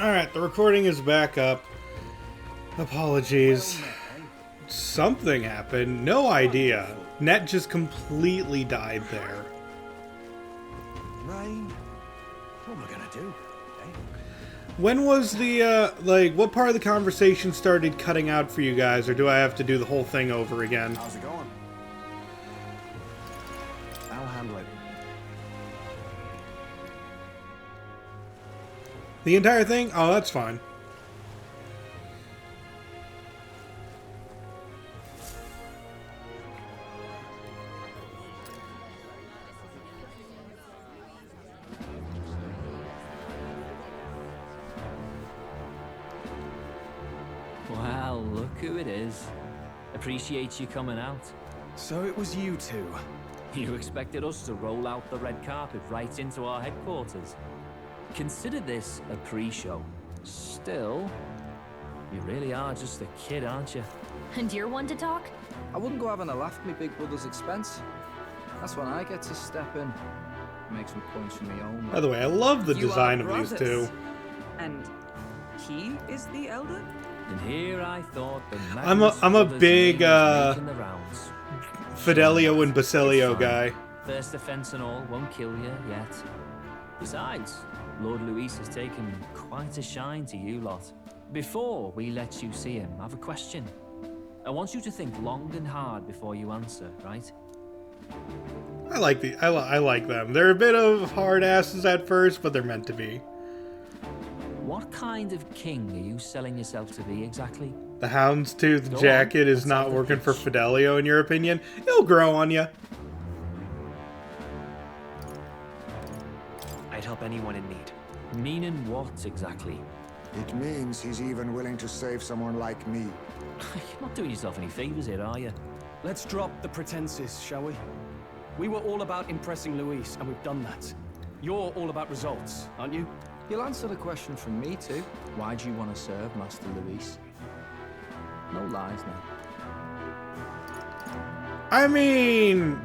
Alright, the recording is back up. Apologies. Something happened. No idea. Net just completely died there. Rain? What am I gonna do? When was the, what part of the conversation started cutting out for you guys, or do I have to do the whole thing over again? How's it going? I'll handle it. The entire thing? Oh, that's fine. Well, look who it is. Appreciate you coming out. So it was you two. You expected us to roll out the red carpet right into our headquarters. Consider this a pre-show. Still, you really are just a kid, aren't you? And you're one to talk? I wouldn't go having a laugh at me big brother's expense. That's when I get to step in. Make some points for me own. By the way, I love the You design are of these brothers. two. And he is the elder? And here I thought the I'm a big, making the rounds. Fidelio and Basilio It's fine. guy. First offense and all won't kill you yet. Besides, Lord Luis has taken quite a shine to you lot. Before we let you see him, I have a question. I want you to think long and hard before you answer, right? I like I like them. They're a bit of hard asses at first, but they're meant to be. What kind of king are you selling yourself to be exactly? The houndstooth Go on, jacket is let's not have the working for pitch. Fidelio, in your opinion. It'll grow on you. I'd help anyone in need. Meaning what exactly? It means he's even willing to save someone like me. You're not doing yourself any favors here, are you? Let's drop the pretenses, shall we? We were all about impressing Luis, and we've done that. You're all about results, aren't you? You'll answer the question from me too. Why do you want to serve Master Luis? No lies now. I mean...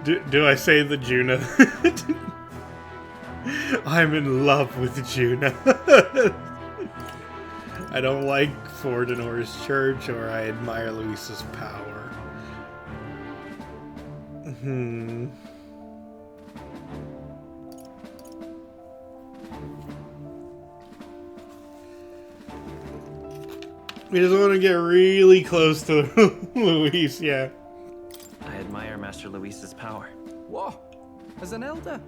do I say the Juna? I'm in love with Juna. I don't like Fordinor's church, or I admire Luis's power. We just want to get really close to Luis, yeah. I admire Master Luis's power. What? As an elder?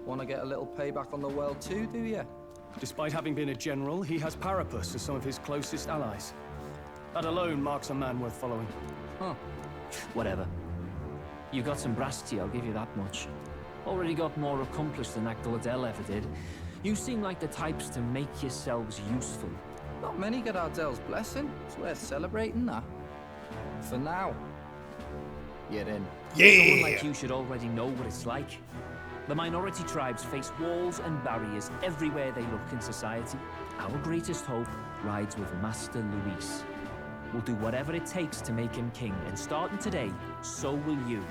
Want to get a little payback on the world too, do you? Despite having been a general, he has Parapus as some of his closest allies. That alone marks a man worth following. Huh. Whatever. You got some brass tea, I'll give you that much. Already got more accomplished than Agdaladel ever did. You seem like the types to make yourselves useful. Not many get Ardel's blessing. It's worth celebrating that. For now. You're in. Someone Yeah! like you should already know what it's like. The minority tribes face walls and barriers everywhere they look in society. Our greatest hope rides with Master Luis. We'll do whatever it takes to make him king, and starting today, so will you.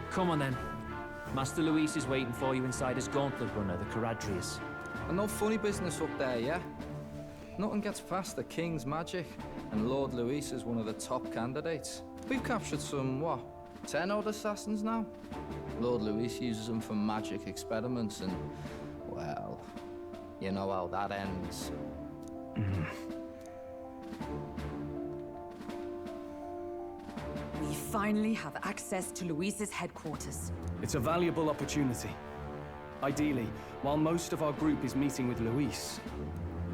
Come on then. Master Luis is waiting for you inside his gauntlet runner, the Caradrius. And no funny business up there, yeah? Nothing gets past the King's magic, and Lord Luis is one of the top candidates. We've captured some, what, 10 odd assassins now? Lord Luis uses them for magic experiments, and, well, you know how that ends. We finally have access to Luis's headquarters. It's a valuable opportunity. Ideally, while most of our group is meeting with Luis,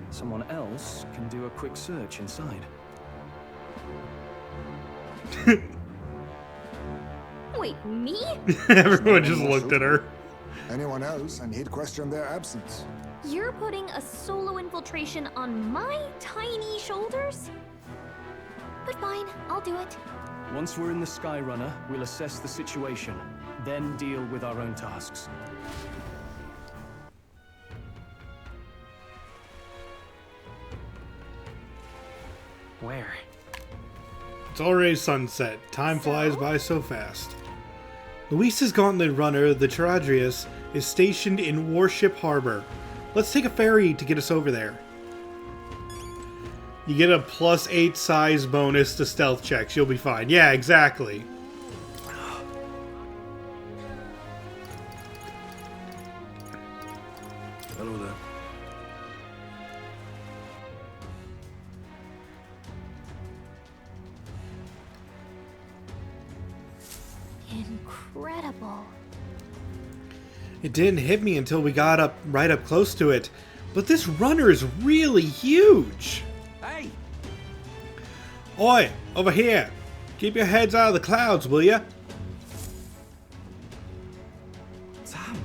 someone else can do a quick search inside. Wait, me? Everyone just looked at her. Anyone else, and he'd question their absence. You're putting a solo infiltration on my tiny shoulders? But fine, I'll do it. Once we're in the Skyrunner, we'll assess the situation, then deal with our own tasks. Where? It's already sunset. Time flies by so fast. Luis's gauntlet runner, the Charadrius, is stationed in Warship Harbor. Let's take a ferry to get us over there. You get a +8 size bonus to stealth checks. You'll be fine. Yeah, exactly. Hello there. Incredible. It didn't hit me until we got right up close to it. But this runner is really huge. Hey! Oi, over here. Keep your heads out of the clouds, will ya? Sam!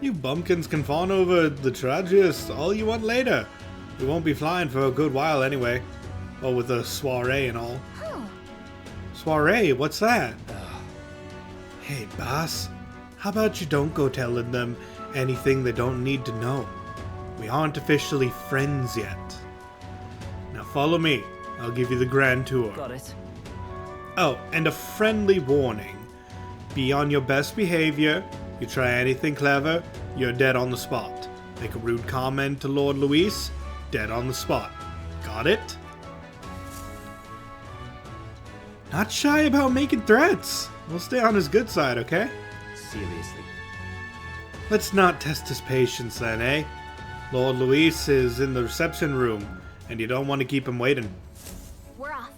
You bumpkins can fawn over the Charadrius all you want later. We won't be flying for a good while anyway. Well, with the soiree and all. Huh. Soiree? What's that? Hey, boss. How about you don't go telling them anything they don't need to know? We aren't officially friends yet. Now follow me. I'll give you the grand tour. Got it. Oh, and a friendly warning. Be on your best behavior. You try anything clever, you're dead on the spot. Make a rude comment to Lord Luis, dead on the spot. Got it? Not shy about making threats. We'll stay on his good side, okay? Seriously. Let's not test his patience then, eh? Lord Luis is in the reception room, and you don't want to keep him waiting. We're off.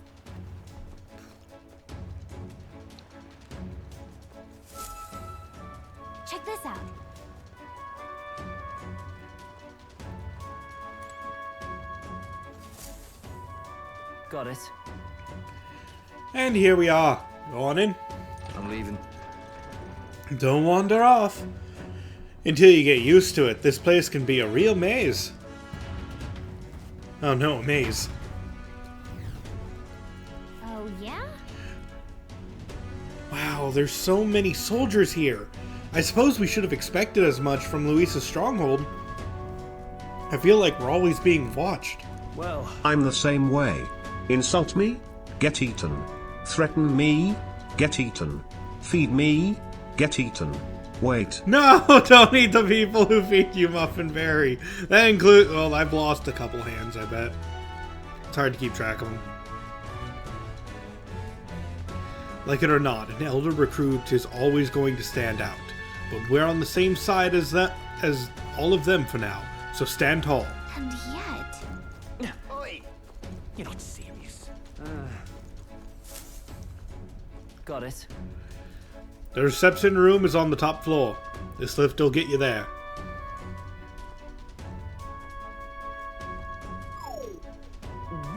Check this out. Got it. And here we are. Go on in. I'm leaving. Don't wander off. Until you get used to it, this place can be a real maze. Oh no, a maze. Oh, yeah? Wow, there's so many soldiers here. I suppose we should have expected as much from Luis's stronghold. I feel like we're always being watched. Well, I'm the same way. Insult me? Get eaten. Threaten me? Get eaten. Feed me? Get eaten. Wait. No, don't eat the people who feed you Muffin Berry. That includes... Well, I've lost a couple hands, I bet. It's hard to keep track of them. Like it or not, an elder recruit is always going to stand out. But we're on the same side as all of them for now. So stand tall. And yet... Oi! You're not serious. Got it. The reception room is on the top floor. This lift will get you there.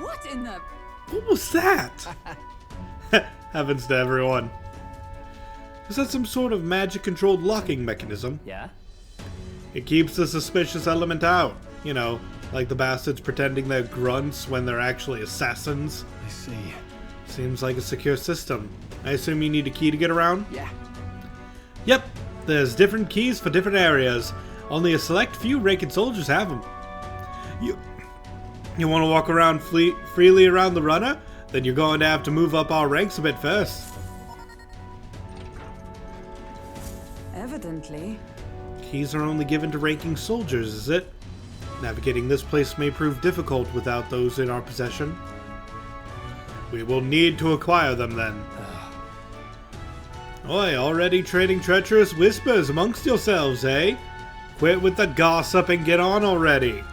What in the... What was that? Happens to everyone. Is that some sort of magic-controlled locking mechanism? Yeah? It keeps the suspicious element out. You know, like the bastards pretending they're grunts when they're actually assassins. I see. Seems like a secure system. I assume you need a key to get around? Yeah. Yep, there's different keys for different areas. Only a select few Raken soldiers have them. You want to walk around freely around the runner? Then you're going to have to move up our ranks a bit first. Evidently. Keys are only given to ranking soldiers, is it? Navigating this place may prove difficult without those in our possession. We will need to acquire them then. Oi, already trading treacherous whispers amongst yourselves, eh? Quit with the gossip and get on already.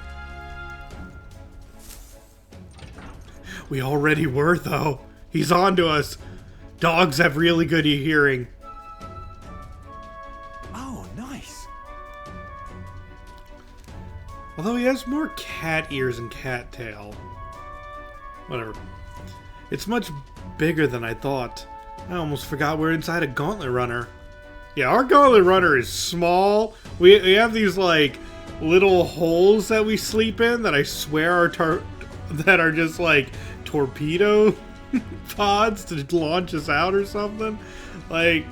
We already were, though. He's on to us. Dogs have really good hearing. Oh, nice. Although he has more cat ears and cat tail. Whatever. It's much bigger than I thought. I almost forgot we're inside a gauntlet runner. Yeah, our gauntlet runner is small. We have these, like, little holes that we sleep in that I swear are that are just, like, torpedo pods to launch us out or something. Like,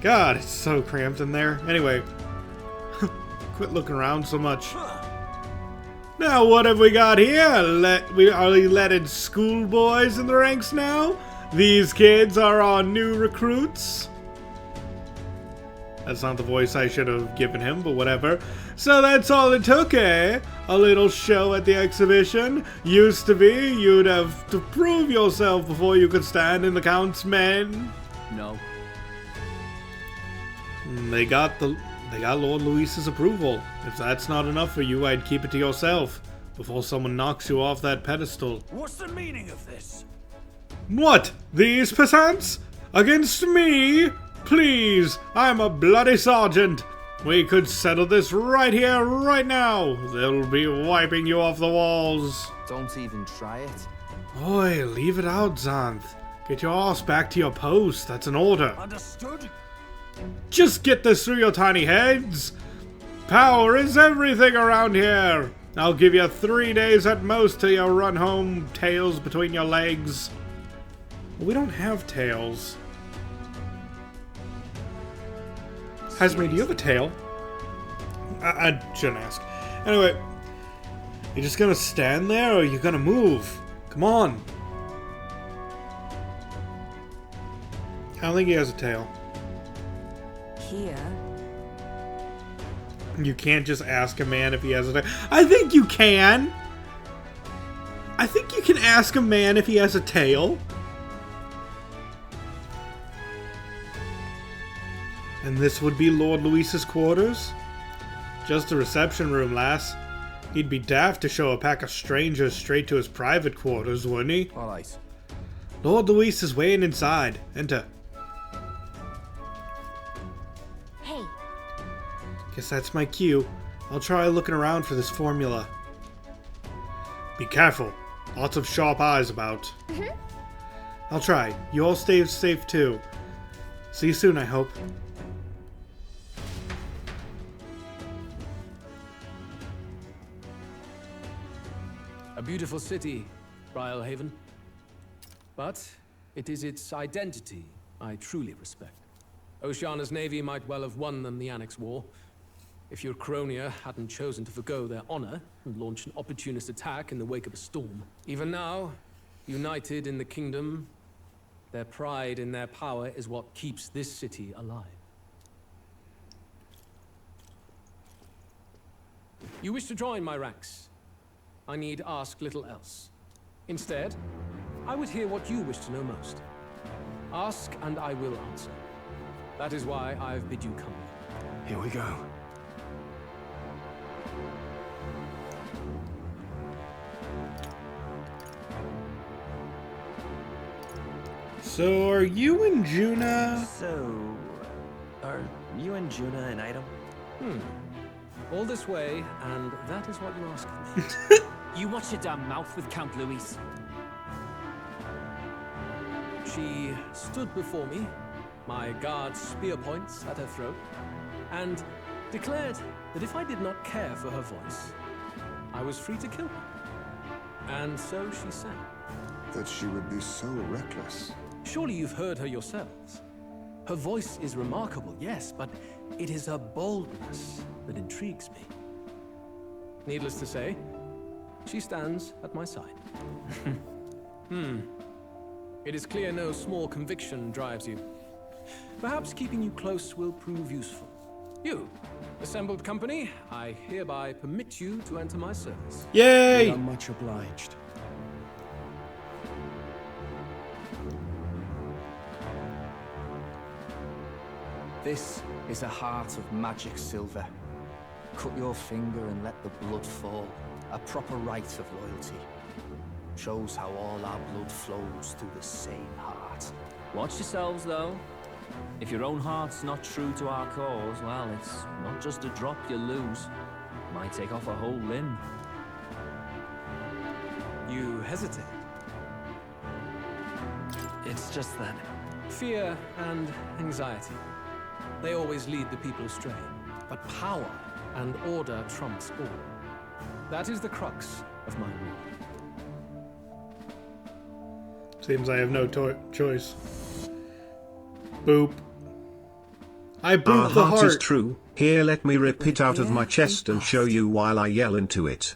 God, it's so cramped in there. Anyway, quit looking around so much. Now, what have we got here? Are we letting schoolboys in the ranks now? These kids are our new recruits. That's not the voice I should have given him, but whatever. So that's all it took, eh? A little show at the exhibition. Used to be, you'd have to prove yourself before you could stand in the Count's men. No. They got Lord Luis's approval. If that's not enough for you, I'd keep it to yourself before someone knocks you off that pedestal. What's the meaning of this? What? These peasants? Against me? Please, I'm a bloody sergeant. We could settle this right here, right now. They'll be wiping you off the walls. Don't even try it. Oi, leave it out, Xanth. Get your ass back to your post. That's an order. Understood? Just get this through your tiny heads. Power is everything around here. I'll give you 3 days at most till you run home, tails between your legs. We don't have tails. Hasme, do you have a tail? I shouldn't ask. Anyway, you just gonna stand there or are you gonna move? Come on. I don't think he has a tail. Here. You can't just ask a man if he has a tail. I think you can. I think you can ask a man if he has a tail. And this would be Lord Luis's quarters? Just a reception room, lass. He'd be daft to show a pack of strangers straight to his private quarters, wouldn't he? All right. Lord Luis is waiting inside. Enter. Hey. Guess that's my cue. I'll try looking around for this formula. Be careful. Lots of sharp eyes about. I'll try. You all stay safe too. See you soon, I hope. A beautiful city, Brialhaven. But it is its identity I truly respect. Oceana's navy might well have won them the Annex War, if your Cronia hadn't chosen to forgo their honor and launch an opportunist attack in the wake of a storm. Even now, united in the kingdom, their pride in their power is what keeps this city alive. You wish to join my ranks. I need ask little else. Instead, I would hear what you wish to know most. Ask and I will answer. That is why I've bid you come. Here we go. So, are you and Juna? So, are you and Juna an item? All this way, and that is what you ask for. You watch your damn mouth with Count Luis. She stood before me, my guard's spear points at her throat, and declared that if I did not care for her voice, I was free to kill her. And so she sang. That she would be so reckless. Surely you've heard her yourselves. Her voice is remarkable, yes, but it is her boldness that intrigues me. Needless to say, she stands at my side. It is clear no small conviction drives you. Perhaps keeping you close will prove useful. You, assembled company, I hereby permit you to enter my service. Yay! I'm much obliged. This is a heart of magic silver. Cut your finger and let the blood fall. A proper rite of loyalty. Shows how all our blood flows through the same heart. Watch yourselves, though. If your own heart's not true to our cause, well, it's not just a drop you lose. Might take off a whole limb. You hesitate. It's just that. Fear and anxiety. They always lead the people astray. But power and order trumps all. That is the crux of my rule. Seems I have no choice. Boop. I boop Our the heart is heart. true. Here, let me rip it out of my chest and show you while I yell into it.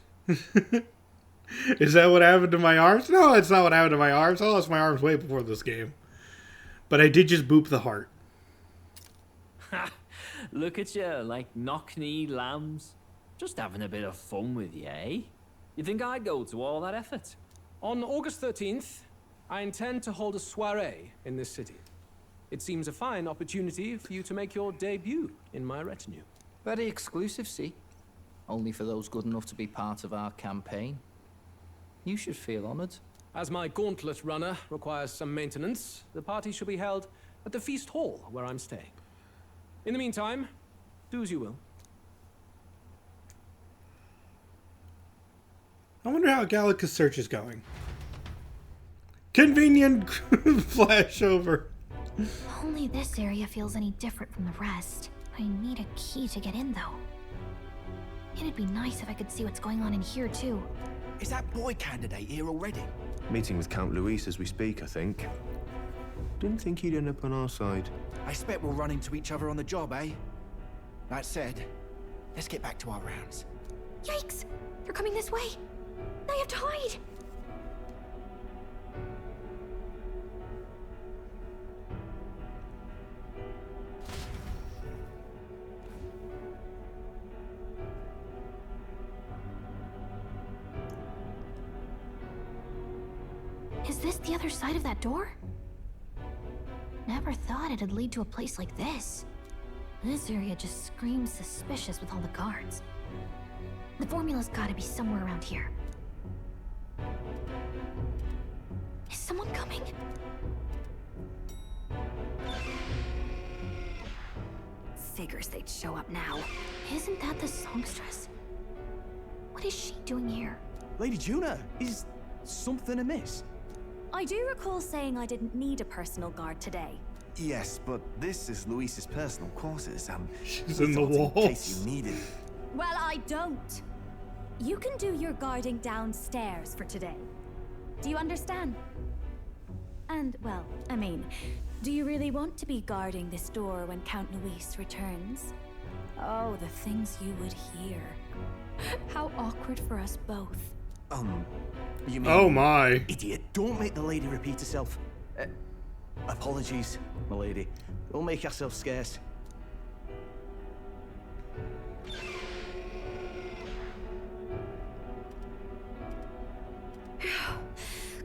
Is that what happened to my arms? No, that's not what happened to my arms. I lost my arms way before this game. But I did just boop the heart. Look at you, like knock-kneed lambs. Just having a bit of fun with you, eh? You think I'd go to all that effort? On August 13th, I intend to hold a soiree in this city. It seems a fine opportunity for you to make your debut in my retinue. Very exclusive, see? Only for those good enough to be part of our campaign. You should feel honored. As my gauntlet runner requires some maintenance, the party shall be held at the feast hall where I'm staying. In the meantime, do as you will. I wonder how Gallica's search is going. Convenient flashover. Only this area feels any different from the rest. I need a key to get in, though. It'd be nice if I could see what's going on in here, too. Is that boy candidate here already? Meeting with Count Luis as we speak, I think. Didn't think he'd end up on our side. I expect we'll run into each other on the job, eh? That said, let's get back to our rounds. Yikes! They're coming this way! I have to hide! Is this the other side of that door? Never thought it'd lead to a place like this. This area just screams suspicious with all the guards. The formula's gotta be somewhere around here. Is someone coming? Figures they'd show up now. Isn't that the songstress? What is she doing here? Lady Juna, is something amiss? I do recall saying I didn't need a personal guard today. Yes, but this is Luis's personal quarters. She's in the walls. In case you need it. Well, I don't. You can do your guarding downstairs for today. Do you understand? And, well, I mean, do you really want to be guarding this door when Count Luis returns? Oh, the things you would hear. How awkward for us both. You mean... Oh my. Idiot, don't make the lady repeat herself. Apologies, my lady. Don't make yourself scarce.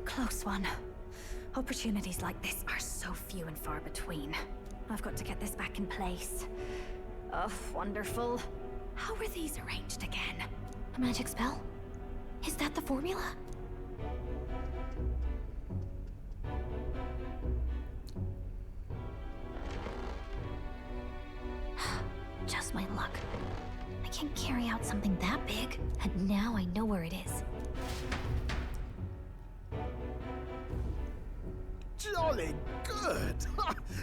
Close one. Opportunities like this are so few and far between. I've got to get this back in place. Oh, wonderful. How were these arranged again? A magic spell? Is that the formula? Just my luck. I can't carry out something that big, and now I know where it is. Jolly good!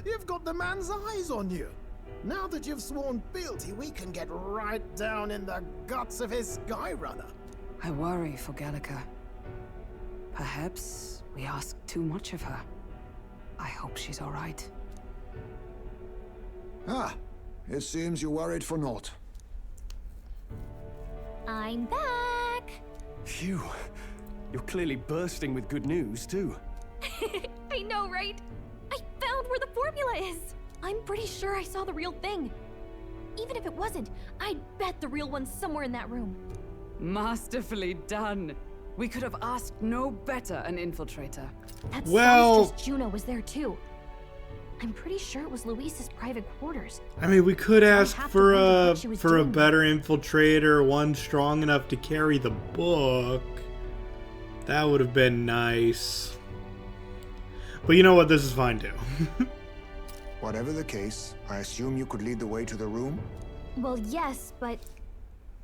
You've got the man's eyes on you. Now that you've sworn fealty, we can get right down in the guts of his Skyrunner. I worry for Gallica. Perhaps we ask too much of her. I hope she's all right. Ah, it seems you worried for naught. I'm back! Phew. You're clearly bursting with good news, too. I know, right? I found where the formula is! I'm pretty sure I saw the real thing. Even if it wasn't, I'd bet the real one's somewhere in that room. Masterfully done. We could have asked no better an infiltrator. That Well, songstress Juno was there too. I'm pretty sure it was Luis's private quarters. I mean, we could ask have to for wonder a what she was doing. better infiltrator, one strong enough to carry the book. That would have been nice. But you know what? This is fine too. Whatever the case, I assume you could lead the way to the room? Well, yes, but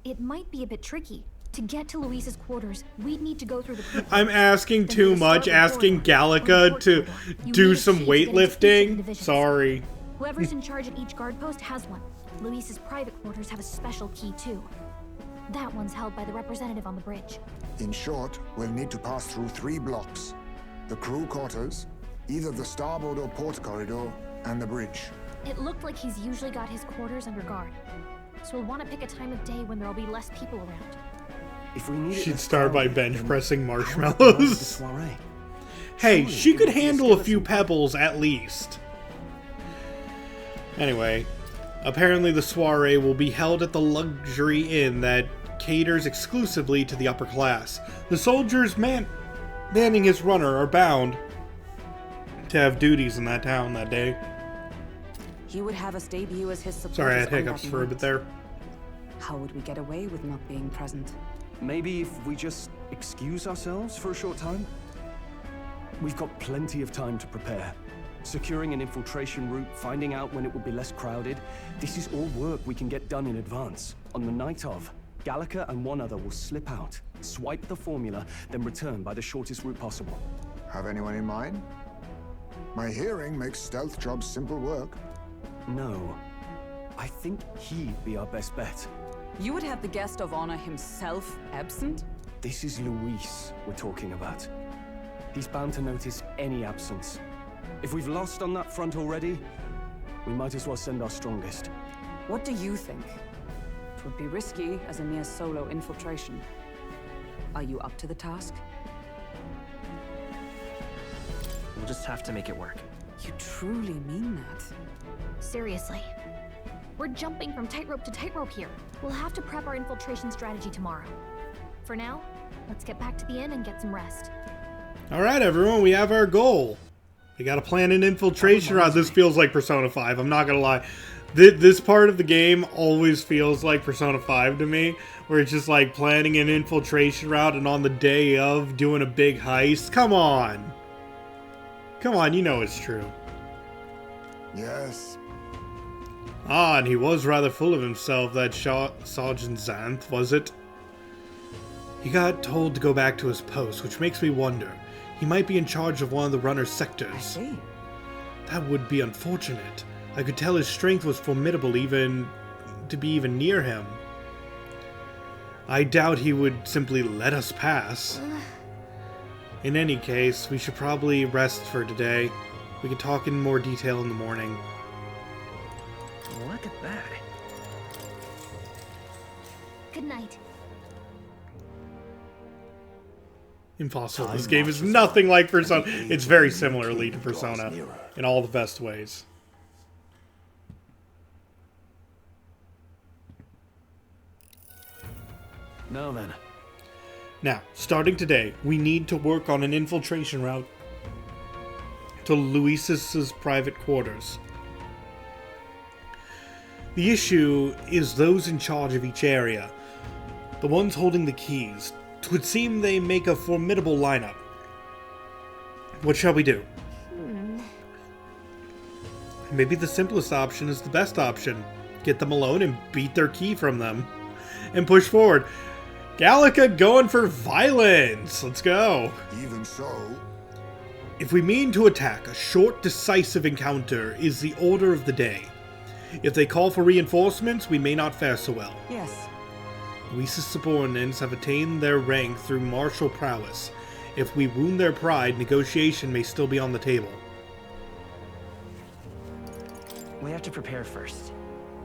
it might be a bit tricky. To get to Luis's quarters, we'd need to go through the... I'm asking too much, asking Gallica to do some weightlifting. Sorry. Whoever's in charge at each guard post has one. Luis's private quarters have a special key too. That one's held by the representative on the bridge. In short, we'll need to pass through 3 blocks. The crew quarters, either the starboard or port corridor, and the bridge. It looked like he's usually got his quarters under guard. So we'll want to pick a time of day when there'll be less people around. If we need She'd start by bench pressing marshmallows. Hey, she could handle a few pebbles at least. Anyway, Apparently the soiree will be held at the luxury inn that caters exclusively to the upper class. The soldiers manning his runner are bound to have duties in that town that day. He would have us debut as his supporters. Sorry, I had on hiccups that for a bit night. there. How would we get away with not being present? Maybe if we just excuse ourselves for a short time? We've got plenty of time to prepare. Securing an infiltration route, finding out when it will be less crowded. This is all work we can get done in advance. On the night of, Gallica and one other will slip out, swipe the formula, then return by the shortest route possible. Have anyone in mind? My hearing makes stealth jobs simple work. No. I think he'd be our best bet. You would have the guest of honor himself absent? This is Luis we're talking about. He's bound to notice any absence. If we've lost on that front already, we might as well send our strongest. What do you think? It would be risky as a mere solo infiltration. Are you up to the task? We'll just have to make it work. You truly mean that? Seriously. We're jumping from tightrope to tightrope here. We'll have to prep our infiltration strategy tomorrow. For now, let's get back to the inn and get some rest. Alright everyone, we have our goal. We gotta plan an infiltration route. This feels like Persona 5, I'm not gonna lie. This part of the game always feels like Persona 5 to me, where it's just like planning an infiltration route and on the day of doing a big heist. Come on! Come on, you know it's true. Yes. Ah, and he was rather full of himself, that Sergeant Xanth, was it? He got told to go back to his post, which makes me wonder. He might be in charge of one of the runner's sectors. I see. That would be unfortunate. I could tell his strength was formidable even to be even near him. I doubt he would simply let us pass. In any case, we should probably rest for today. We can talk in more detail in the morning. Look at that. Good night. Impossible. This game is nothing like Persona. It's very similarly to Persona in all the best ways. Now then. Now, starting today, we need to work on an infiltration route to Luis's private quarters. The issue is those in charge of each area, the ones holding the keys. It would seem they make a formidable lineup. What shall we do? Maybe the simplest option is the best option. Get them alone and beat their key from them. And push forward. Gallica going for violence! Let's go! Even so... If we mean to attack, a short, decisive encounter is the order of the day. If they call for reinforcements, we may not fare so well. Yes. Luis's subordinates have attained their rank through martial prowess. If we wound their pride, negotiation may still be on the table. We have to prepare first.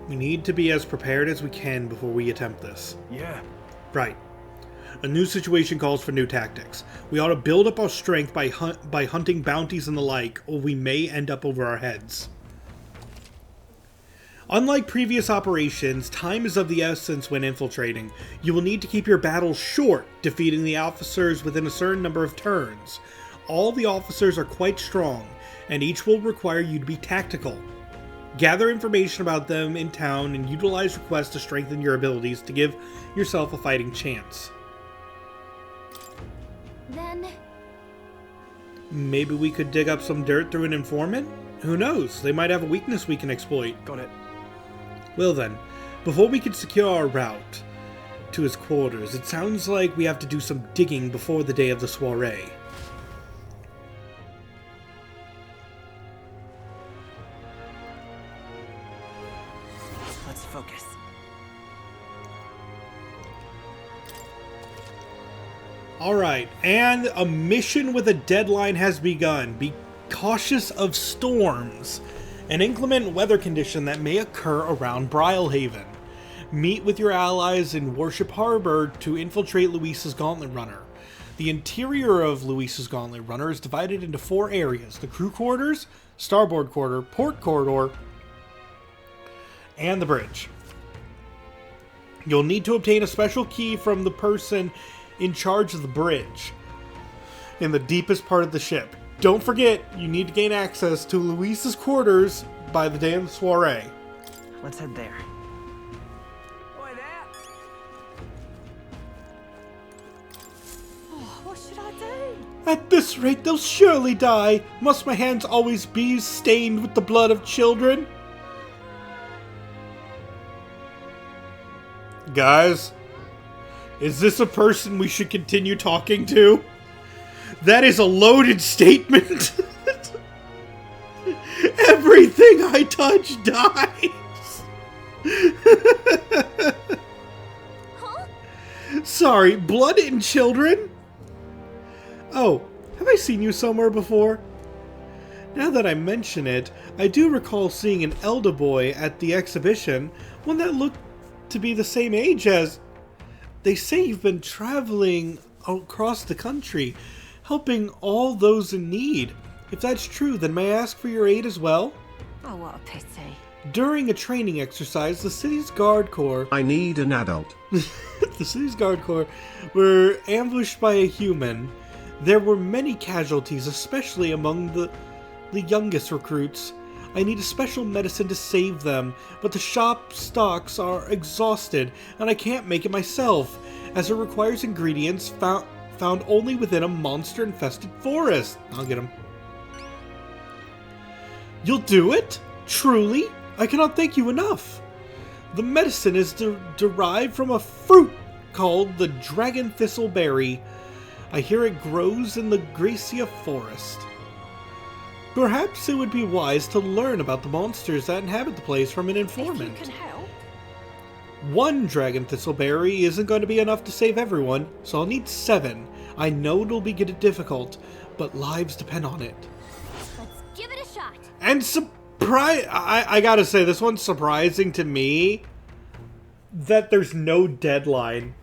We need to be as prepared as we can before we attempt this. Yeah. Right. A new situation calls for new tactics. We ought to build up our strength by hunting bounties and the like, or we may end up over our heads. Unlike previous operations, time is of the essence when infiltrating. You will need to keep your battles short, defeating the officers within a certain number of turns. All the officers are quite strong, and each will require you to be tactical. Gather information about them in town and utilize requests to strengthen your abilities to give yourself a fighting chance. Then... maybe we could dig up some dirt through an informant? Who knows? They might have a weakness we can exploit. Got it. Well then, before we can secure our route to his quarters, it sounds like we have to do some digging before the day of the soiree. Let's focus. Alright, and a mission with a deadline has begun. Be cautious of storms, an inclement weather condition that may occur around Brylehaven. Meet with your allies in Warship Harbor to infiltrate Luis's Gauntlet Runner. The interior of Luis's Gauntlet Runner is divided into 4 areas: the crew quarters, starboard quarter, port corridor, and the bridge. You'll need to obtain a special key from the person in charge of the bridge in the deepest part of the ship. Don't forget, you need to gain access to Luis's quarters by the day of the soiree. Let's head there. Oh, what should I do? At this rate, they'll surely die. Must my hands always be stained with the blood of children? Guys, is this a person we should continue talking to? That is a loaded statement. Everything I touch dies. Sorry, blood and children? Oh, have I seen you somewhere before? Now that I mention it, I do recall seeing an elder boy at the exhibition, one that looked to be the same age as... They say you've been traveling across the country, helping all those in need. If that's true, then may I ask for your aid as well? Oh, what a pity. During a training exercise, the city's guard corps... I need an adult. The city's guard corps were ambushed by a human. There were many casualties, especially among the youngest recruits. I need a special medicine to save them, but the shop stocks are exhausted, and I can't make it myself, as it requires ingredients found only within a monster-infested forest. I'll get them. You'll do it? Truly? I cannot thank you enough. The medicine is derived from a fruit called the dragon thistleberry. I hear it grows in the Gracia forest. Perhaps it would be wise to learn about the monsters that inhabit the place from an informant. If you can help. One dragon thistleberry isn't going to be enough to save everyone, so I'll need 7. I know it'll be difficult, but lives depend on it. Let's give it a shot. And I gotta say, this one's surprising to me that there's no deadline.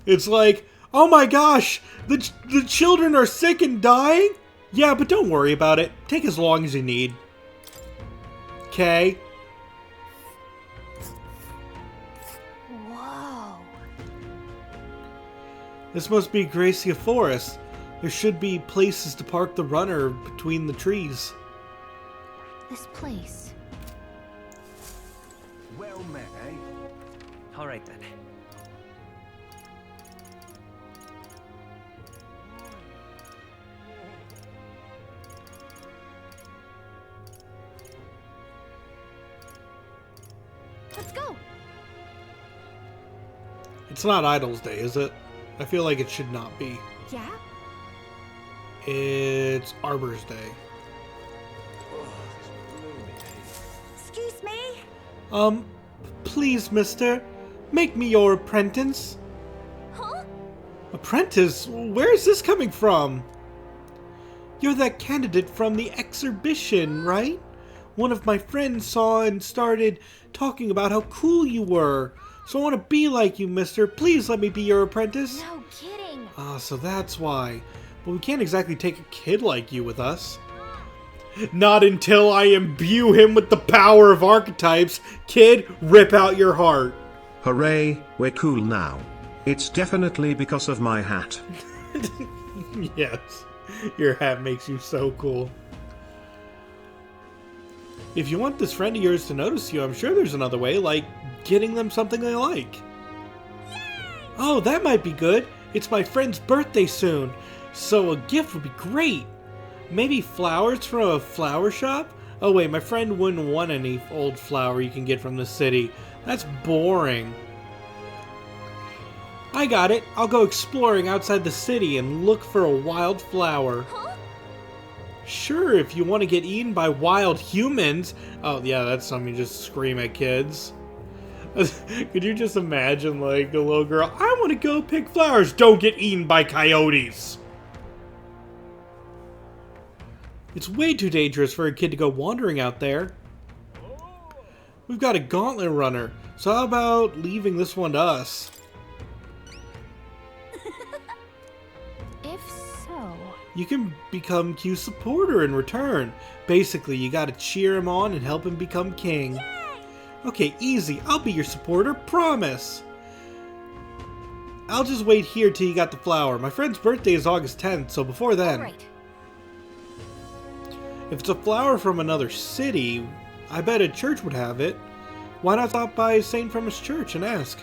It's like, oh my gosh, the children are sick and dying? Yeah, but don't worry about it. Take as long as you need. Okay? Whoa. This must be Gracia Forest. There should be places to park the runner between the trees. This place. Well met, eh? All right then. Let's go. It's not Idol's Day, is it? I feel like it should not be. Yeah? It's Arbor's Day. Excuse me? Please, mister. Make me your apprentice. Huh? Apprentice? Where is this coming from? You're that candidate from the exhibition, right? One of my friends saw and started talking about how cool you were. So I want to be like you, mister. Please let me be your apprentice. No kidding. Ah, so that's why. But we can't exactly take a kid like you with us. Not until I imbue him with the power of archetypes. Kid, rip out your heart. Hooray, we're cool now. It's definitely because of my hat. Yes, your hat makes you so cool. If you want this friend of yours to notice you, I'm sure there's another way, like getting them something they like. Yay! Oh, that might be good. It's my friend's birthday soon, so a gift would be great. Maybe flowers from a flower shop? Oh wait, my friend wouldn't want any old flower you can get from the city. That's boring. I got it. I'll go exploring outside the city and look for a wild flower. Huh? Sure, if you want to get eaten by wild humans. Oh yeah, that's something you just scream at kids. Could you just imagine, like, a little girl, I want to go pick flowers. Don't get eaten by coyotes. It's way too dangerous for a kid to go wandering out there. We've got a gauntlet runner, so how about leaving this one to us? If so... You can become Q's supporter in return. Basically, you gotta cheer him on and help him become king. Yay! Okay, easy. I'll be your supporter, promise. I'll just wait here till you got the flower. My friend's birthday is August 10th, so before then. Right. If it's a flower from another city, I bet a church would have it. Why not stop by St. Firmus Church and ask?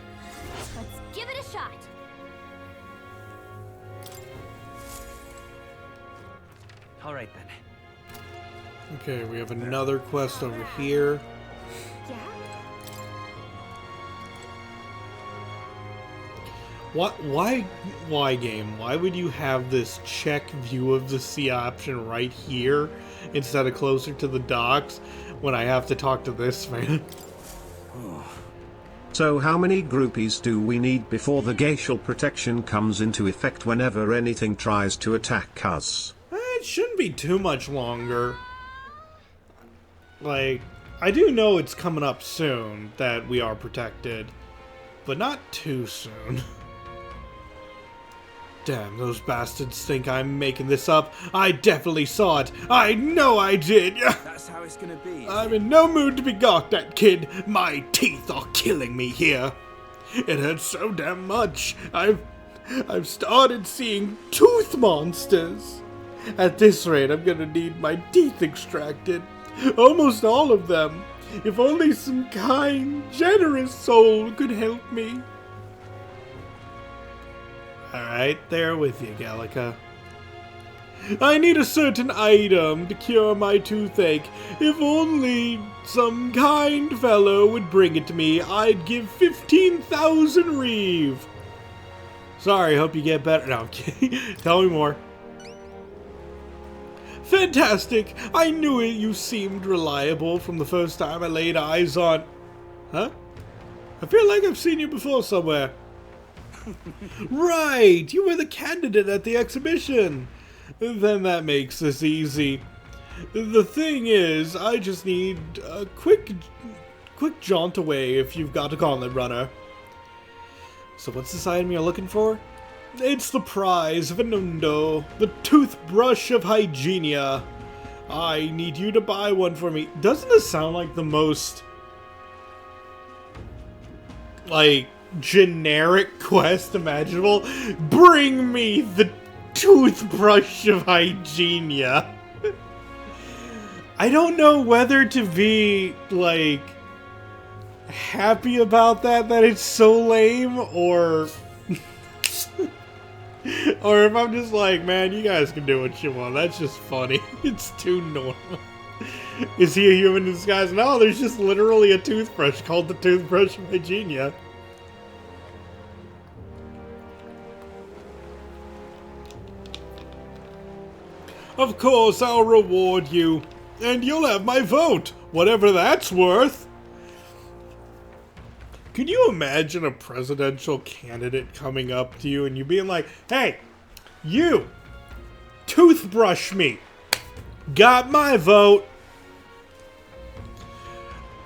Let's give it a shot. Alright then. Okay, we have another quest over here. Yeah? Why game? Why would you have this check view of the sea option right here instead of closer to the docks when I have to talk to this man? So how many groupies do we need before the glacial protection comes into effect whenever anything tries to attack us? It shouldn't be too much longer. Like, I do know it's coming up soon that we are protected, but not too soon. Damn, those bastards think I'm making this up. I definitely saw it. I know I did. That's how it's gonna be. I'm in no mood to be gawked at, kid. My teeth are killing me here. It hurts so damn much. I've started seeing tooth monsters. At this rate, I'm gonna need my teeth extracted. Almost all of them. If only some kind, generous soul could help me. Alright, there with you, Gallica. I need a certain item to cure my toothache. If only some kind fellow would bring it to me, I'd give 15,000 reeve. Sorry, hope you get better. No, I'm kidding. Tell me more. Fantastic! I knew it. You seemed reliable from the first time I laid eyes on... Huh? I feel like I've seen you before somewhere. Right! You were the candidate at the exhibition! Then that makes this easy. The thing is, I just need a quick jaunt away if you've got a gauntlet runner. So what's this item you're looking for? It's the prize of Venundo, the toothbrush of Hygienia. I need you to buy one for me. Doesn't this sound like the most... like... generic quest imaginable? Bring me the toothbrush of Hygienia. I don't know whether to be like happy about that it's so lame, or or if I'm just like, man, you guys can do what you want. That's just funny. It's too normal. Is he a human disguise? No, there's just literally a toothbrush called the toothbrush of Hygienia. Of course, I'll reward you. And you'll have my vote, whatever that's worth. Could you imagine a presidential candidate coming up to you and you being like, hey, you, toothbrush me. Got my vote.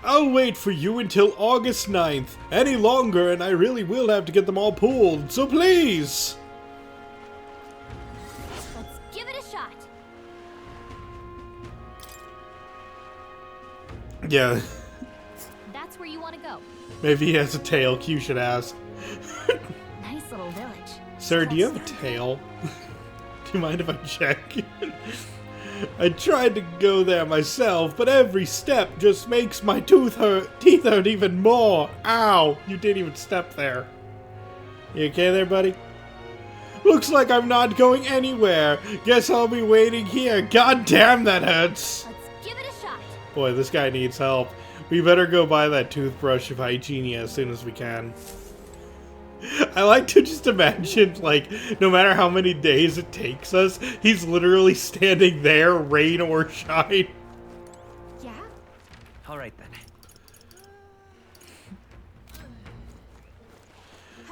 I'll wait for you until August 9th. Any longer and I really will have to get them all pulled, so please. Yeah. That's where you want to go. Maybe he has a tail. Q should ask. Nice little village. Sir, do you have a tail? Do you mind if I check? I tried to go there myself, but every step just makes my teeth hurt even more. Ow! You didn't even step there. You okay there, buddy? Looks like I'm not going anywhere. Guess I'll be waiting here. God damn, that hurts. Boy, this guy needs help. We better go buy that toothbrush of Hygienia as soon as we can. I like to just imagine, like, no matter how many days it takes us, he's literally standing there, rain or shine. Yeah? Alright then.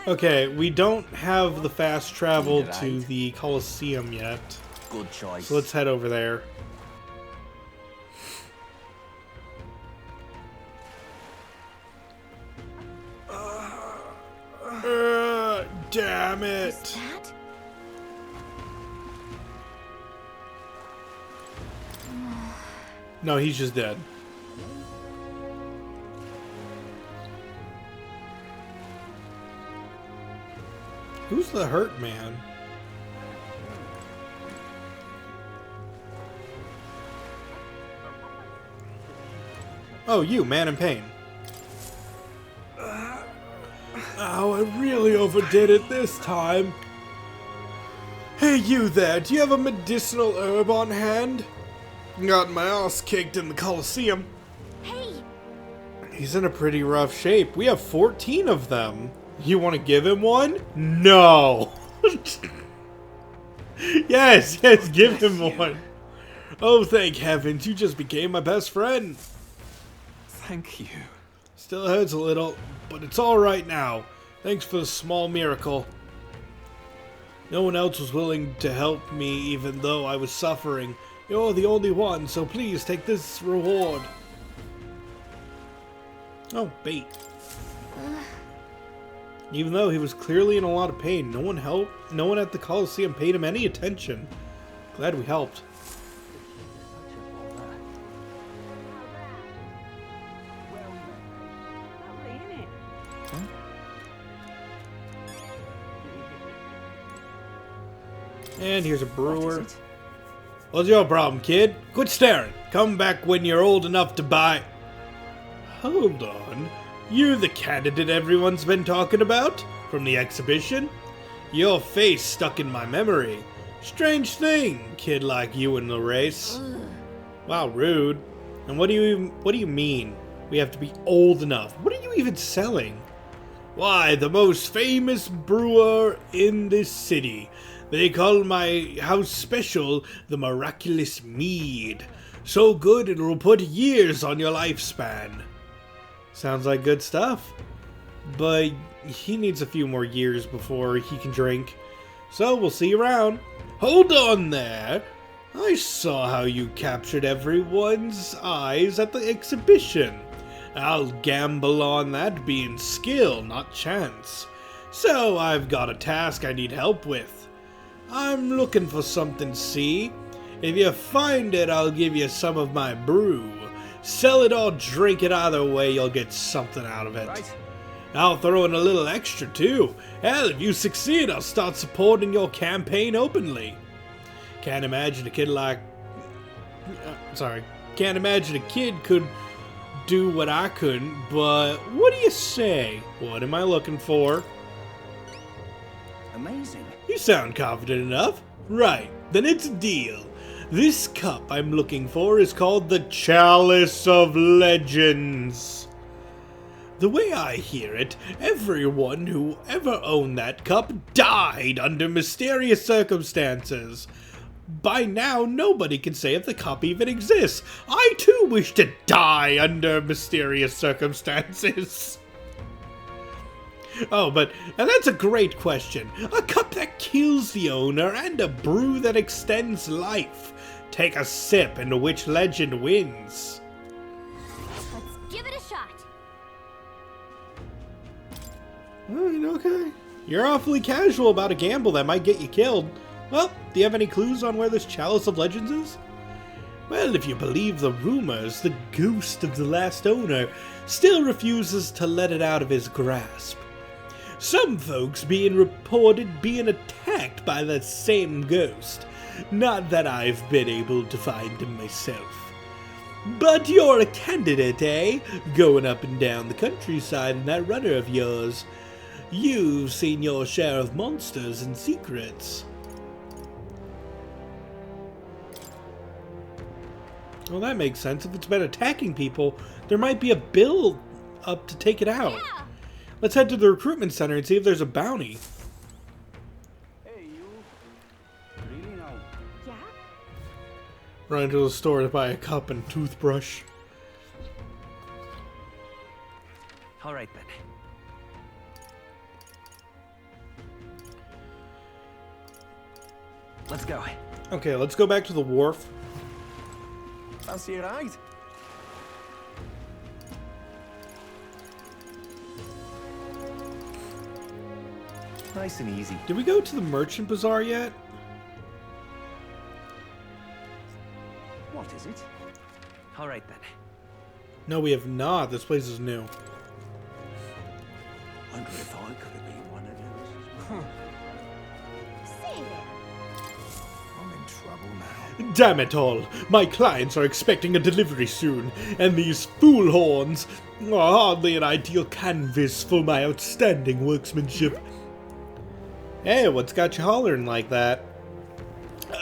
Okay, we don't have the fast travel to the Colosseum yet. Good choice. So let's head over there. Damn it! No, he's just dead. Who's the hurt man? Oh, you, man in pain. Oh, I really overdid it this time. Hey, you there, do you have a medicinal herb on hand? Got my ass kicked in the Colosseum. Hey! He's in a pretty rough shape. We have 14 of them. You want to give him one? No! Yes, give him one. Oh, thank heavens, you just became my best friend. Thank you. Still hurts a little, but it's alright now. Thanks for the small miracle. No one else was willing to help me even though I was suffering. You're the only one, so please take this reward. Oh, bait. Even though he was clearly in a lot of pain, no one at the Colosseum paid him any attention. Glad we helped. And here's a brewer. What's your problem, kid? Quit staring. Come back when you're old enough to buy... Hold on. You're the candidate everyone's been talking about? From the exhibition? Your face stuck in my memory. Strange thing, kid like you in the race. Wow, rude. And what do you mean? We have to be old enough. What are you even selling? Why, the most famous brewer in this city. They call my house special the Miraculous Mead. So good it will put years on your lifespan. Sounds like good stuff. But he needs a few more years before he can drink. So we'll see you around. Hold on there. I saw how you captured everyone's eyes at the exhibition. I'll gamble on that being skill, not chance. So I've got a task I need help with. I'm looking for something, see? If you find it, I'll give you some of my brew. Sell it or drink it, either way, you'll get something out of it. Right. I'll throw in a little extra, too. Hell, if you succeed, I'll start supporting your campaign openly. Can't imagine a kid could do what I couldn't, but what do you say? What am I looking for? Amazing. You sound confident enough. Right, then it's a deal. This cup I'm looking for is called the Chalice of Legends. The way I hear it, everyone who ever owned that cup died under mysterious circumstances. By now, nobody can say if the cup even exists. I too wish to die under mysterious circumstances. Oh, and that's a great question. A cup that kills the owner and a brew that extends life. Take a sip and which legend wins. Let's give it a shot. Okay. You're awfully casual about a gamble that might get you killed. Well, do you have any clues on where this Chalice of Legends is? Well, if you believe the rumors, the ghost of the last owner still refuses to let it out of his grasp. Some folks being reported being attacked by that same ghost. Not that I've been able to find him myself. But you're a candidate, eh? Going up and down the countryside in that runner of yours. You've seen your share of monsters and secrets. Well, that makes sense. If it's been attacking people, there might be a bill up to take it out. Yeah. Let's head to the recruitment center and see if there's a bounty. Hey, you. Really now? Yeah? Run into the store to buy a cup and toothbrush. All right, then. Let's go. Okay, let's go back to the wharf. Fancy a ride? Nice and easy. Did we go to the merchant bazaar yet? What is it? All right, then. No, we have not. This place is new. Wonder if I could have been one of those. Damn it all! My clients are expecting a delivery soon, and these fool horns are hardly an ideal canvas for my outstanding workmanship. Hey, what's got you hollering like that?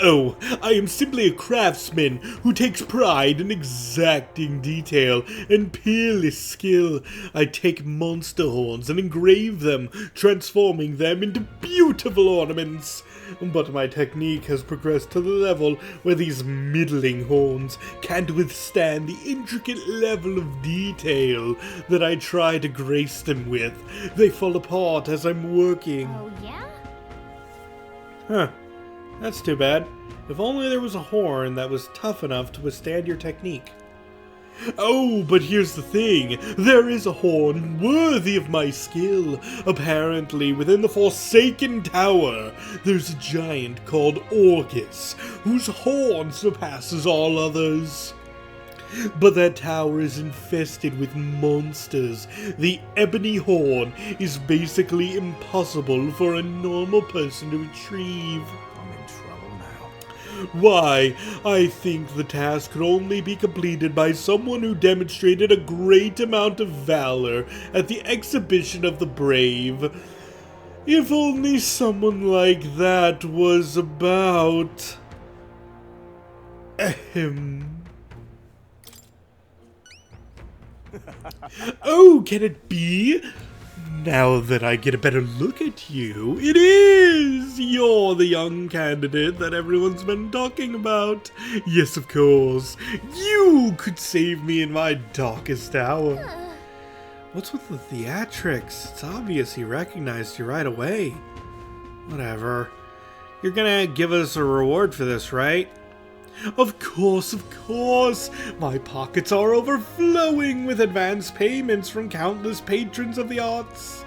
Oh, I am simply a craftsman who takes pride in exacting detail and peerless skill. I take monster horns and engrave them, transforming them into beautiful ornaments. But my technique has progressed to the level where these middling horns can't withstand the intricate level of detail that I try to grace them with. They fall apart as I'm working. Oh, yeah? Huh. That's too bad. If only there was a horn that was tough enough to withstand your technique. Oh, but here's the thing. There is a horn worthy of my skill. Apparently, within the Forsaken Tower, there's a giant called Orcus, whose horn surpasses all others. But that tower is infested with monsters. The ebony horn is basically impossible for a normal person to retrieve. I'm in trouble now. Why, I think the task could only be completed by someone who demonstrated a great amount of valor at the exhibition of the brave. If only someone like that was about. Ahem. Oh, can it be? Now that I get a better look at you, it is! You're the young candidate that everyone's been talking about. Yes, of course. You could save me in my darkest hour. What's with the theatrics? It's obvious he recognized you right away. Whatever. You're gonna give us a reward for this, right? Of course, of course! My pockets are overflowing with advance payments from countless patrons of the arts.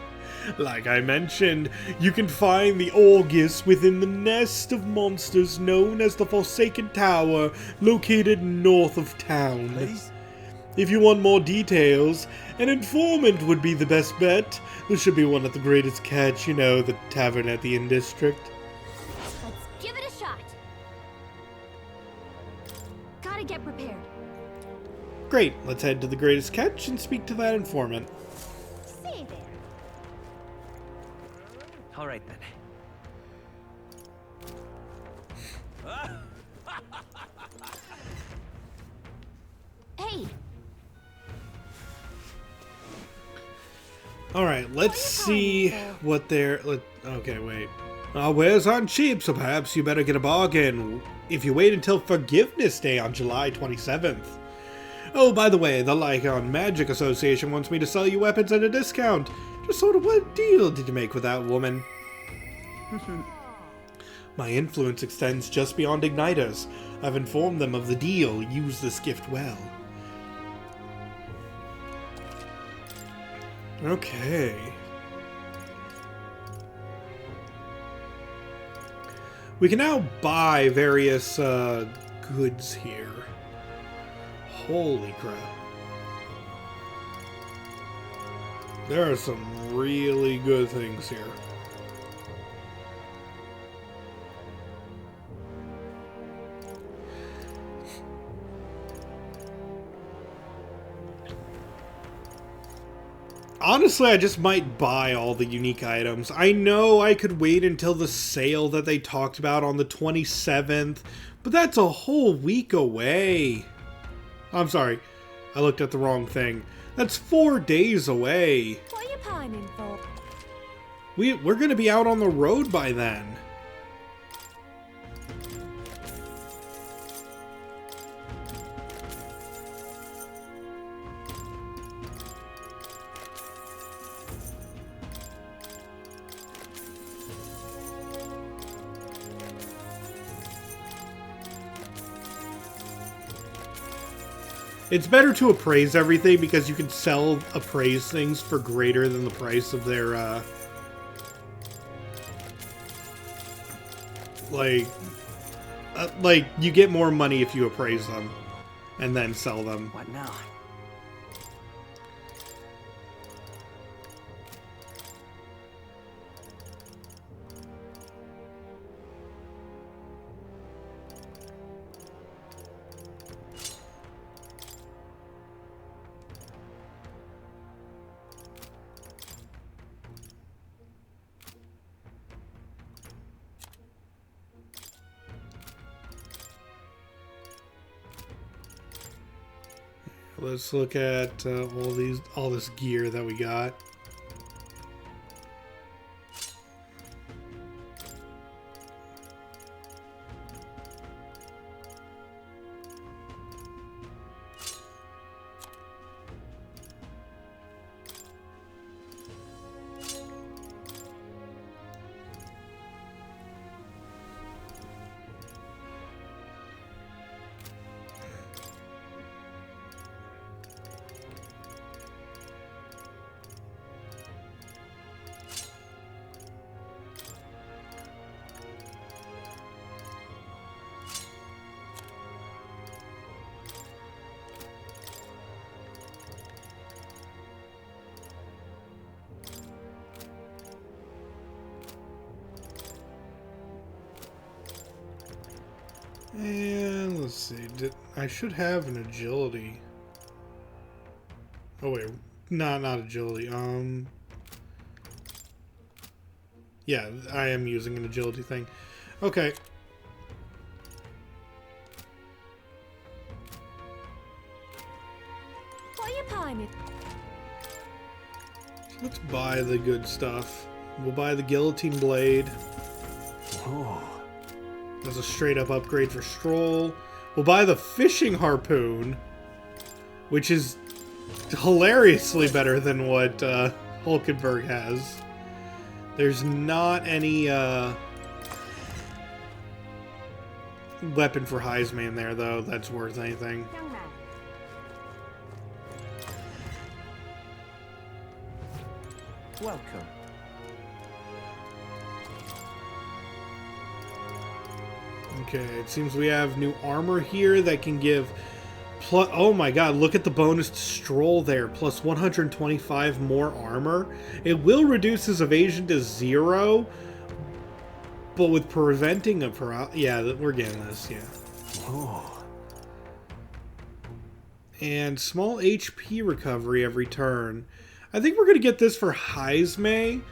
Like I mentioned, you can find the Orgus within the nest of monsters known as the Forsaken Tower, located north of town. Please? If you want more details, an informant would be the best bet. There should be one at the Greatest Catch, you know, the tavern at the Inn District. Let's give it a shot. Gotta get prepared. Great, let's head to the Greatest Catch and speak to that informant. See there. All right then. Hey, Alright, let's see what they're... Okay, wait. Wares aren't cheap, so perhaps you better get a bargain if you wait until Forgiveness Day on July 27th. Oh, by the way, the Lycon Magic Association wants me to sell you weapons at a discount. Just sort of what deal did you make with that woman? My influence extends just beyond Igniters. I've informed them of the deal. Use this gift well. Okay. We can now buy various goods here. Holy crap. There are some really good things here. Honestly, I just might buy all the unique items. I know I could wait until the sale that they talked about on the 27th, but that's a whole week away. I'm sorry, I looked at the wrong thing. That's 4 days away. what are you pining for? We're gonna be out on the road by then. It's better to appraise everything because you can sell appraised things for greater than the price of their, like, you get more money if you appraise them and then sell them. What now? let's look at all this gear that we got. And let's see, I should have an agility. Oh wait, not agility. Yeah, I am using an agility thing. Okay. What are you buying me? Let's buy the good stuff. We'll buy the guillotine blade. Oh. That's a straight up upgrade for Stroll. We'll buy the fishing harpoon, which is hilariously better than what Hulkenberg has. There's not any weapon for Heisman there, though, that's worth anything. Welcome. Okay, it seems we have new armor here that can give plus. Oh my god, look at the bonus to Stroll there. Plus 125 more armor. It will reduce his evasion to 0, but with preventing a yeah, we're getting this, yeah. Oh. And small HP recovery every turn. I think we're going to get this for Heisman.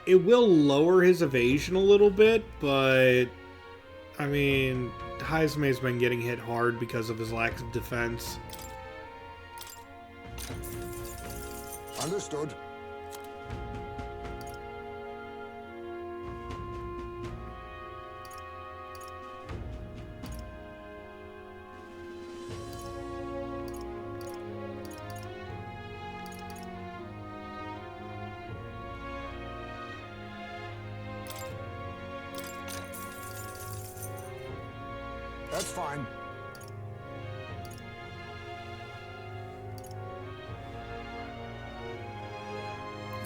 It will lower his evasion a little bit, but I mean, Heisman's been getting hit hard because of his lack of defense. Understood. That's fine.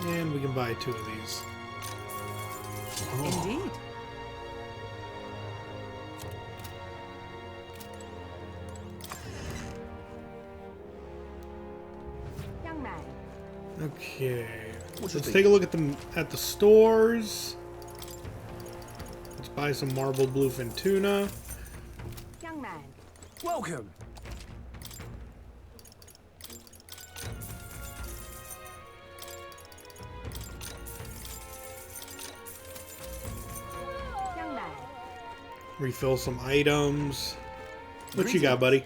And we can buy 2 of these. Indeed. Young man. Okay. Let's take a look at the stores. Let's buy some marbled bluefin tuna. Young man. Welcome. Young man. Refill some items. What you got, buddy?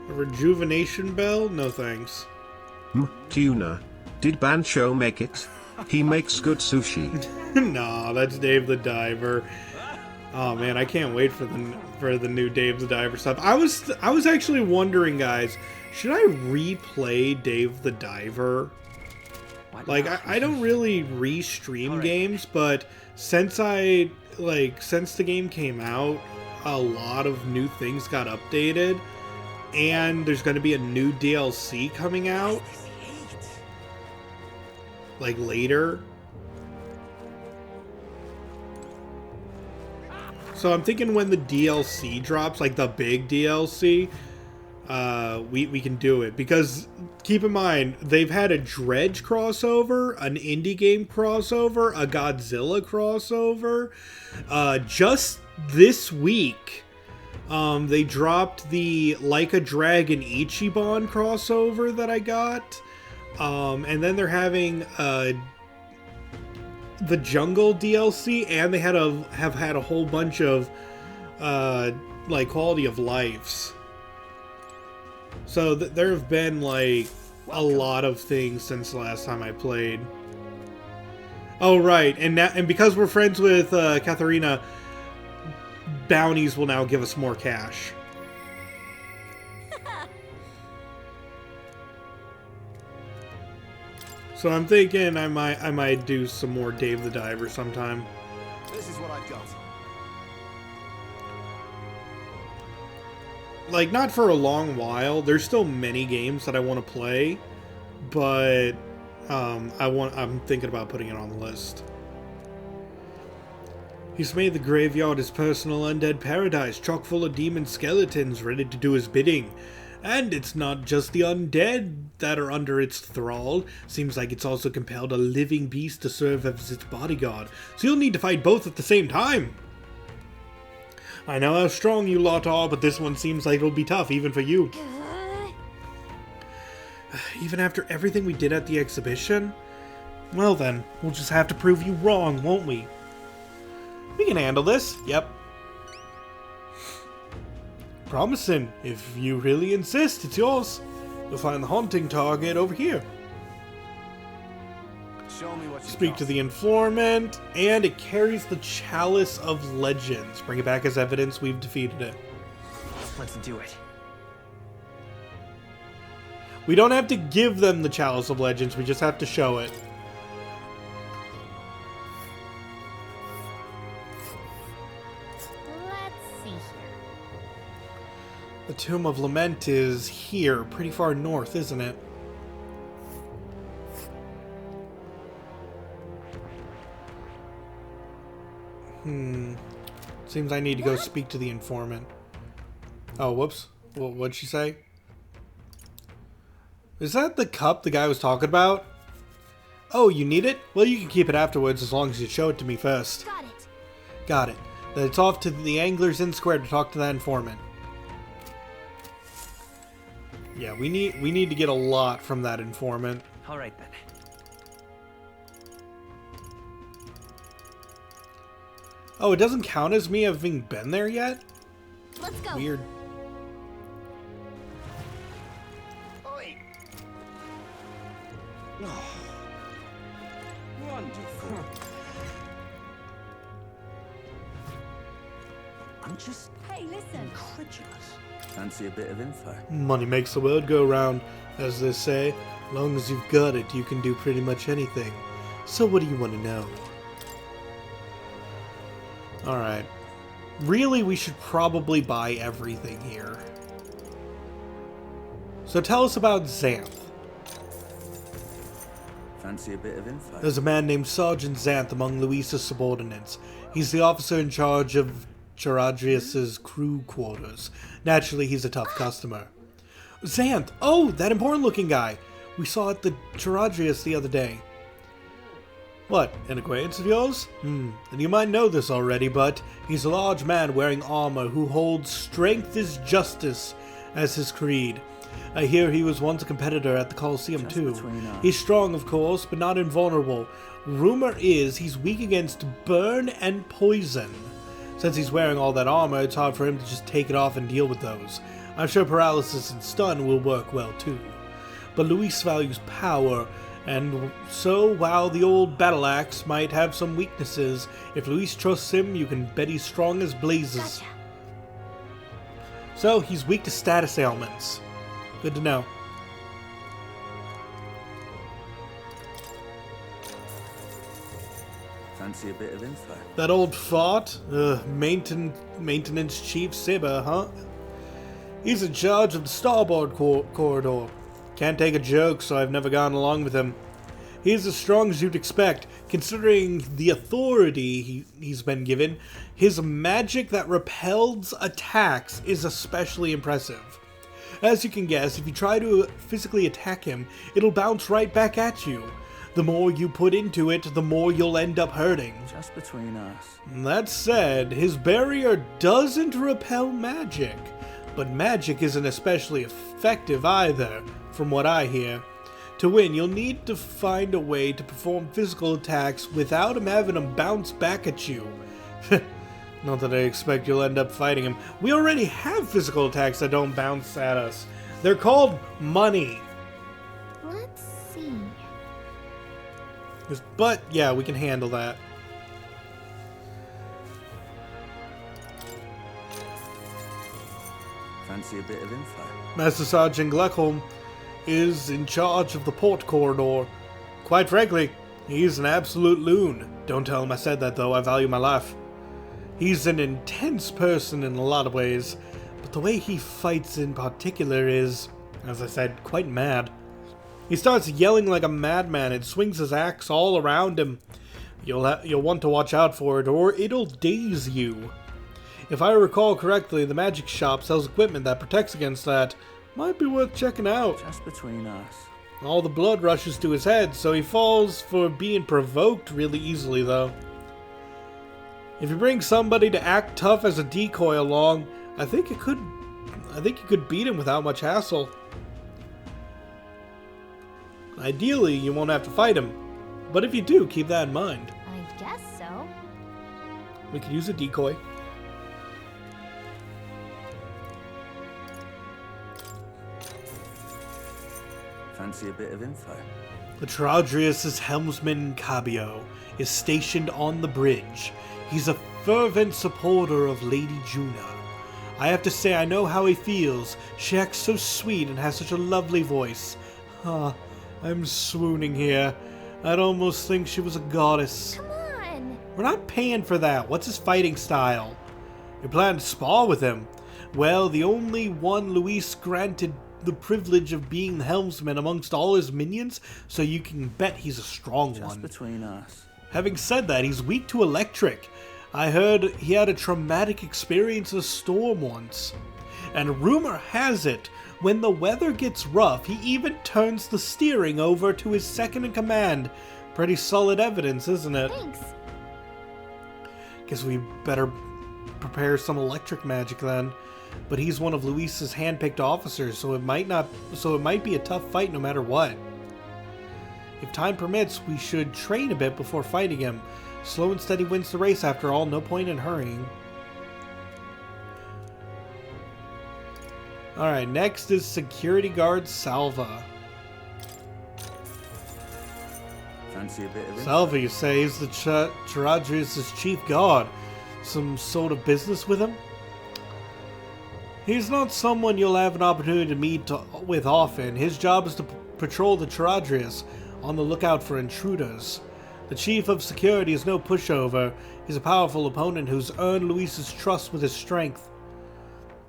A rejuvenation bell? No thanks. Tuna. Did Bancho make it? He makes good sushi. Nah, that's Dave the Diver. Oh man, I can't wait for the new Dave the Diver stuff. I was actually wondering, guys, should I replay Dave the Diver? Like I don't really re-stream games, but since the game came out, a lot of new things got updated, and there's going to be a new DLC coming out like later. So I'm thinking when the DLC drops, like the big DLC, we can do it. Because keep in mind, they've had a Dredge crossover, an indie game crossover, a Godzilla crossover. Just this week, they dropped the Like a Dragon Ichiban crossover that I got. And then they're having the Jungle DLC, and they have had a whole bunch of like quality of lives. So there have been like a lot of things since the last time I played. Oh right, and because we're friends with Katharina, bounties will now give us more cash. So I'm thinking I might do some more Dave the Diver sometime. This is what I've got. Like, not for a long while. There's still many games that I want to play, but I'm thinking about putting it on the list. He's made the graveyard his personal undead paradise, chock full of demon skeletons ready to do his bidding. And it's not just the undead that are under its thrall. Seems like it's also compelled a living beast to serve as its bodyguard. So you'll need to fight both at the same time. I know how strong you lot are, but this one seems like it'll be tough, even for you. Even after everything we did at the exhibition? Well then, we'll just have to prove you wrong, won't we? We can handle this, yep. Promising. If you really insist, it's yours. You'll find the haunting target over here. Show me what you Speak to the informant, and it carries the Chalice of Legends. Bring it back as evidence we've defeated it. Let's do it. We don't have to give them the Chalice of Legends, we just have to show it. Let's see here. The Tomb of Lament is here, pretty far north, isn't it? Seems I need to go speak to the informant. Oh, whoops. What'd she say? Is that the cup the guy was talking about? Oh, you need it? Well, you can keep it afterwards as long as you show it to me first. Got it. Got it. Then it's off to the Anglers Inn Square to talk to that informant. Yeah, we need to get a lot from that informant. All right then. Oh, it doesn't count as me having been there yet? Let's go. Weird. Oi. Oh. Wonderful. I'm just Hey, listen. incredulous. Fancy a bit of info? Money makes the world go round, as they say. Long as you've got it, you can do pretty much anything. So what do you want to know? Alright. Really, we should probably buy everything here. So tell us about Xanth. Fancy a bit of info? There's a man named Sergeant Xanth among Luisa's subordinates. He's the officer in charge of Charadrius's crew quarters. Naturally, he's a tough customer. Xanth! Oh, that important-looking guy! We saw at the Charadrius the other day. What, an acquaintance of yours? And you might know this already, but he's a large man wearing armor who holds strength is justice as his creed. I hear he was once a competitor at the Colosseum too. He's strong, of course, but not invulnerable. Rumor is he's weak against burn and poison. Since he's wearing all that armor, it's hard for him to just take it off and deal with those. I'm sure paralysis and stun will work well too. But Luis values power, and so while the old battle axe might have some weaknesses, if Luis trusts him, you can bet he's strong as blazes. Gotcha. So he's weak to status ailments. Good to know. Fancy a bit of info? That old fart? Maintenance Chief Sibber, huh? He's in charge of the starboard corridor. Can't take a joke, so I've never gone along with him. He's as strong as you'd expect, considering the authority he's been given. His magic that repels attacks is especially impressive. As you can guess, if you try to physically attack him, it'll bounce right back at you. The more you put into it, the more you'll end up hurting. Just between us. That said, his barrier doesn't repel magic. But magic isn't especially effective either, from what I hear. To win, you'll need to find a way to perform physical attacks without him having them bounce back at you. Not that I expect you'll end up fighting him. We already have physical attacks that don't bounce at us. They're called money. Let's see. But, yeah, we can handle that. Fancy a bit of info? Master Sergeant Gleckholm is in charge of the port corridor. Quite frankly, he's an absolute loon. Don't tell him I said that, though. I value my life. He's an intense person in a lot of ways, but the way he fights in particular is, as I said, quite mad. He starts yelling like a madman and swings his axe all around him. You'll want to watch out for it, or it'll daze you. If I recall correctly, the magic shop sells equipment that protects against that. Might be worth checking out. Just between us. All the blood rushes to his head, so he falls for being provoked really easily, though. If you bring somebody to act tough as a decoy along, I think you could beat him without much hassle. Ideally, you won't have to fight him, but if you do, keep that in mind. I guess so. We could use a decoy. Fancy a bit of info? The Charadrius' helmsman Cabio is stationed on the bridge. He's a fervent supporter of Lady Juna. I have to say I know how he feels. She acts so sweet and has such a lovely voice. I'm swooning here. I'd almost think she was a goddess. Come on! We're not paying for that. What's his fighting style? You plan to spar with him? Well, the only one Luis granted the privilege of being the helmsman amongst all his minions, so you can bet he's a strong one. Just between us. Having said that, he's weak to electric. I heard he had a traumatic experience in a storm once. And rumor has it, when the weather gets rough, he even turns the steering over to his second-in-command. Pretty solid evidence, isn't it? Thanks. Guess we better prepare some electric magic then. But he's one of Luis's handpicked officers, so it might be a tough fight no matter what. If time permits, we should train a bit before fighting him. Slow and steady wins the race after all, no point in hurrying. Alright, next is Security Guard Salva. Fancy a bit of info? Salva, you say, is the Charadrius' chief guard. Some sort of business with him? He's not someone you'll have an opportunity to meet with often. His job is to patrol the Charadrius, on the lookout for intruders. The chief of security is no pushover. He's a powerful opponent who's earned Luis's trust with his strength.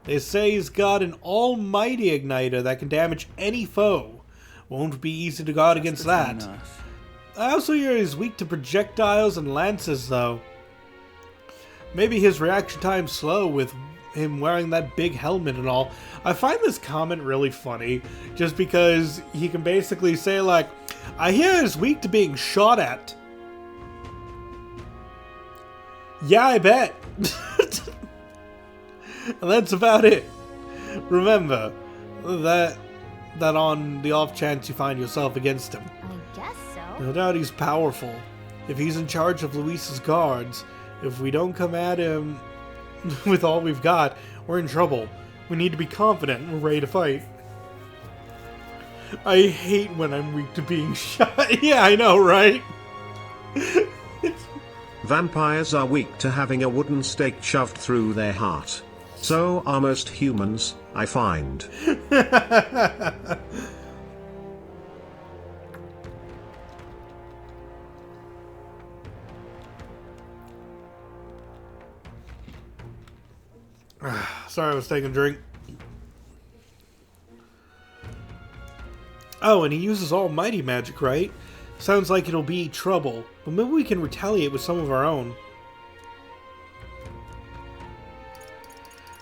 They say he's got an almighty igniter that can damage any foe. Won't be easy to guard against that. I also hear he's weak to projectiles and lances, though. Maybe his reaction time's slow with him wearing that big helmet and all. I find this comment really funny, just because he can basically say, like, I hear he's weak to being shot at. Yeah, I bet. And that's about it. Remember that on the off chance you find yourself against him. I guess so. No doubt he's powerful. If he's in charge of Luis's guards, if we don't come at him with all we've got, we're in trouble. We need to be confident and ready to fight. I hate when I'm weak to being shot. Yeah, I know, right? Vampires are weak to having a wooden stake shoved through their heart. So are most humans, I find. Sorry, I was taking a drink. Oh, and he uses almighty magic, right? Sounds like it'll be trouble, but maybe we can retaliate with some of our own.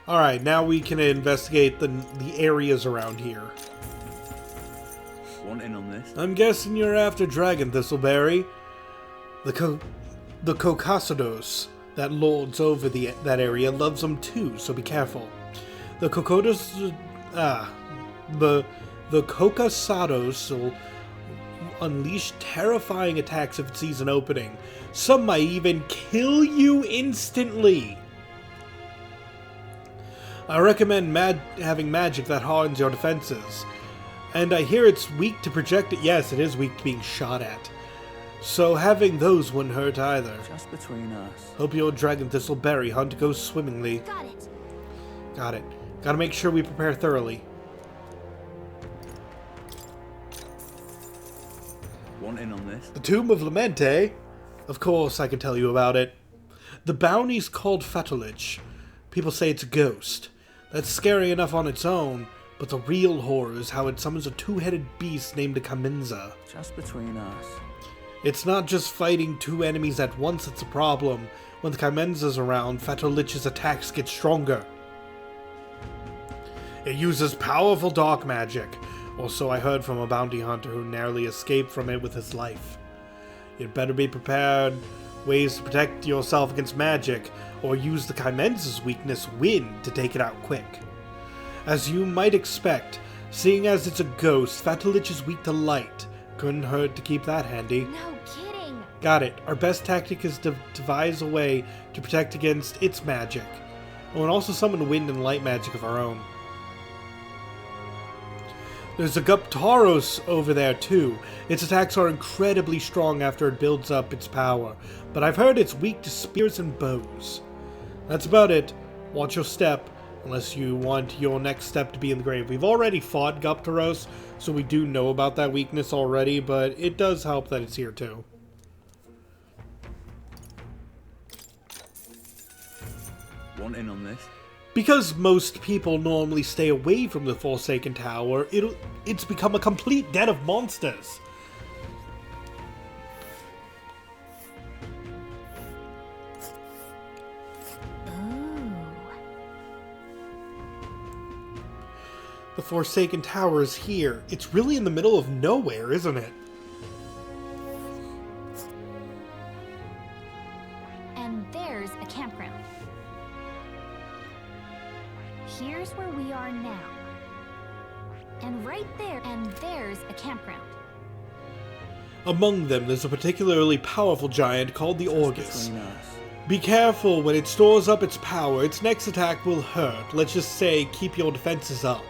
Alright, now we can investigate the areas around here. Want in on this? I'm guessing you're after Dragon Thistleberry. The Cocasados that lords over that area loves them too, so be careful. The Cocasados will unleash terrifying attacks if it sees an opening. Some might even kill you instantly. I recommend having magic that hardens your defenses. And I hear it's weak to project it. Yes, it is weak to being shot at. So having those wouldn't hurt either. Just between us. Hope your dragon thistleberry hunt goes swimmingly. Got it. Got it. Gotta make sure we prepare thoroughly. Want in on this? The Tomb of Lament, eh? Of course I can tell you about it. The bounty's called Fatulich. People say it's a ghost. That's scary enough on its own, but the real horror is how it summons a two-headed beast named a Kamenza. Just between us. It's not just fighting two enemies at once that's a problem. When the Kamenza's around, Fatulich's attacks get stronger. It uses powerful dark magic, or so I heard from a bounty hunter who narrowly escaped from it with his life. You'd better be prepared, ways to protect yourself against magic, or use the Kamenza's weakness, wind, to take it out quick. As you might expect, seeing as it's a ghost, Fatulich is weak to light. Couldn't hurt to keep that handy. No kidding. Got it. Our best tactic is to devise a way to protect against its magic. Oh, and also summon wind and light magic of our own. There's a Guptaros over there too. Its attacks are incredibly strong after it builds up its power, but I've heard it's weak to spears and bows. That's about it. Watch your step, unless you want your next step to be in the grave. We've already fought Guptaros, so we do know about that weakness already, but it does help that it's here too. Want in on this? Because most people normally stay away from the Forsaken Tower, it's become a complete den of monsters. The Forsaken Tower is here. It's really in the middle of nowhere, isn't it? And there's a campground. Here's where we are now. And right there, and there's a campground. Among them, there's a particularly powerful giant called the Orgus. Be careful when it stores up its power. Its next attack will hurt. Let's just say, keep your defenses up.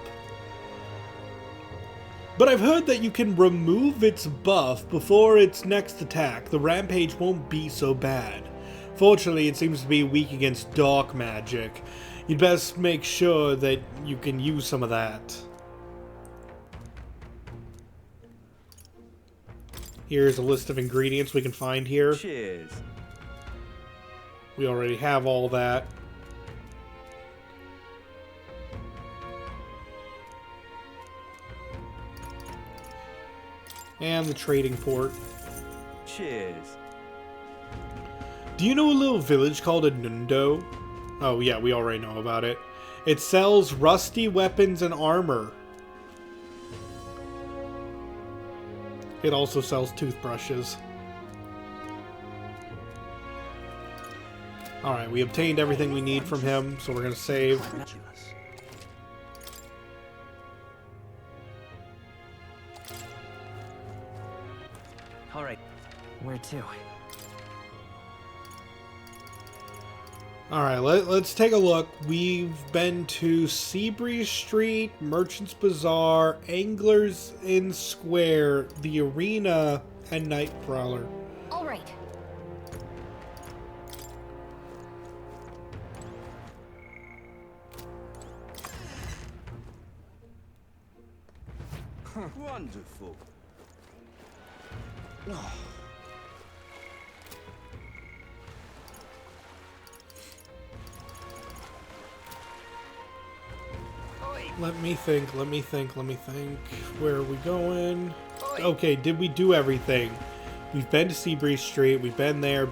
But I've heard that you can remove its buff before its next attack. The rampage won't be so bad. Fortunately, it seems to be weak against dark magic. You'd best make sure that you can use some of that. Here's a list of ingredients we can find here. Cheers. We already have all that. And the trading port. Cheers. Do you know a little village called Anundo? Oh yeah, we already know about it. It sells rusty weapons and armor. It also sells toothbrushes. Alright, we obtained everything we need from him, so we're gonna save. Alright, where to? Alright, let's take a look. We've been to Seabreeze Street, Merchant's Bazaar, Anglers Inn Square, the Arena, and Night Prowler. All right. Wonderful. Let me think. Where are we going? Okay, did we do everything? We've been to Seabreeze Street. We've been there.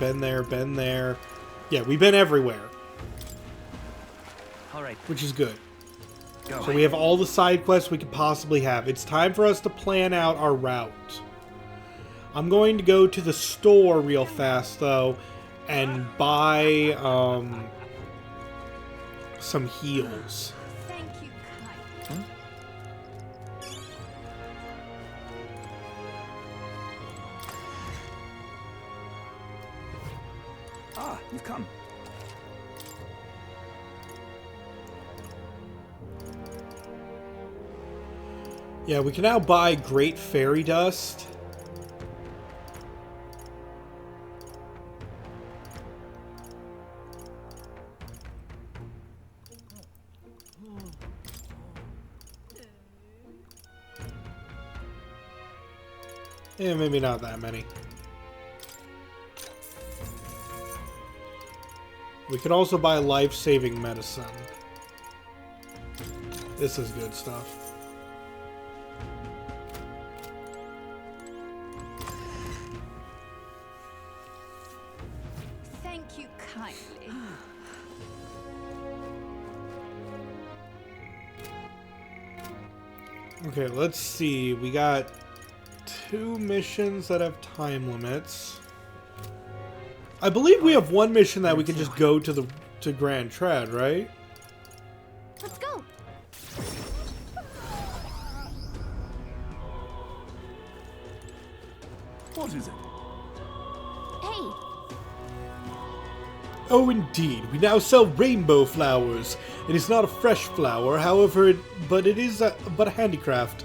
Yeah, we've been everywhere. Alright. Which is good. Go. So we have all the side quests we could possibly have. It's time for us to plan out our route. I'm going to go to the store real fast, though, and buy some heals. Thank you, Kai. Ah, you've come. Yeah, we can now buy Great Fairy Dust. Yeah, maybe not that many. We could also buy life-saving medicine. This is good stuff. Thank you kindly. Okay, let's see. We got 2 missions that have time limits. I believe we have 1 mission that we can just go to Grand Trad, right? Let's go. What is it? Hey. Oh, indeed. We now sell rainbow flowers. It is not a fresh flower, however, but it is a handicraft.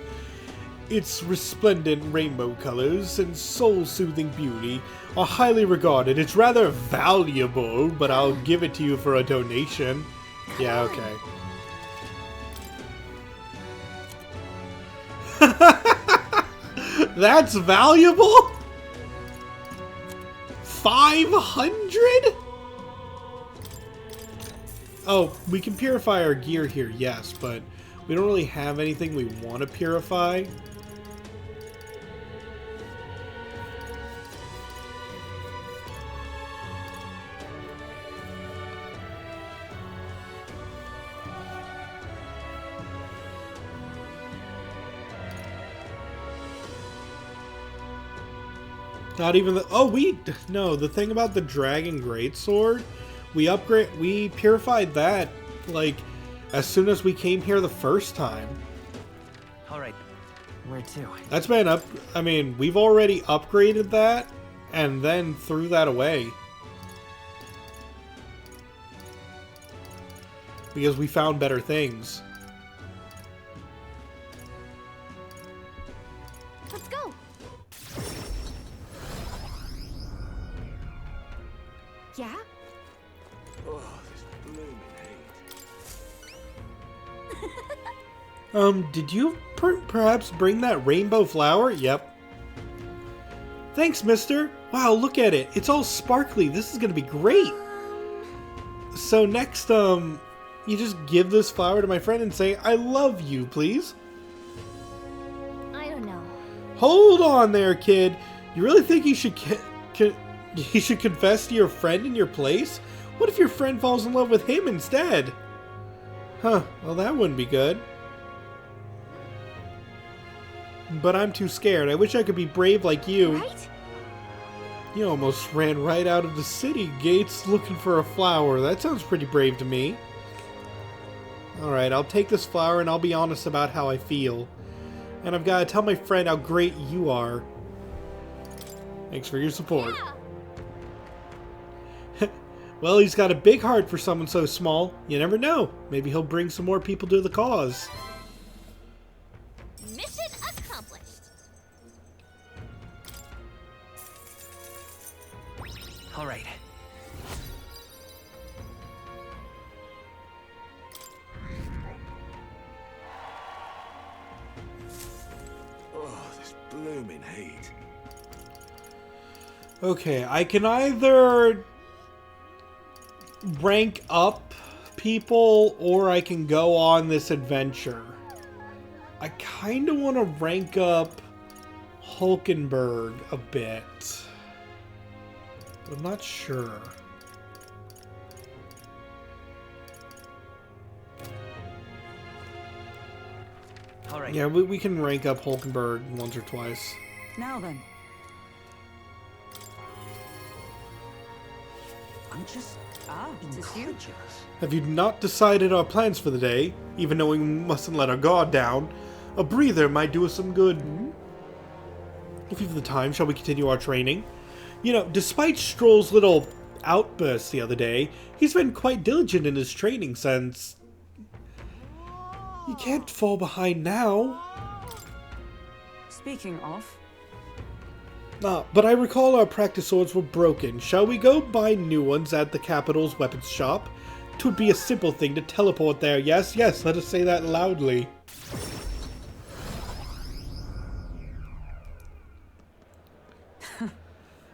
Its resplendent rainbow colors and soul-soothing beauty are highly regarded. It's rather valuable, but I'll give it to you for a donation. Yeah, okay. That's valuable? 500? Oh, we can purify our gear here, yes, but we don't really have anything we want to purify. Not even the... Oh, no, the thing about the Dragon Greatsword, we purified that, like, as soon as we came here the first time. Alright, where to? That's been up... I mean, we've already upgraded that, and then threw that away. Because we found better things. Let's go. Yeah? Oh, this blooming heat. Did you perhaps bring that rainbow flower? Yep. Thanks, mister. Wow, look at it. It's all sparkly. This is gonna be great. So next, you just give this flower to my friend and say, I love you, please. I don't know. Hold on there, kid. You really think you should you should confess to your friend in your place? What if your friend falls in love with him instead? Huh, well that wouldn't be good. But I'm too scared. I wish I could be brave like you. Right? You almost ran right out of the city gates looking for a flower. That sounds pretty brave to me. Alright, I'll take this flower and I'll be honest about how I feel. And I've got to tell my friend how great you are. Thanks for your support. Yeah. Well, he's got a big heart for someone so small. You never know. Maybe he'll bring some more people to the cause. Mission accomplished. Alright. Oh, this blooming heat. Okay, I can either rank up people or I can go on this adventure. I kind of want to rank up Hulkenberg a bit. I'm not sure. Alright. Yeah, we can rank up Hulkenberg once or twice. Now then. I'm just incredulous. Have you not decided our plans for the day? Even knowing we mustn't let our guard down. A breather might do us some good. If you've the time, shall we continue our training? You know, despite Stroll's little outburst the other day, he's been quite diligent in his training since... You can't fall behind now. Speaking of, But I recall our practice swords were broken. Shall we go buy new ones at the capital's weapons shop? 'Twould be a simple thing to teleport there. Yes, yes, let us say that loudly.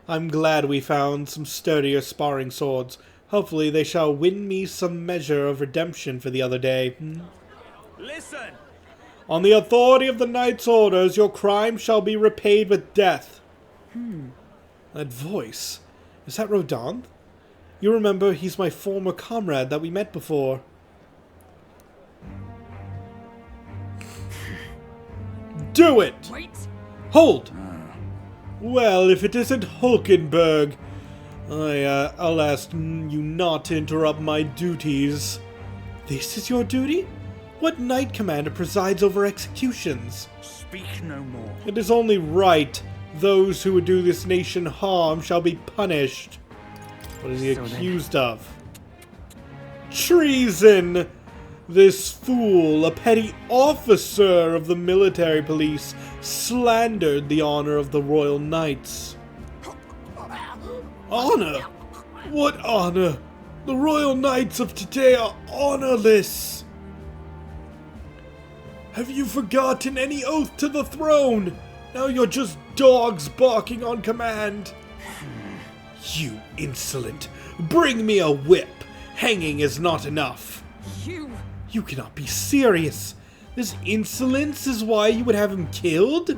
I'm glad we found some sturdier sparring swords. Hopefully they shall win me some measure of redemption for the other day. Listen! On the authority of the knight's orders, your crime shall be repaid with death. That voice. Is that Rodin? You remember, he's my former comrade that we met before. Do it! wait! Hold! Well, if it isn't Hulkenberg, I'll ask you not to interrupt my duties. This is your duty? What knight commander presides over executions? Speak no more. It is only right. Those who would do this nation harm shall be punished. What is he accused of? Treason! This fool, a petty officer of the military police, slandered the honor of the Royal Knights. Honor? What honor? The Royal Knights of today are honorless. Have you forgotten any oath to the throne? Now you're just dogs barking on command. You insolent. Bring me a whip. Hanging is not enough. You cannot be serious. This insolence is why you would have him killed?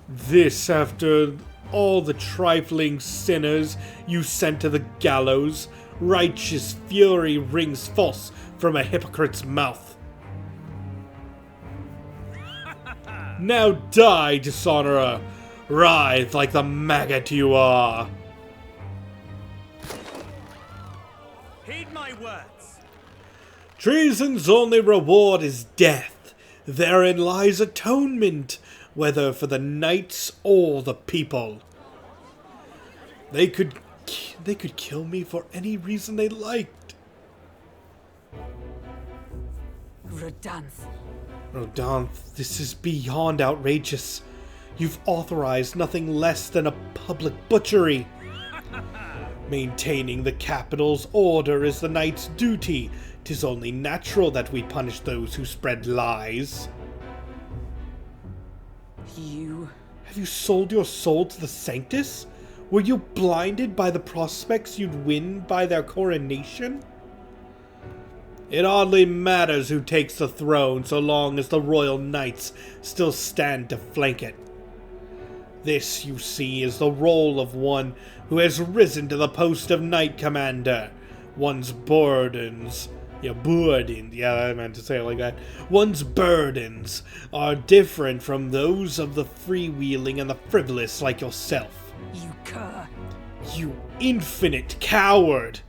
This after all the trifling sinners you sent to the gallows. Righteous fury rings false from a hypocrite's mouth. Now die, dishonorer. Writhe like the maggot you are. Heed my words. Treason's only reward is death. Therein lies atonement, whether for the knights or the people. They could kill me for any reason they liked. Rodanth. Rodanth, this is beyond outrageous. You've authorized nothing less than a public butchery. Maintaining the capital's order is the knight's duty. 'Tis only natural that we punish those who spread lies. Have you sold your soul to the Sanctus? Were you blinded by the prospects you'd win by their coronation? It hardly matters who takes the throne so long as the royal knights still stand to flank it. This, you see, is the role of one who has risen to the post of knight commander. One's burdens... I meant to say it like that. One's burdens are different from those of the freewheeling and the frivolous like yourself. You cur. You infinite coward!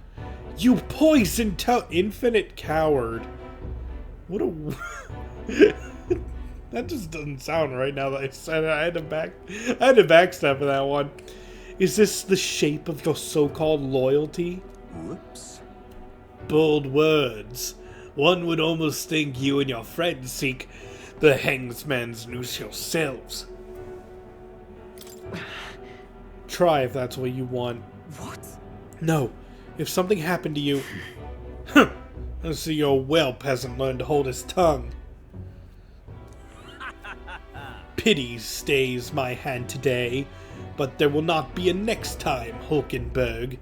You poisoned infinite coward. What a... That just doesn't sound right now that I said it. I had to backstep for that one. Is this the shape of your so-called loyalty? Whoops. Bold words. One would almost think you and your friends seek the hangman's noose yourselves. Try if that's what you want. What? No. If something happened to you... I'll see your well peasant learn to hold his tongue. Pity stays my hand today, but there will not be a next time, Hulkenberg.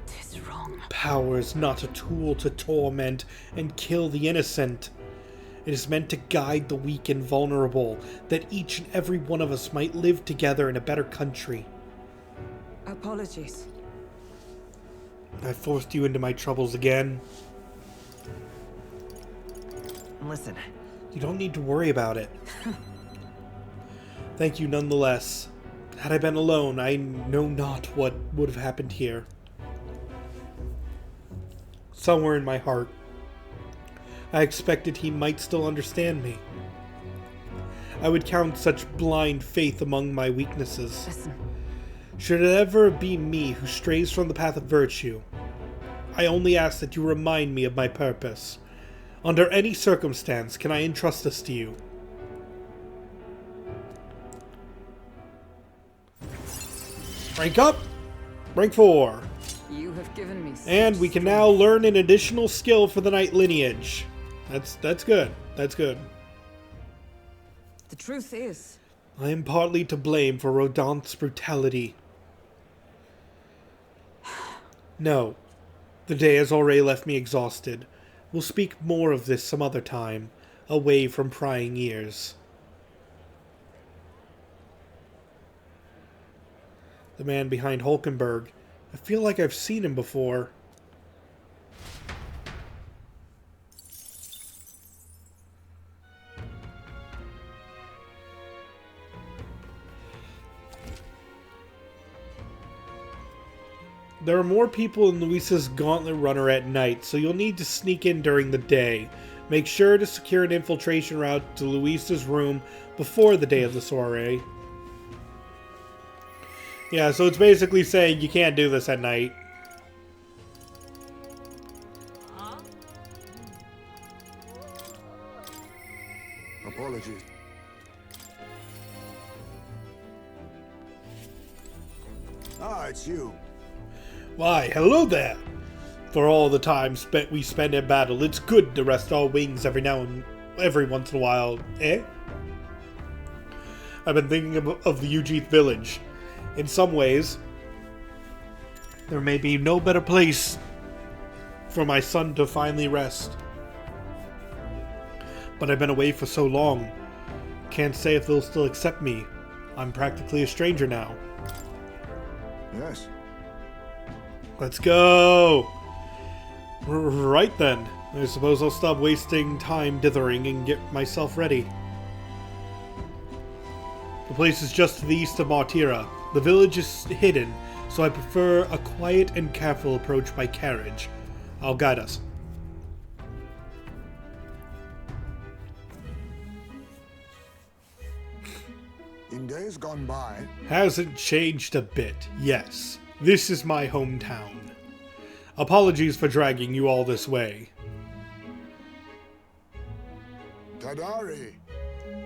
Tis wrong. Power is not a tool to torment and kill the innocent. It is meant to guide the weak and vulnerable, that each and every one of us might live together in a better country. Apologies. I forced you into my troubles again. Listen. You don't need to worry about it. Thank you nonetheless. Had I been alone, I know not what would have happened here. Somewhere in my heart, I expected he might still understand me. I would count such blind faith among my weaknesses. Listen. Should it ever be me who strays from the path of virtue, I only ask that you remind me of my purpose. Under any circumstance, can I entrust this to you? Rank up! Rank 4. You have given me And we can now learn an additional skill for the Knight lineage. That's good. That's good. The truth is, I am partly to blame for Rodant's brutality. No. The day has already left me exhausted. We'll speak more of this some other time, away from prying ears. The man behind Hulkenberg. I feel like I've seen him before. There are more people in Luisa's Gauntlet Runner at night, so you'll need to sneak in during the day. Make sure to secure an infiltration route to Luisa's room before the day of the soiree. Yeah, so it's basically saying you can't do this at night. Apologies. Ah, it's you. Why, hello there! For all the time we spend in battle, it's good to rest our wings every once in a while, eh? I've been thinking of the Ujith village. In some ways, there may be no better place for my son to finally rest. But I've been away for so long. Can't say if they'll still accept me. I'm practically a stranger now. Yes. Let's go! Right then. I suppose I'll stop wasting time dithering and get myself ready. The place is just to the east of Martira. The village is hidden, so I prefer a quiet and careful approach by carriage. I'll guide us. In days gone by... Hasn't changed a bit, yes. This is my hometown. Apologies for dragging you all this way. Tadari!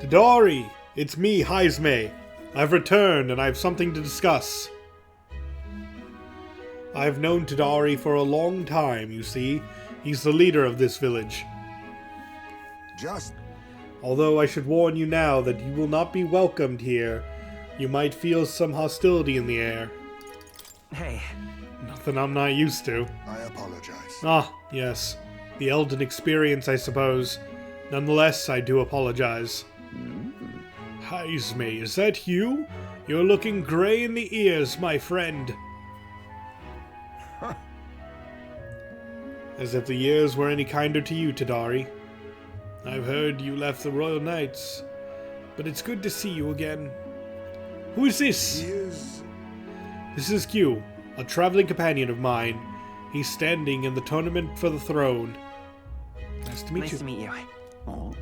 Tadari! It's me, Heisme. I've returned, and I have something to discuss. I've known Tadari for a long time, you see. He's the leader of this village. Just... Although I should warn you now that you will not be welcomed here. You might feel some hostility in the air. Hey. Nothing I'm not used to. I apologize. Ah, yes. The Elden experience, I suppose. Nonetheless, I do apologize. Heisme, is that you? You're looking grey in the ears, my friend. As if the years were any kinder to you, Tadari. I've heard you left the Royal Knights, but it's good to see you again. Who is this? He is... This is Q, a traveling companion of mine. He's standing in the tournament for the throne. Nice to meet you. Nice to meet you. Oh.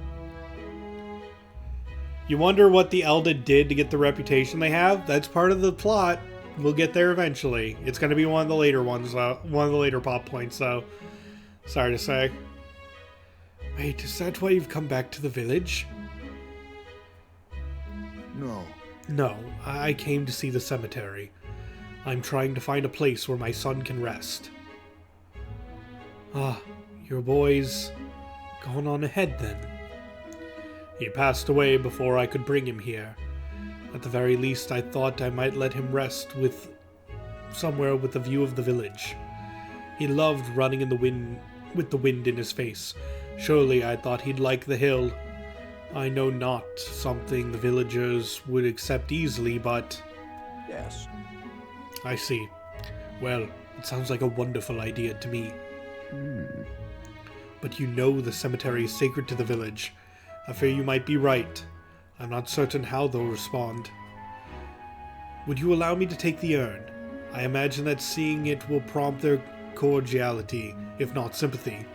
You wonder what the Elda did to get the reputation they have? That's part of the plot. We'll get there eventually. It's going to be one of the later ones, one of the later pop points, though. Sorry to say. Wait, is that why you've come back to the village? No. No, I came to see the cemetery. I'm trying to find a place where my son can rest. Ah, your boy's gone on ahead then. He passed away before I could bring him here. At the very least, I thought I might let him rest with somewhere with a view of the village. He loved running in the wind with the wind in his face. Surely I thought he'd like the hill. I know not something the villagers would accept easily, but... Yes. I see. Well, it sounds like a wonderful idea to me. But you know the cemetery is sacred to the village. I fear you might be right. I'm not certain how they'll respond. Would you allow me to take the urn? I imagine that seeing it will prompt their cordiality, if not sympathy.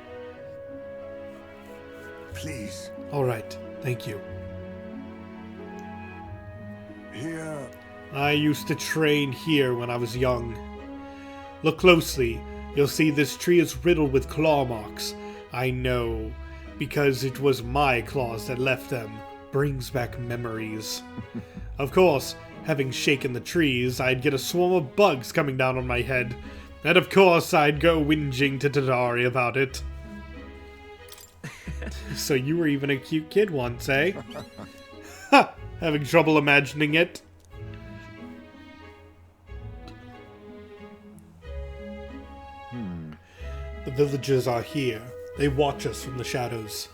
Please. All right, thank you. Here... I used to train here when I was young. Look closely. You'll see this tree is riddled with claw marks. I know. because it was my claws that left them. Brings back memories. Of course, having shaken the trees, I'd get a swarm of bugs coming down on my head. And of course, I'd go whinging to Tadari about it. So you were even a cute kid once, eh? Ha! Having trouble imagining it. The villagers are here. They watch us from the shadows.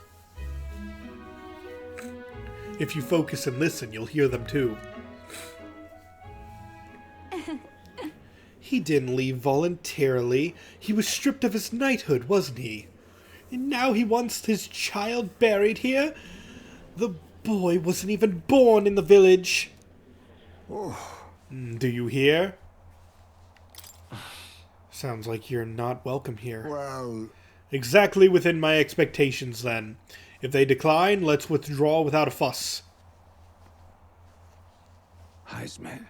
If you focus and listen, you'll hear them too. He didn't leave voluntarily. He was stripped of his knighthood, wasn't he? And now he wants his child buried here? The boy wasn't even born in the village. Do you hear? Sounds like you're not welcome here. Well... Exactly within my expectations, then. If they decline, let's withdraw without a fuss. Heisman.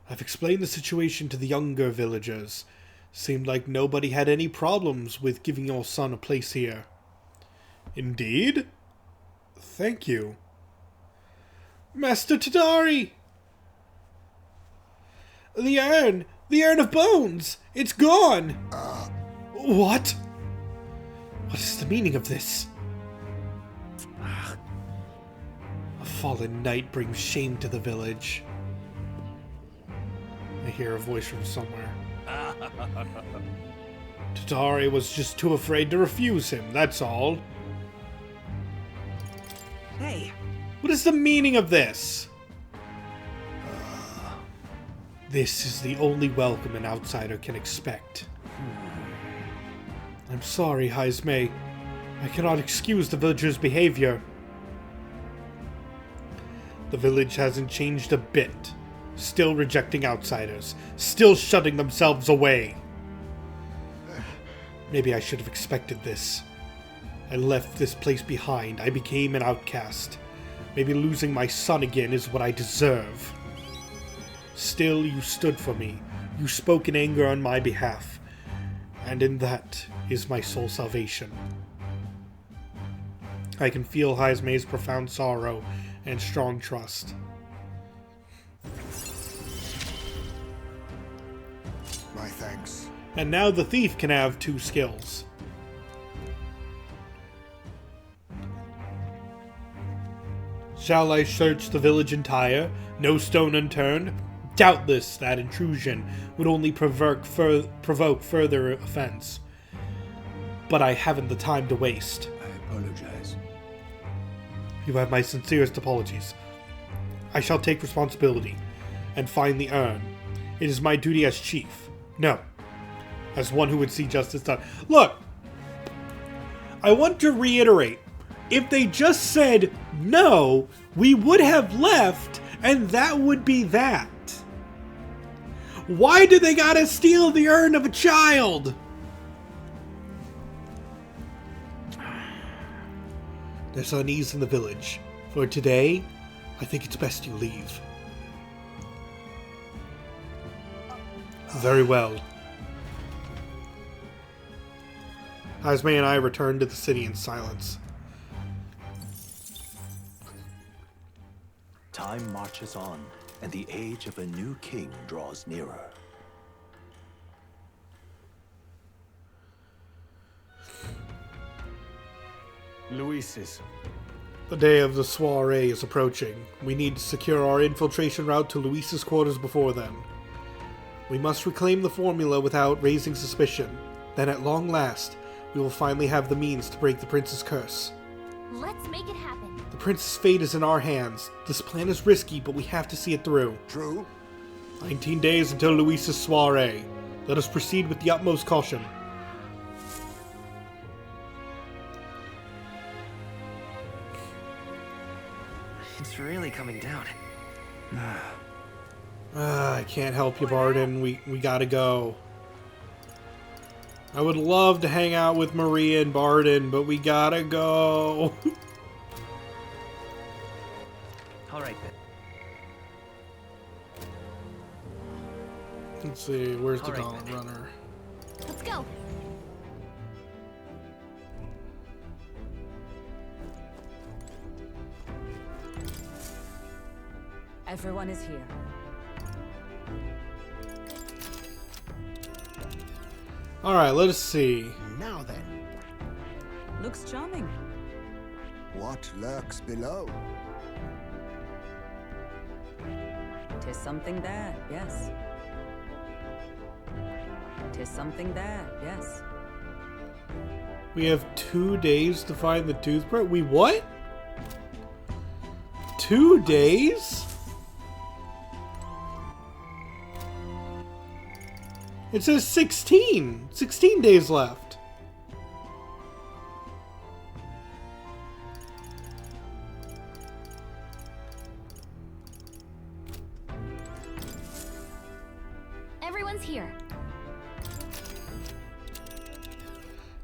I've explained the situation to the younger villagers. Seemed like nobody had any problems with giving your son a place here. Indeed? Thank you. Master Tadari! The urn! The urn of bones! It's gone! What? What is the meaning of this? A fallen knight brings shame to the village. I hear a voice from somewhere. Tadari was just too afraid to refuse him, that's all. Hey! What is the meaning of this? This is the only welcome an outsider can expect. I'm sorry, Heismay. I cannot excuse the villagers' behavior. The village hasn't changed a bit. Still rejecting outsiders. Still shutting themselves away. Maybe I should have expected this. I left this place behind. I became an outcast. Maybe losing my son again is what I deserve. Still, you stood for me. You spoke in anger on my behalf. And in that is my sole salvation. I can feel Heismay's profound sorrow and strong trust. My thanks. And now the thief can have 2 skills. Shall I search the village entire? No stone unturned? Doubtless that intrusion would only provoke further offense. But I haven't the time to waste. I apologize. You have my sincerest apologies. I shall take responsibility and find the urn. It is my duty as chief. No. As one who would see justice done. Look! I want to reiterate. If they just said no, we would have left, and that would be that. Why do they gotta steal the urn of a child? There's unease in the village. For today, I think it's best you leave. Very well. Heismay and I returned to the city in silence. Time marches on, and the age of a new king draws nearer. Luis's. The day of the soiree is approaching. We need to secure our infiltration route to Luis's quarters before then. We must reclaim the formula without raising suspicion. Then at long last, we will finally have the means to break the prince's curse. Let's make it happen. The prince's fate is in our hands. This plan is risky, but we have to see it through. True. 19 days until Luis's soiree. Let us proceed with the utmost caution. It's really coming down. I can't help you, Barden. We gotta go. I would love to hang out with Maria and Barden, but we gotta go. All right, then. Let's see, where's the All right, Dawn then. Runner? Let's go. Everyone is here. Alright, let us see. Now then. Looks charming. What lurks below? Tis something there, yes. Tis something there, yes. We have 2 days to find the toothbrush. We what? 2 days? It says 16. 16 days left. Everyone's here.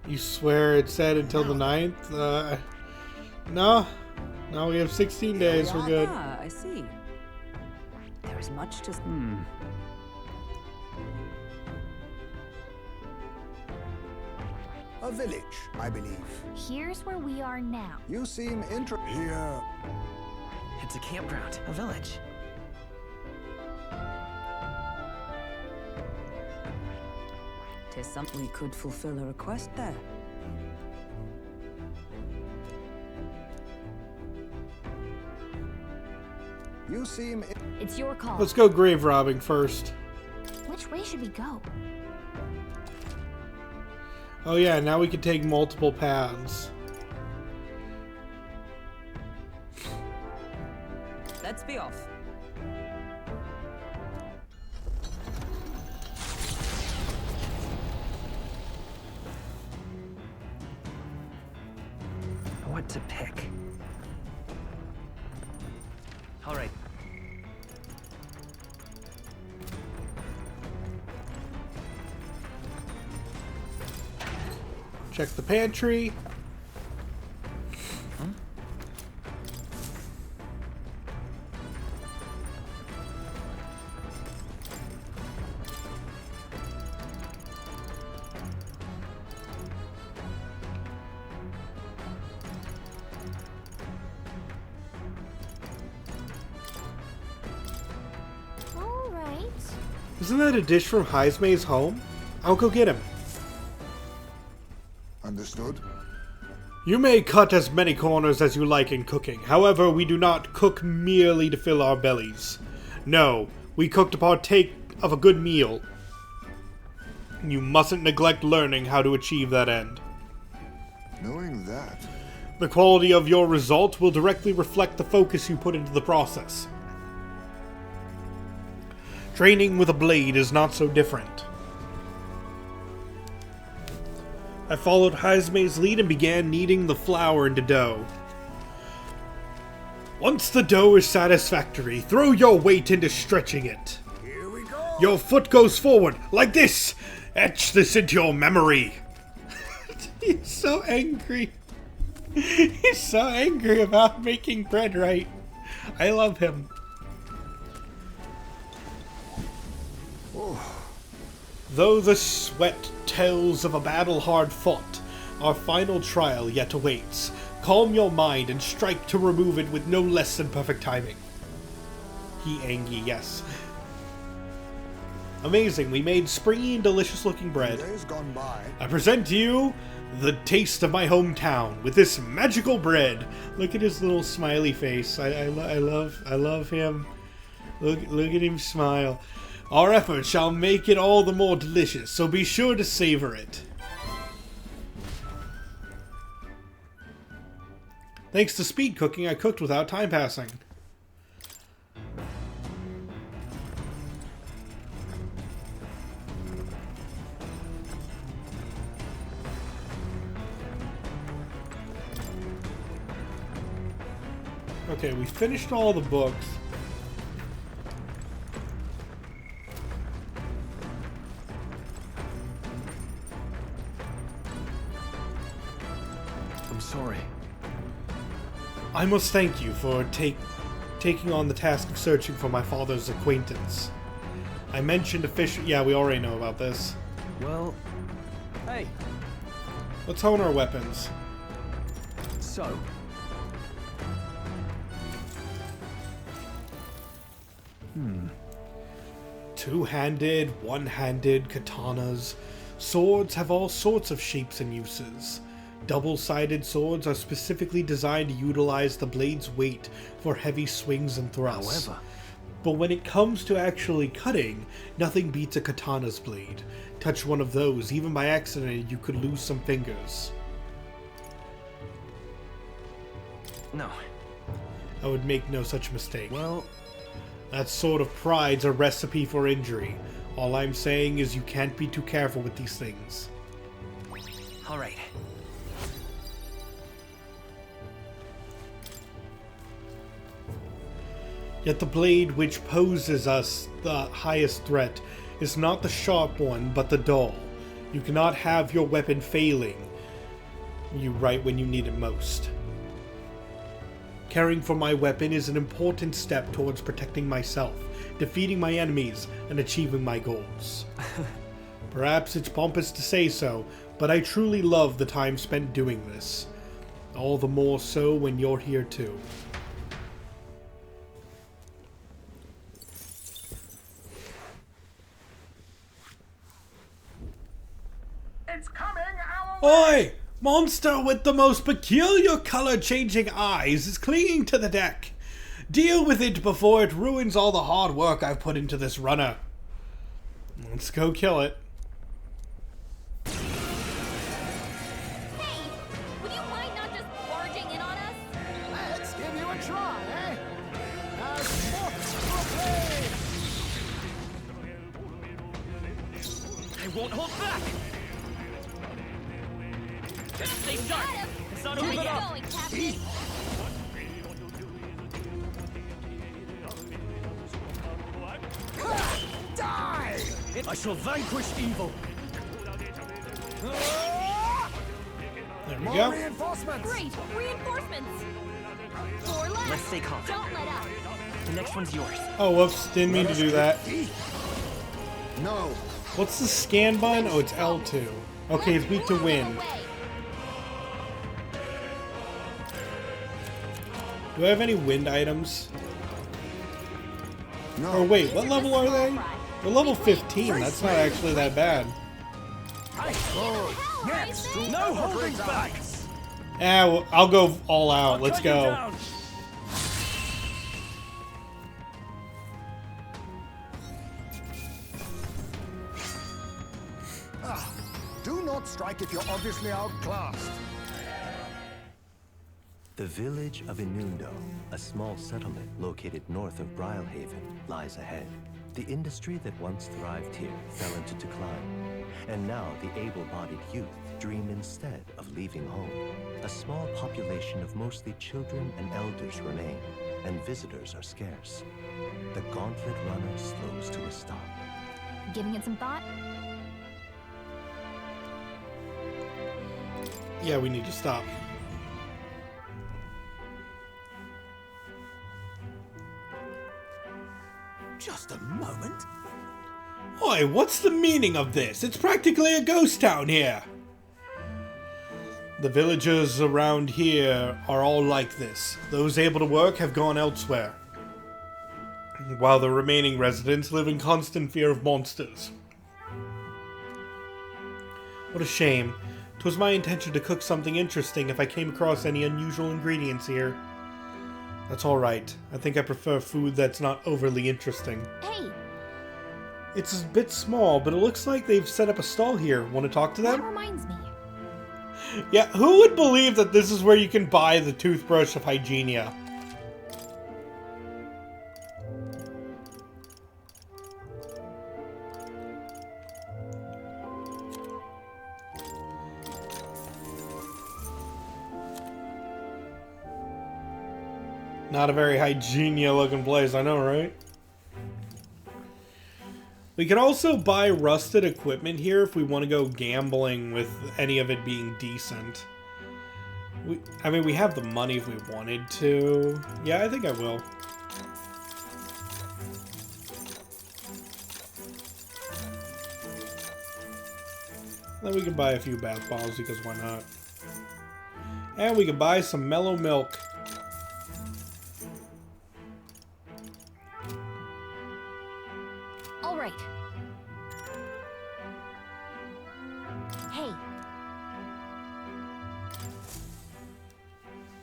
You swear it said until the 9th? No. No, we have 16 days. We're good. Ah, I see. There is much to... A village, I believe. Here's where we are now. You seem here. It's a campground, a village. Tis something we could fulfill a request there. You seem... It's your call. Let's go grave robbing first. Which way should we go? Oh yeah, now we can take multiple paths. Let's be off. What to pick? All right. Check the pantry. All right. Isn't that a dish from Heismay's home? I'll go get him. Understood. You may cut as many corners as you like in cooking. However, we do not cook merely to fill our bellies. No, we cook to partake of a good meal. You mustn't neglect learning how to achieve that end. Knowing that... The quality of your result will directly reflect the focus you put into the process. Training with a blade is not so different. I followed Heismay's lead and began kneading the flour into dough. Once the dough is satisfactory, throw your weight into stretching it. Here we go. Your foot goes forward, like this! Etch this into your memory! He's so angry. He's so angry about making bread right. I love him. Though the sweat tells of a battle hard fought, our final trial yet awaits. Calm your mind and strike to remove it with no less than perfect timing. He angry, yes. Amazing, we made springy and delicious looking bread. Days gone by. I present to you the taste of my hometown with this magical bread. Look at his little smiley face. I love him. Look at him smile. Our efforts shall make it all the more delicious, so be sure to savor it. Thanks to speed cooking, I cooked without time passing. Okay, we finished all the books. Sorry. I must thank you for taking on the task of searching for my father's acquaintance. I mentioned officially... Yeah, we already know about this. Well, hey. Let's hone our weapons. So. Two-handed, one-handed katanas. Swords have all sorts of shapes and uses. Double-sided swords are specifically designed to utilize the blade's weight for heavy swings and thrusts. However, but when it comes to actually cutting, nothing beats a katana's blade. Touch one of those, even by accident, and you could lose some fingers. No. I would make no such mistake. well, That sort of pride's a recipe for injury. All I'm saying is you can't be too careful with these things. All right. Yet the blade which poses us the highest threat is not the sharp one, but the dull. You cannot have your weapon failing you right when you need it most. Caring for my weapon is an important step towards protecting myself, defeating my enemies, and achieving my goals. Perhaps it's pompous to say so, but I truly love the time spent doing this. All the more so when you're here too. It's coming our Oi! Monster with the most peculiar color-changing eyes is clinging to the deck. Deal with it before it ruins all the hard work I've put into this runner. Let's go kill it. Hey! Would you mind not just barging in on us? Let's give you a try, eh? As Brooklyn! I won't hold back! Just stay sharp! It's not over yet! Going, Captain. Die! I shall vanquish evil. There we More go. reinforcements! Great! Reinforcements! Four left! Let's stay calm. Don't let up! The next one's yours. Oh, whoops. Didn't mean to do that. No. What's the scan button? Oh, it's L2. Okay, it's weak to wind. Do I have any wind items? No. Oh wait, what level are they? They're level 15. That's not actually that bad. Next! No holding back. Ah, well, I'll go all out. Let's Cut you go. down. Do not strike if you're obviously outclassed. The village of Inundo, a small settlement located north of Brylehaven, lies ahead. The industry that once thrived here fell into decline, and now the able-bodied youth dream instead of leaving home. A small population of mostly children and elders remain, and visitors are scarce. The gauntlet runner slows to a stop. Giving it some thought? Yeah, we need to stop. Just a moment. Oi, what's the meaning of this? It's practically a ghost town here. The villagers around here are all like this. Those able to work have gone elsewhere, while the remaining residents live in constant fear of monsters. What a shame. 'Twas my intention to cook something interesting if I came across any unusual ingredients here. That's alright. I think I prefer food that's not overly interesting. Hey, It's a bit small, but it looks like they've set up a stall here. Want to talk to that them? reminds me. Yeah, who would believe that this is where you can buy the toothbrush of Hygienia? Not a very Hygienia looking place, I know, right? We can also buy rusted equipment here if we want to go gambling with any of it being decent. I mean, we have the money if we wanted to. Yeah, I think I will. Then we can buy a few bath bottles because why not? And we can buy some mellow milk. right. Hey.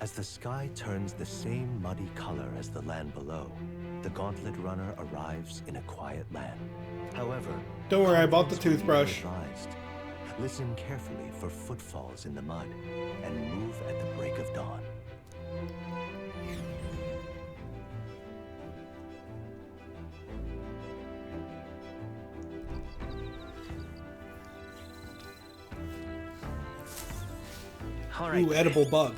As the sky turns the same muddy color as the land below, the Gauntlet Runner arrives in a quiet land. However, don't worry, I bought the confidence will be toothbrush. advised. Listen carefully for footfalls in the mud and move at the break of dawn. All right. Ooh, edible bug.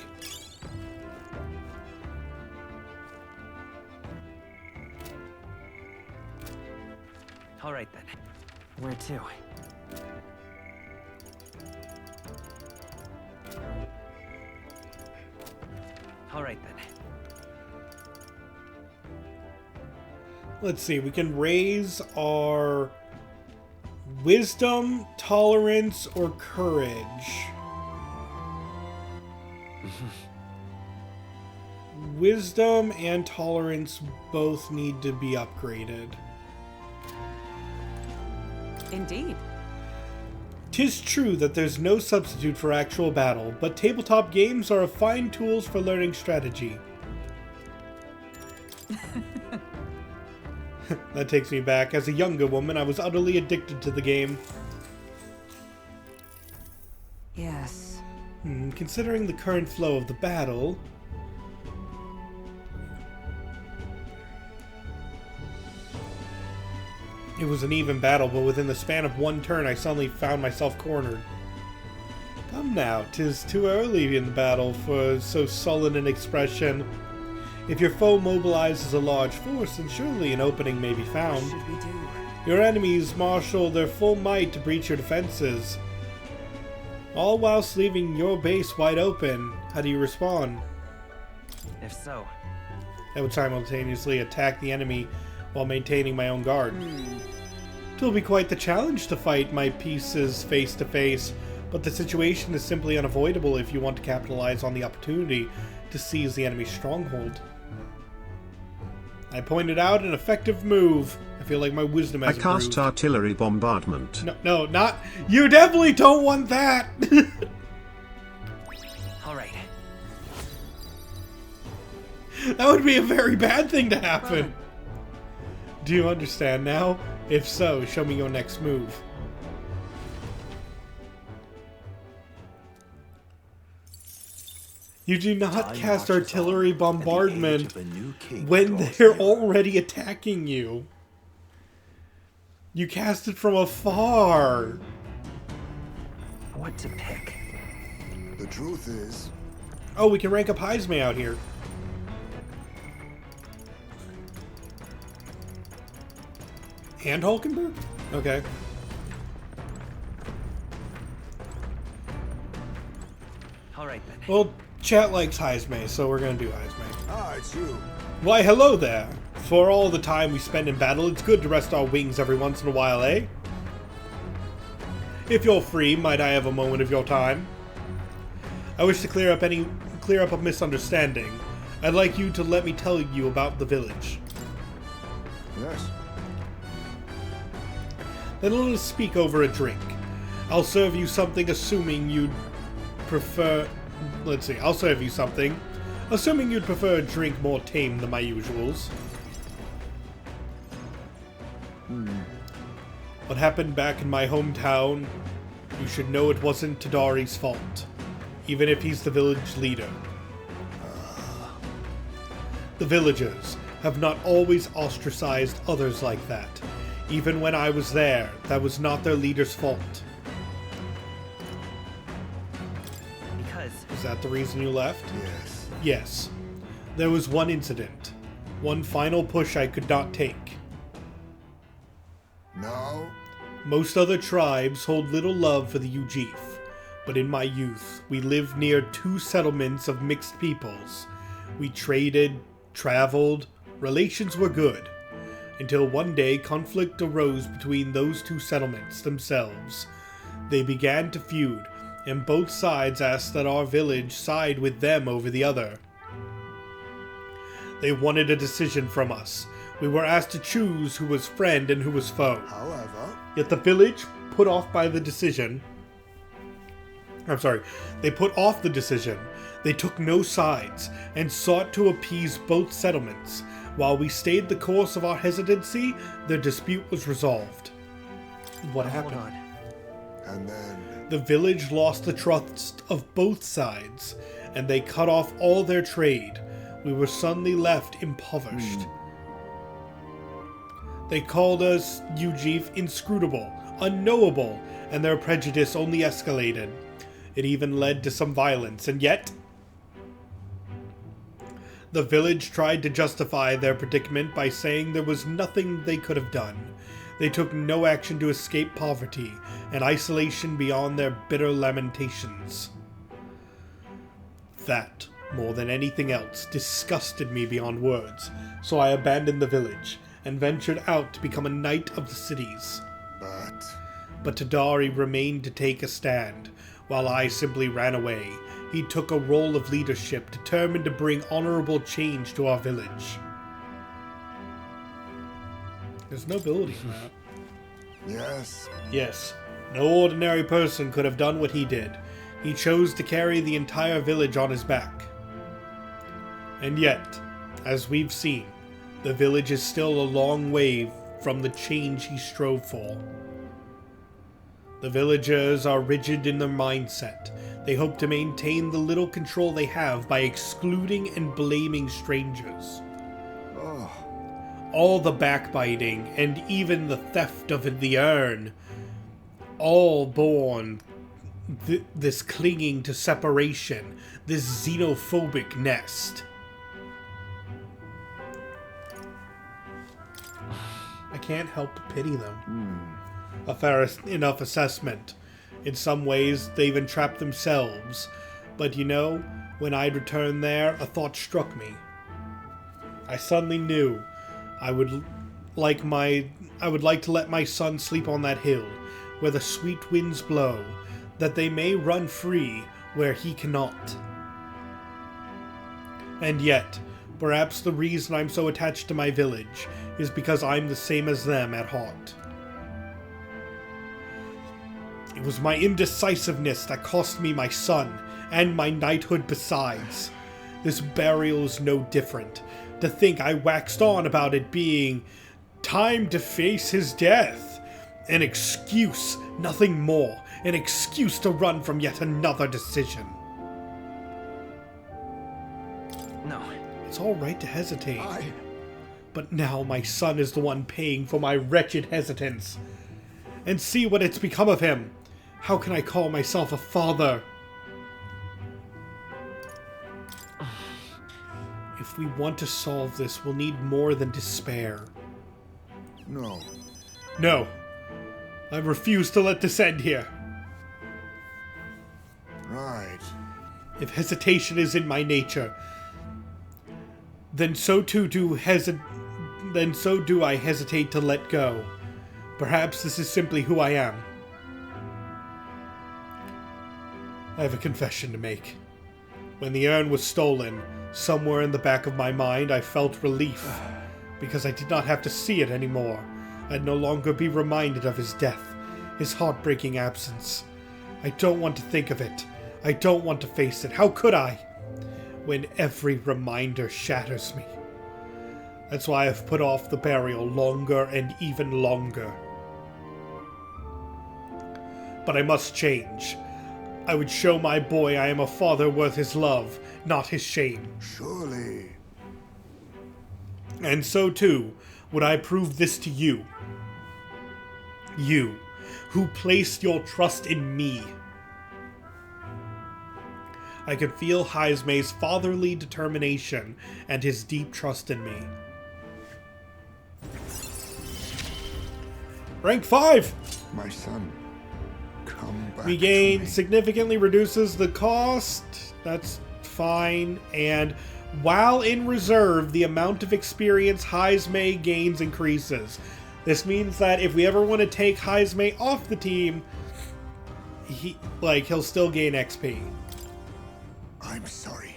All right then. Where to? All right then. Let's see, we can raise our wisdom, tolerance, or courage. Wisdom and tolerance both need to be upgraded. Indeed. 'Tis true that there's no substitute for actual battle, but tabletop games are a fine tools for learning strategy. That takes me back. As a younger woman, I was utterly addicted to the game. Yes. Considering the current flow of the battle... It was an even battle, but within the span of one turn, I suddenly found myself cornered. Come now, 'tis too early in the battle for so sullen an expression. If your foe mobilizes a large force, then surely an opening may be found. What should we do? Your enemies marshal their full might to breach your defenses, all whilst leaving your base wide open. How do you respond? If so, I would simultaneously attack the enemy while maintaining my own guard. It will be quite the challenge to fight my pieces face to face, but the situation is simply unavoidable if you want to capitalize on the opportunity to seize the enemy's stronghold. I pointed out an effective move. I feel like my wisdom has I cast improved. artillery bombardment. No, not... You definitely don't want that! all right. That would be a very bad thing to happen. Do you understand now? If so, show me your next move. You do not cast artillery bombardment when they're already attacking you. You cast it from afar. What to pick? The truth is... Oh, we can rank up Heisme out here. And Hulkenberg? Okay. All right then. Well, chat likes Heisme, so we're gonna do Heisme. Ah, it's you. Why, hello there. For all the time we spend in battle, it's good to rest our wings every once in a while, eh? If you're free, might I have a moment of your time? I wish to clear up a misunderstanding. I'd like you to let me tell you about the village. Yes. Then let us speak over a drink. I'll serve you something assuming you'd prefer... Let's see, I'll serve you something. Assuming you'd prefer a drink more tame than my usuals. What happened back in my hometown, you should know it wasn't Tadari's fault. Even if he's the village leader. The villagers have not always ostracized others like that. Even when I was there, that was not their leader's fault. Because... Is that the reason you left? Yes. Yes. There was one incident. One final push I could not take. No? Most other tribes hold little love for the Ujif, but in my youth, we lived near 2 settlements of mixed peoples. We traded, traveled, relations were good. Until one day conflict arose between those 2 settlements themselves. They began to feud, and both sides asked that our village side with them over the other. They wanted a decision from us, We were asked to choose who was friend and who was foe. However, Yet the village put off by the decision. They put off the decision. They took no sides and sought to appease both settlements. While we stayed the course of our hesitancy, their dispute was resolved. What happened? and then The village lost the trust of both sides, and they cut off all their trade. We were suddenly left impoverished. They called us, Ujif, inscrutable, unknowable, and their prejudice only escalated. It even led to some violence, and yet the village tried to justify their predicament by saying there was nothing they could have done. They took no action to escape poverty and isolation beyond their bitter lamentations. That, more than anything else, disgusted me beyond words, so I abandoned the village and ventured out to become a knight of the cities. But Tadari remained to take a stand, while I simply ran away. He took a role of leadership, determined to bring honorable change to our village. There's nobility in that. Yes. Yes, no ordinary person could have done what he did. He chose to carry the entire village on his back. And yet, as we've seen, the village is still a long way from the change he strove for. The villagers are rigid in their mindset. They hope to maintain the little control they have by excluding and blaming strangers. All the backbiting and even the theft of the urn, all born this clinging to separation, this xenophobic nest. I can't help but pity them. A fair enough assessment. In some ways, they've entrapped themselves. But you know, when I'd returned there, a thought struck me. I suddenly knew I would like to let my son sleep on that hill, where the sweet winds blow, that they may run free where he cannot. And yet, perhaps the reason I'm so attached to my village is because I'm the same as them at heart. It was my indecisiveness that cost me my son, and my knighthood besides. This burial is no different. To think I waxed on about it being time to face his death. An excuse, nothing more. An excuse to run from yet another decision. No. It's all right to hesitate. But now my son is the one paying for my wretched hesitance. And see what it's become of him. How can I call myself a father? If we want to solve this, we'll need more than despair. No. No. I refuse to let this end here. Right. If hesitation is in my nature, then so do I hesitate to let go. Perhaps this is simply who I am. I have a confession to make. When the urn was stolen, somewhere in the back of my mind I felt relief, because I did not have to see it anymore. I'd no longer be reminded of his death, his heartbreaking absence. I don't want to think of it. I don't want to face it. How could I? When every reminder shatters me. That's why I've put off the burial longer and even longer. But I must change. I would show my boy I am a father worth his love, not his shame. Surely. And so too would I prove this to you. You, who placed your trust in me. I could feel Haizme's fatherly determination and his deep trust in me. Rank 5! My son, come back. Regain significantly reduces the cost. That's fine. And while in reserve, the amount of experience Haizme gains increases. This means that if we ever want to take Haizme off the team, he'll still gain XP. I'm sorry.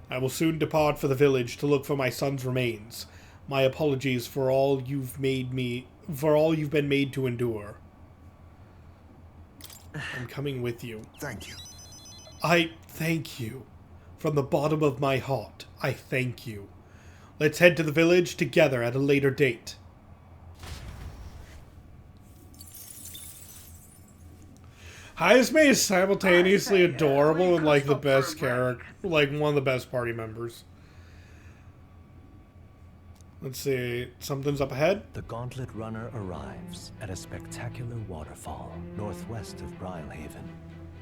I will soon depart for the village to look for my son's remains. My apologies for all you've been made to endure. I'm coming with you. Thank you. I thank you. From the bottom of my heart, I thank you. Let's head to the village together at a later date. Hayasme is simultaneously adorable and like the best character, like one of the best party members. Let's see, something's up ahead. The Gauntlet Runner arrives at a spectacular waterfall northwest of Brylehaven,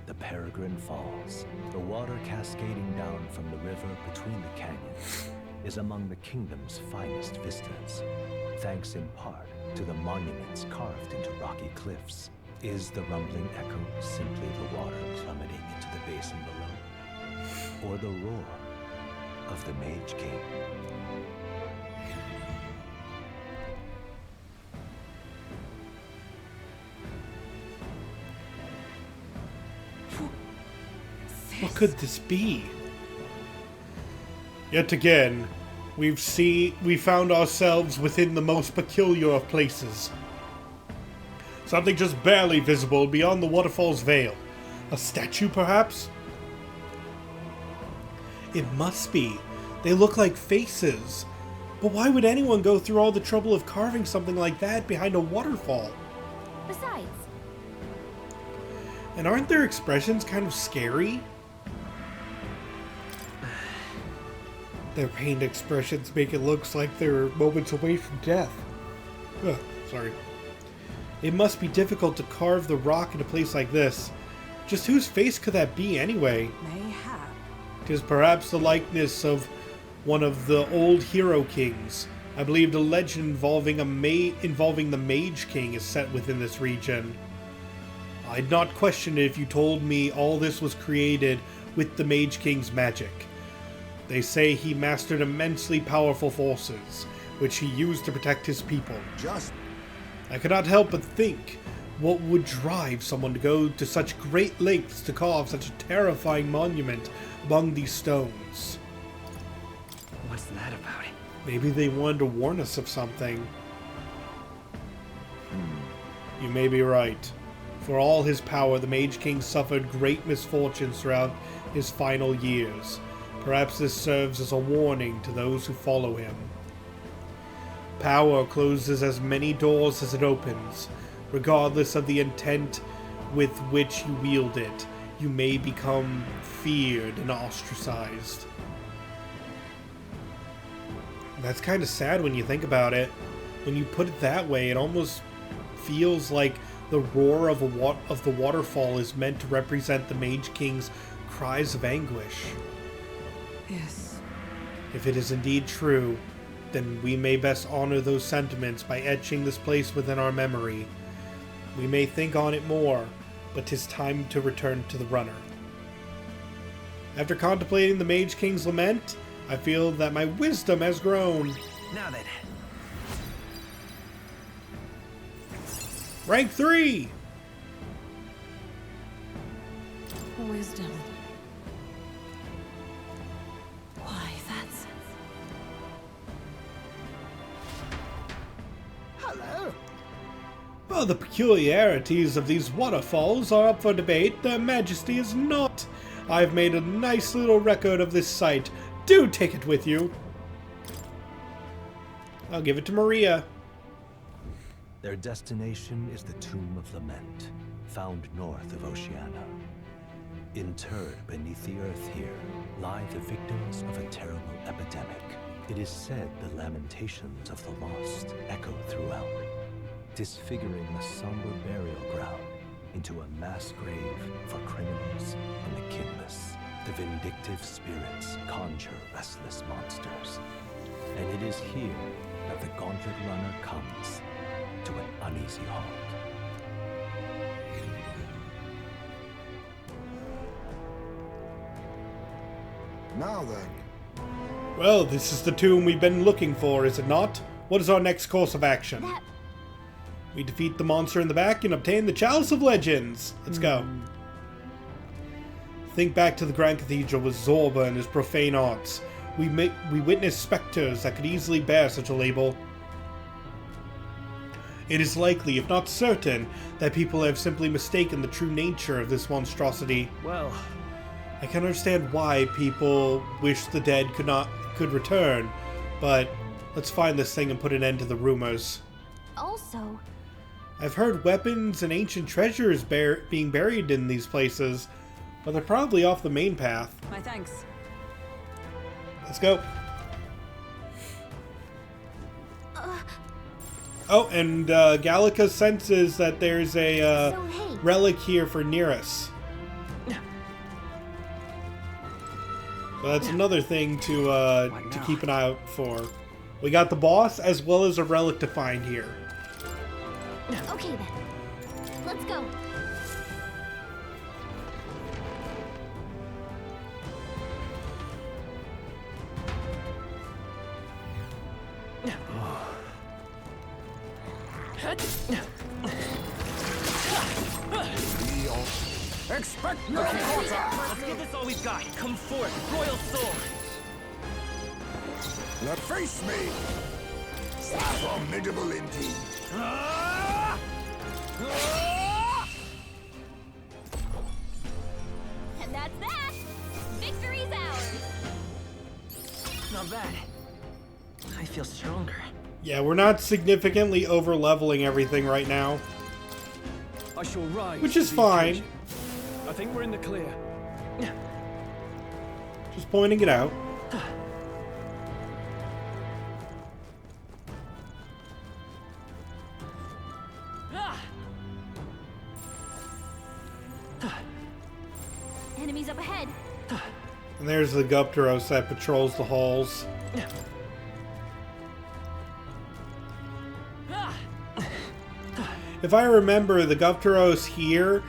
the Peregrine Falls. The water cascading down from the river between the canyons is among the kingdom's finest vistas, thanks in part to the monuments carved into rocky cliffs. Is the rumbling echo simply the water plummeting into the basin below, or the roar of the Mage King? What could this be? Yet again, we found ourselves within the most peculiar of places. Something just barely visible beyond the waterfall's veil. A statue, perhaps? It must be. They look like faces. But why would anyone go through all the trouble of carving something like that behind a waterfall? Besides. And aren't their expressions kind of scary? Their pained expressions make it look like they're moments away from death. Ugh, sorry. It must be difficult to carve the rock in a place like this. Just whose face could that be anyway? Mayhap. 'Tis perhaps the likeness of one of the old hero kings. I believe the legend involving the Mage King is set within this region. I'd not question it if you told me all this was created with the Mage King's magic. They say he mastered immensely powerful forces, which he used to protect his people. I cannot help but think, what would drive someone to go to such great lengths to carve such a terrifying monument among these stones? What's that about? Maybe they wanted to warn us of something. You may be right. For all his power, the Mage King suffered great misfortunes throughout his final years. Perhaps this serves as a warning to those who follow him. Power closes as many doors as it opens. Regardless of the intent with which you wield it, you may become feared and ostracized. That's kind of sad when you think about it. When you put it that way, it almost feels like the roar of the waterfall is meant to represent the Mage King's cries of anguish. Yes. If it is indeed true, then we may best honor those sentiments by etching this place within our memory. We may think on it more, but 'tis time to return to the runner. After contemplating the Mage King's lament, I feel that my wisdom has grown. Now then. Rank 3! Wisdom. Why, that's... Hello. While the peculiarities of these waterfalls are up for debate, their majesty is not. I've made a nice little record of this site. Do take it with you. I'll give it to Maria. Their destination is the Tomb of Lament, found north of Oceania. Interred beneath the earth here lie the victims of a terrible epidemic. It is said the lamentations of the lost echo throughout, disfiguring the somber burial ground into a mass grave for criminals and the kinless. The vindictive spirits conjure restless monsters, and it is here that the Gauntlet Runner comes to an uneasy halt. Now then. Well, this is the tomb we've been looking for, is it not? What is our next course of action? We defeat the monster in the back and obtain the Chalice of Legends. Let's go. Think back to the Grand Cathedral with Zorba and his profane arts. We witness specters that could easily bear such a label. It is likely, if not certain, that people have simply mistaken the true nature of this monstrosity. Well, I can understand why people wish the dead could return, but let's find this thing and put an end to the rumors. Also, I've heard weapons and ancient treasures being buried in these places, but they're probably off the main path. My thanks. Let's go. Oh, and Gallica senses that there's a relic here for Nereus. So that's another thing to keep an eye out for. We got the boss as well as a relic to find here. Okay then. Let's go. Expect no quarter! Let's give this all we've got. Come forth, royal sword! Let face me! Formidable indeed. And that's that! Victory's ours! Not bad. I feel stronger. Yeah, we're not significantly over-leveling everything right now. I shall rise. Which is fine. I think we're in the clear. Just pointing it out. Enemies up ahead. And there's the Gupteros that patrols the halls. If I remember, the Gupteros here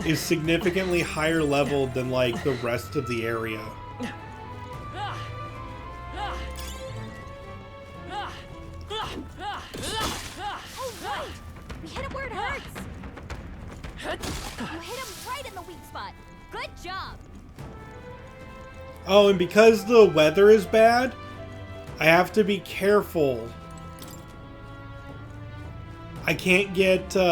is significantly higher leveled than, like, the rest of the area. Oh, right! We hit him where it hurts! You hit him right in the weak spot. Good job! Oh, and because the weather is bad, I have to be careful. I can't get, There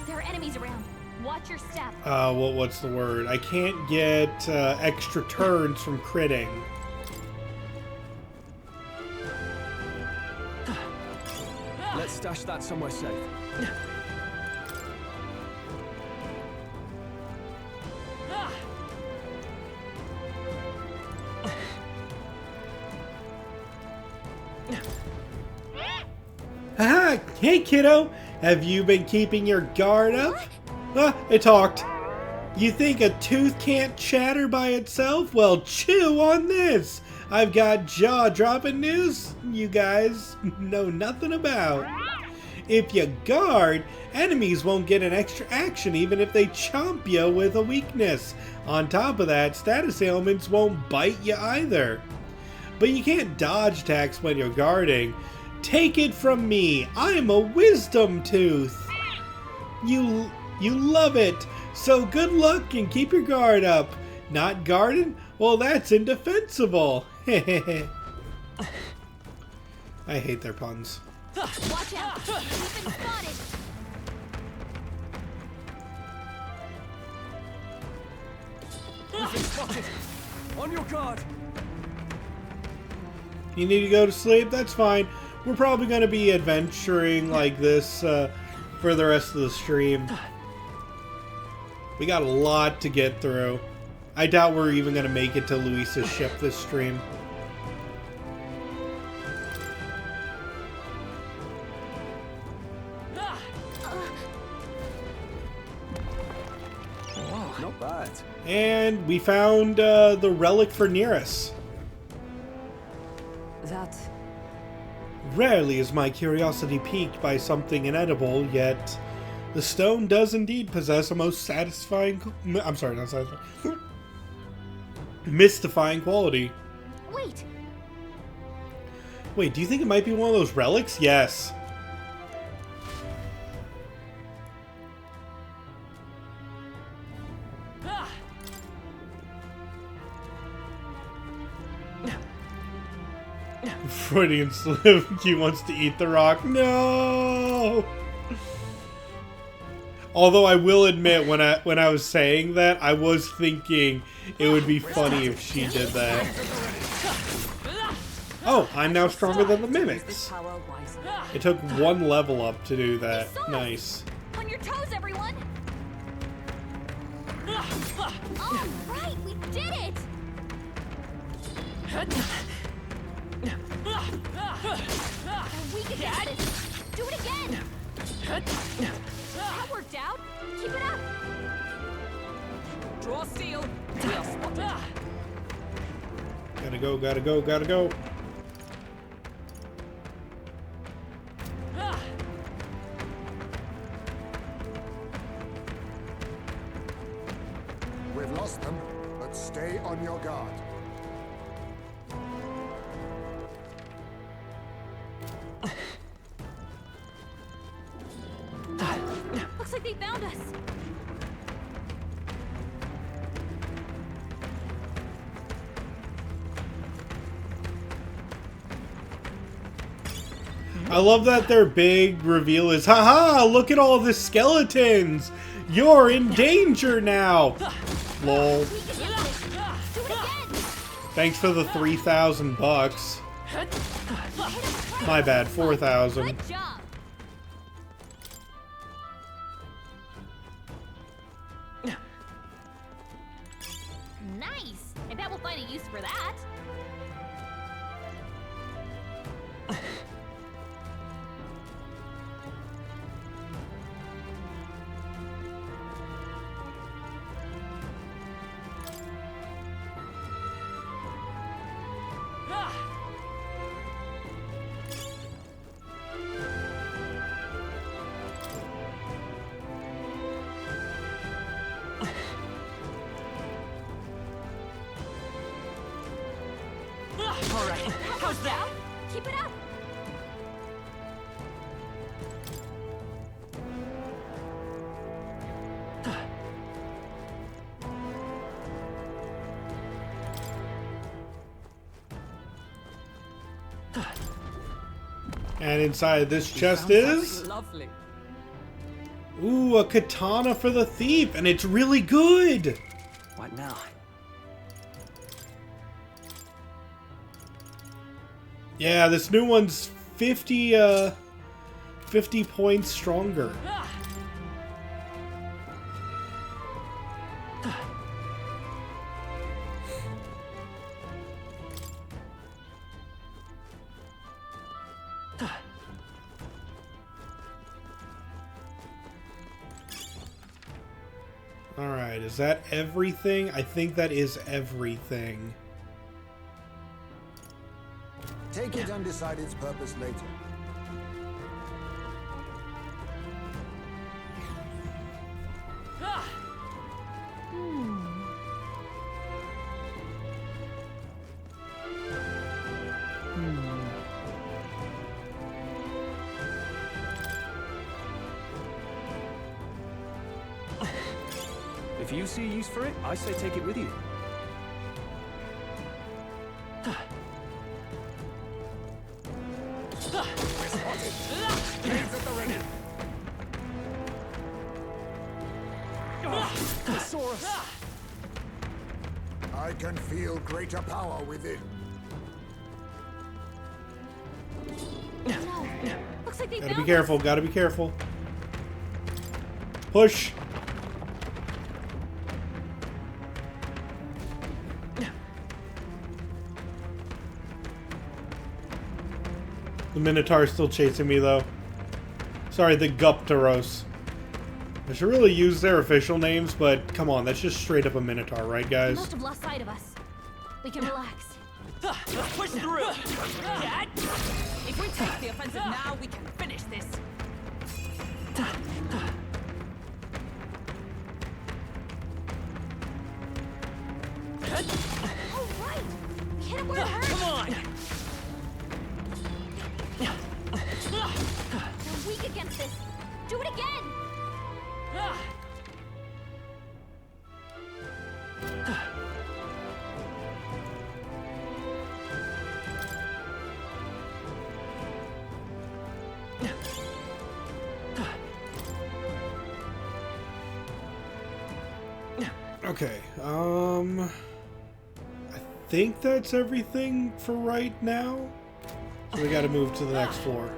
are enemies around. Watch your step. what's the word? I can't get, extra turns from critting. Let's stash that somewhere safe. Haha! Hey, kiddo! Have you been keeping your guard up? Ah, it talked. You think a tooth can't chatter by itself? Well, chew on this! I've got jaw-dropping news you guys know nothing about. If you guard, enemies won't get an extra action even if they chomp you with a weakness. On top of that, status ailments won't bite you either. But you can't dodge attacks when you're guarding. Take it from me, I'm a wisdom tooth. You love it, so good luck and keep your guard up. Not guarding? Well, that's indefensible. I hate their puns. Watch out! You've been spotted! We've been spotted! On your guard! You need to go to sleep? That's fine. We're probably going to be adventuring like this for the rest of the stream. We got a lot to get through. I doubt we're even going to make it to Luisa's ship this stream. Wow, not bad. And we found the relic for Nereus. That... Rarely is my curiosity piqued by something inedible, yet the stone does indeed possess a most satisfying... I'm sorry, not satisfying. Mystifying quality. Wait! Wait, do you think it might be one of those relics? Yes. Freudian slip. He wants to eat the rock. No. Although I will admit, when I was saying that, I was thinking it would be funny if she did that. Oh, I'm now stronger than the mimics. It took one level up to do that. Nice. On your toes, everyone! All right, we did it! We can get this. Do it again. That worked out. Keep it up. Draw steel. We are spotted. Gotta go, gotta go, gotta go. We've lost them, but stay on your guard. Looks like they found us. I love that their big reveal is, haha, look at all the skeletons! You're in danger now! Lol. Thanks for the 3,000 bucks. My bad, 4,000. Good job. Nice. I bet we'll find a use for that. All right. How's that? Keep it up. And inside this chest is... Lovely. Ooh, a katana for the thief, and it's really good! What now? Yeah, this new one's 50 points stronger. Alright, is that everything? I think that is everything. Take it and decide its purpose later. If you see use for it, I say take it with you. I can feel greater power within. No. Looks like they Gotta be found careful, gotta be careful. Push! The Minotaur's still chasing me, though. Sorry, the Guptaros. I should really use their official names, but come on, that's just straight up a Minotaur, right, They guys? must have lost sight of us. We can relax. Let's push through. If we take the offensive now, we can finish this. All right. We hit it where it hurts. Come on. We're weak against this. Do it again. Okay, I think that's everything for right now. So we gotta move to the next floor.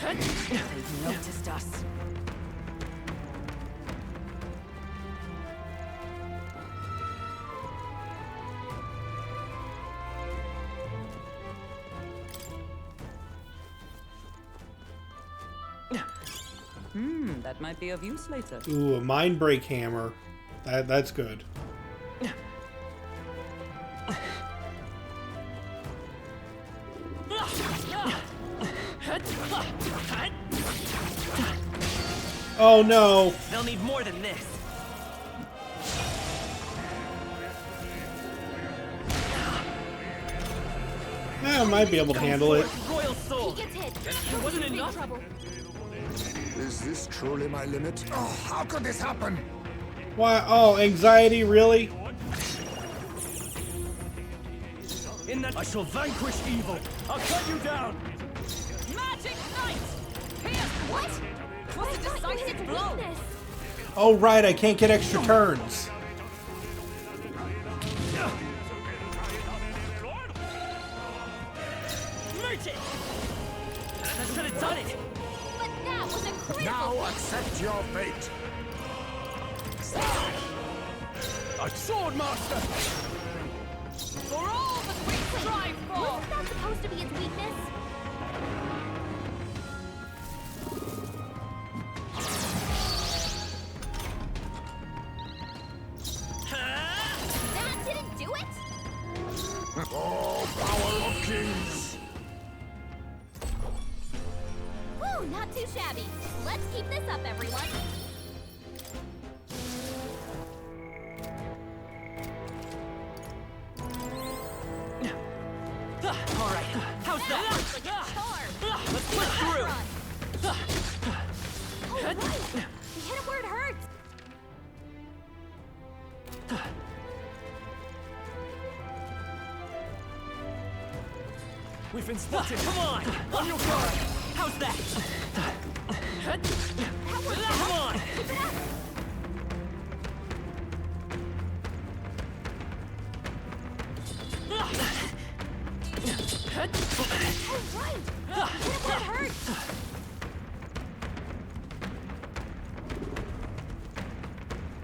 They've noticed us. That might be of use later. Ooh, a mind break hammer. That's good. Oh no! They'll need more than this. I might be able to handle it. Royal soul. He gets hit. It wasn't He's in enough. trouble. Is this truly my limit? Oh, how could this happen? Why? Oh, anxiety, really? In that I shall vanquish evil. I'll cut you down. Magic Knight! Here! What? What's a decisive blow? Oh, right, I can't get extra turns. merchant. That should have done it. But that was a critical. Now accept your fate. A sword master. For all that we strive for! Wasn't that supposed to be its weakness? That didn't do it? Oh, power of kings! Whew, not too shabby. Let's keep this up, everyone. All right, how's that? Looks like a charm. Let's push through. Oh, right. We hit it where it hurts. We've been spotted. Come on, on your guard. How's that? Come on. Keep it up. Oh, right. Hit it where it hurts.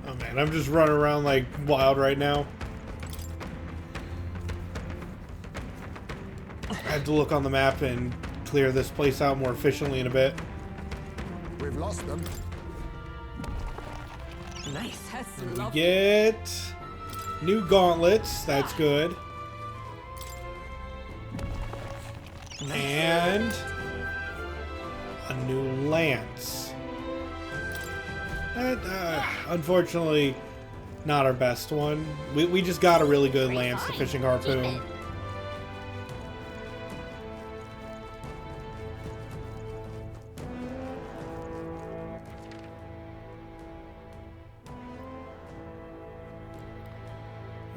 Oh man, I'm just running around like wild right now. I have to look on the map and clear this place out more efficiently in a bit. We've lost them. Nice. We get new gauntlets. That's good. And a new lance. That, unfortunately, not our best one. We just got a really good lance, the fishing harpoon.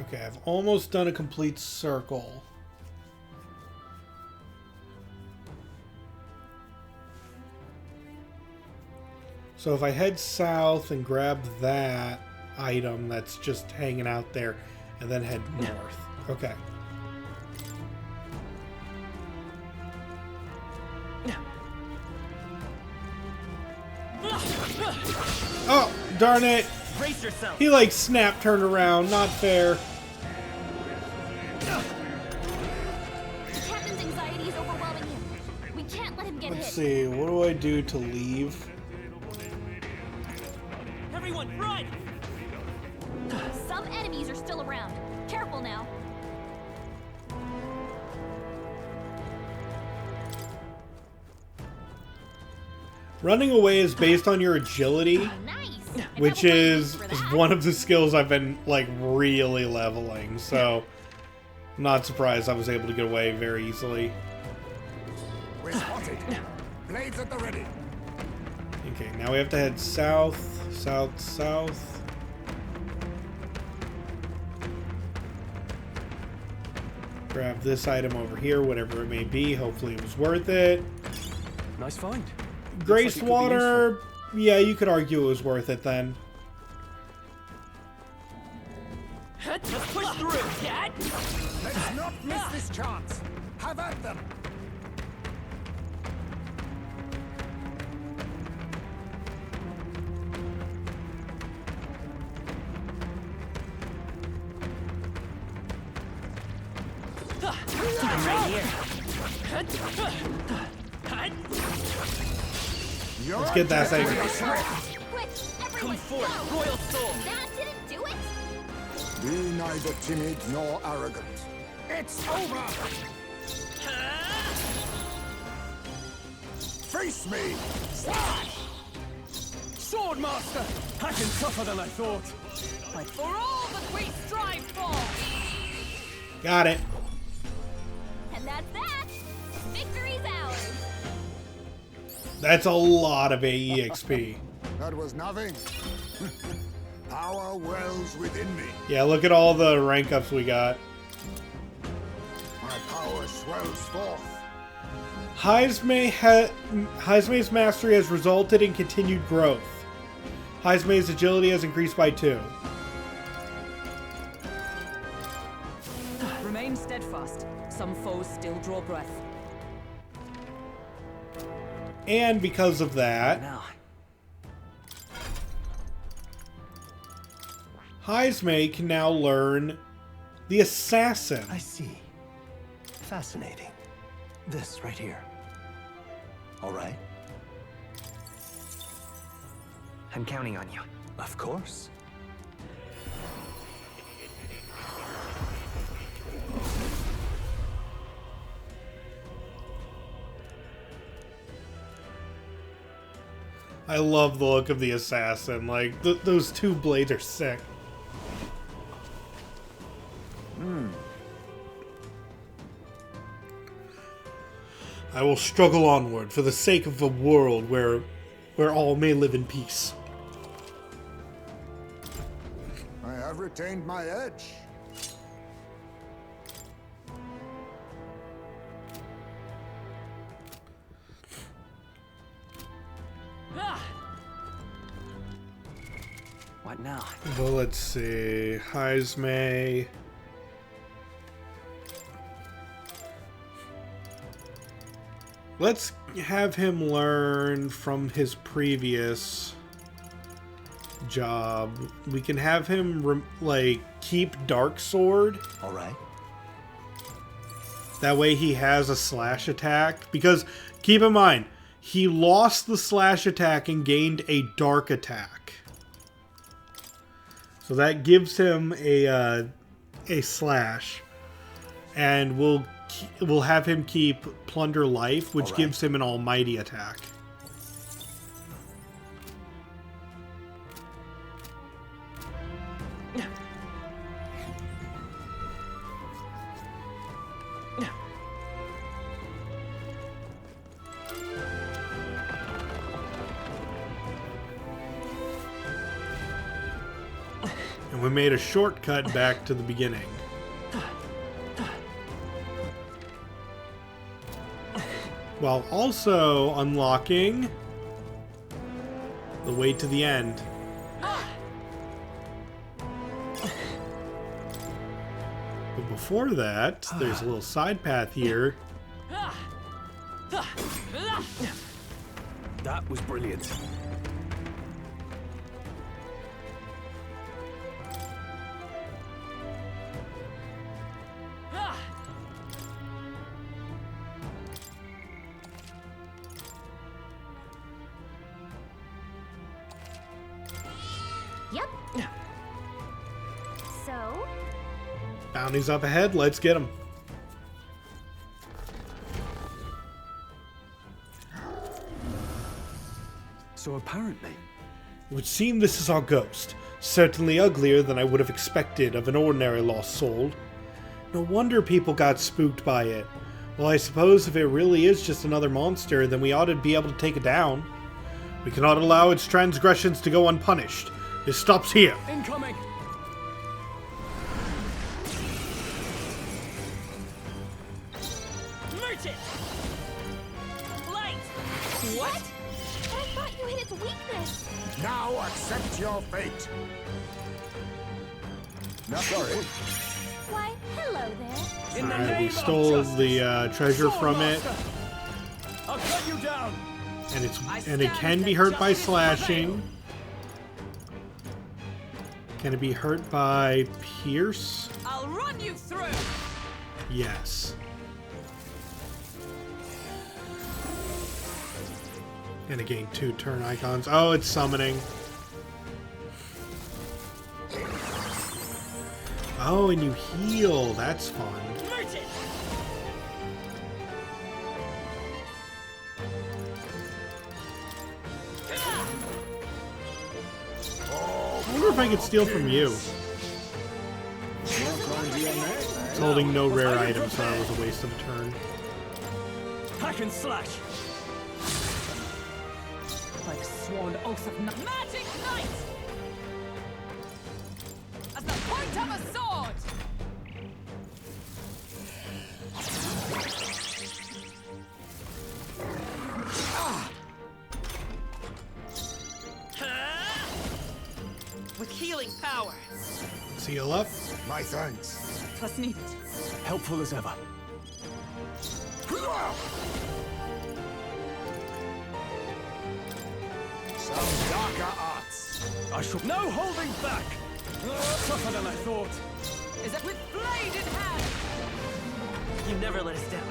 Okay, I've almost done a complete circle. So if I head south and grab that item that's just hanging out there, and then head north. Okay. Oh, darn it! Brace yourself. He like snap turned around. Not fair. The captain's anxiety is overwhelming him. We can't let him get Let's hit. see. What do I do to leave? Everyone, run! Some enemies are still around. Careful now. Running away is based on your agility, which is one of the skills I've been like really leveling. So I'm not surprised I was able to get away very easily. We're spotted. Blades at the ready. Okay, now we have to head south, south, south. Grab this item over here, whatever it may be. Hopefully it was worth it. Nice find. Grace water, yeah, you could argue it was worth it then. Let's push through, Dad! Let's not miss this chance! Have at them! Right here. Let's get that thing. Come forth, royal soul! That didn't do it? Be neither timid nor arrogant. It's over! Face me! Slash! Swordmaster! Hacking tougher than I thought. But for all that we strive for! Got it. And that's that! Victory's ours! That's a lot of AEXP. That was nothing. Power wells within me. Yeah, look at all the rank ups we got. My power swells forth. Heismei's mastery has resulted in continued growth. Heismei's agility has increased by 2. Remain steadfast. Some foes still draw breath. And because of that, Heismei can now learn the Assassin. I see. Fascinating. This right here. All right. I'm counting on you. Of course. I love the look of the Assassin. Like, those 2 blades are sick. I will struggle onward for the sake of a world where all may live in peace. I have retained my edge. What now? Well, let's see. Heismei. Let's have him learn from his previous job. We can have him, keep Dark Sword. All right. That way he has a slash attack. Because, keep in mind, he lost the slash attack and gained a dark attack. So that gives him a slash. And we'll have him keep Plunder Life, which gives him an almighty attack. And we made a shortcut back to the beginning. While also unlocking the way to the end. But before that, there's a little side path here. That was brilliant. Yep. So? Bounty's up ahead, let's get him. So apparently... It would seem this is our ghost. Certainly uglier than I would have expected of an ordinary lost soul. No wonder people got spooked by it. Well, I suppose if it really is just another monster, then we ought to be able to take it down. We cannot allow its transgressions to go unpunished. This stops here. Incoming! Merchant! Light! What? I thought you hit its weakness. Now accept your fate. No, sorry. Why, hello there. Alright, we stole the treasure from it. I'll cut you down. And it can be hurt by slashing. Can it be hurt by pierce? I'll run you through. Yes. And it gained 2 turn icons. Oh, it's summoning. Oh, and you heal. That's fun. Merchant! I wonder if I could steal from you. It's holding no rare items, so that was a waste of a turn. Hack and slash. By the sworn oath of Magic Knight! As the point of a sword! With healing power. Seal up. My thanks. Twas needed. Helpful as ever. Some darker arts. I shall no holding back. Tougher than I thought. Is it with blade in hand? You never let us down.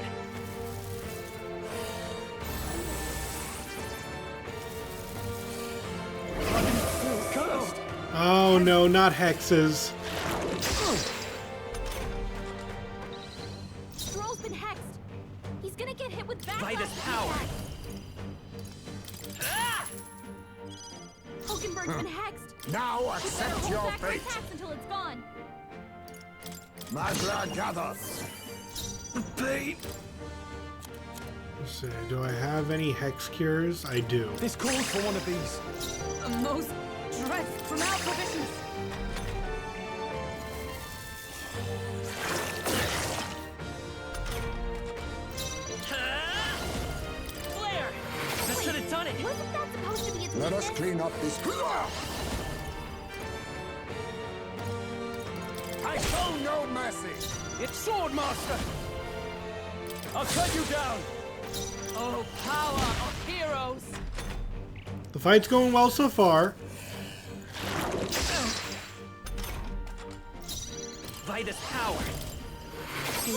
Oh no, not hexes. Stroll's been hexed. He's gonna get hit with backlash. Vitus power. Hulkenberg's been hexed. Now You accept better your hold back fate. attacks until it's gone. Magla gather. Let's see, do I have any hex cures? I do. This calls for one of these. A most dreadful from our provisions. Flare! That should have done it. Wasn't that supposed to be its Let us weakness? clean up this. I show no mercy. It's Sword Master. I'll cut you down. Oh, power of heroes! The fight's going well so far. Vitus power.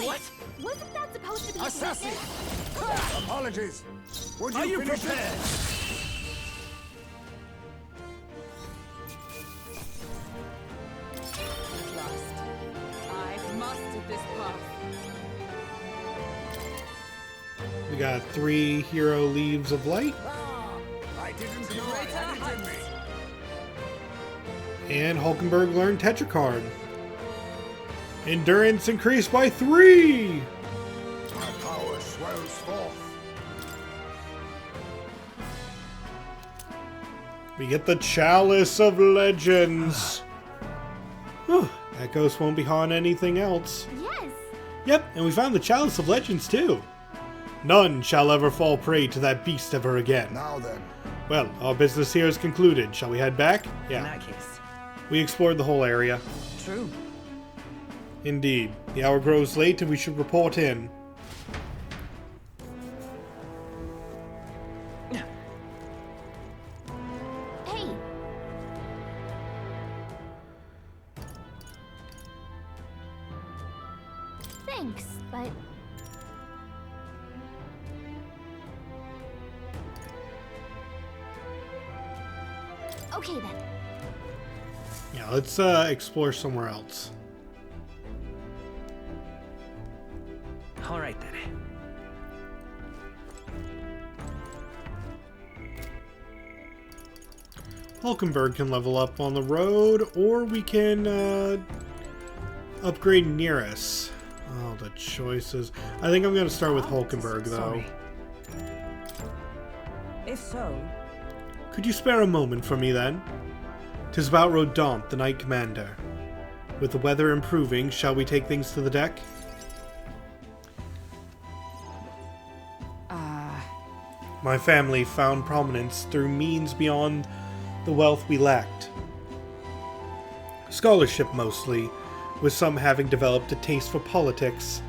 What? Wasn't that supposed to be its Assassin! weakness? Apologies. Would Are you finish prepared? At last. I've mastered this path. We got 3 hero leaves of light. I didn't know I had it in me. And Hulkenberg learned Tetracard. Endurance increased by 3! My power swells forth. We get the Chalice of Legends. Whew, that ghost won't be haunting anything else. Yes. Yep, and we found the Chalice of Legends too. None shall ever fall prey to that beast ever again. Now then. Well, our business here is concluded. Shall we head back? In Yeah. that case. We explored the whole area. True. Indeed. The hour grows late and we should report in. Hey. Thanks, but okay then. Yeah, let's explore somewhere else. All right then. Hulkenberg can level up on the road, or we can upgrade near us. Oh, the choices. I think I'm going to start with Hulkenberg, though. If so, Could you spare a moment for me, then? 'Tis about Rodant, the Knight Commander. With the weather improving, shall we take things to the deck? My family found prominence through means beyond the wealth we lacked. Scholarship, mostly, with some having developed a taste for politics.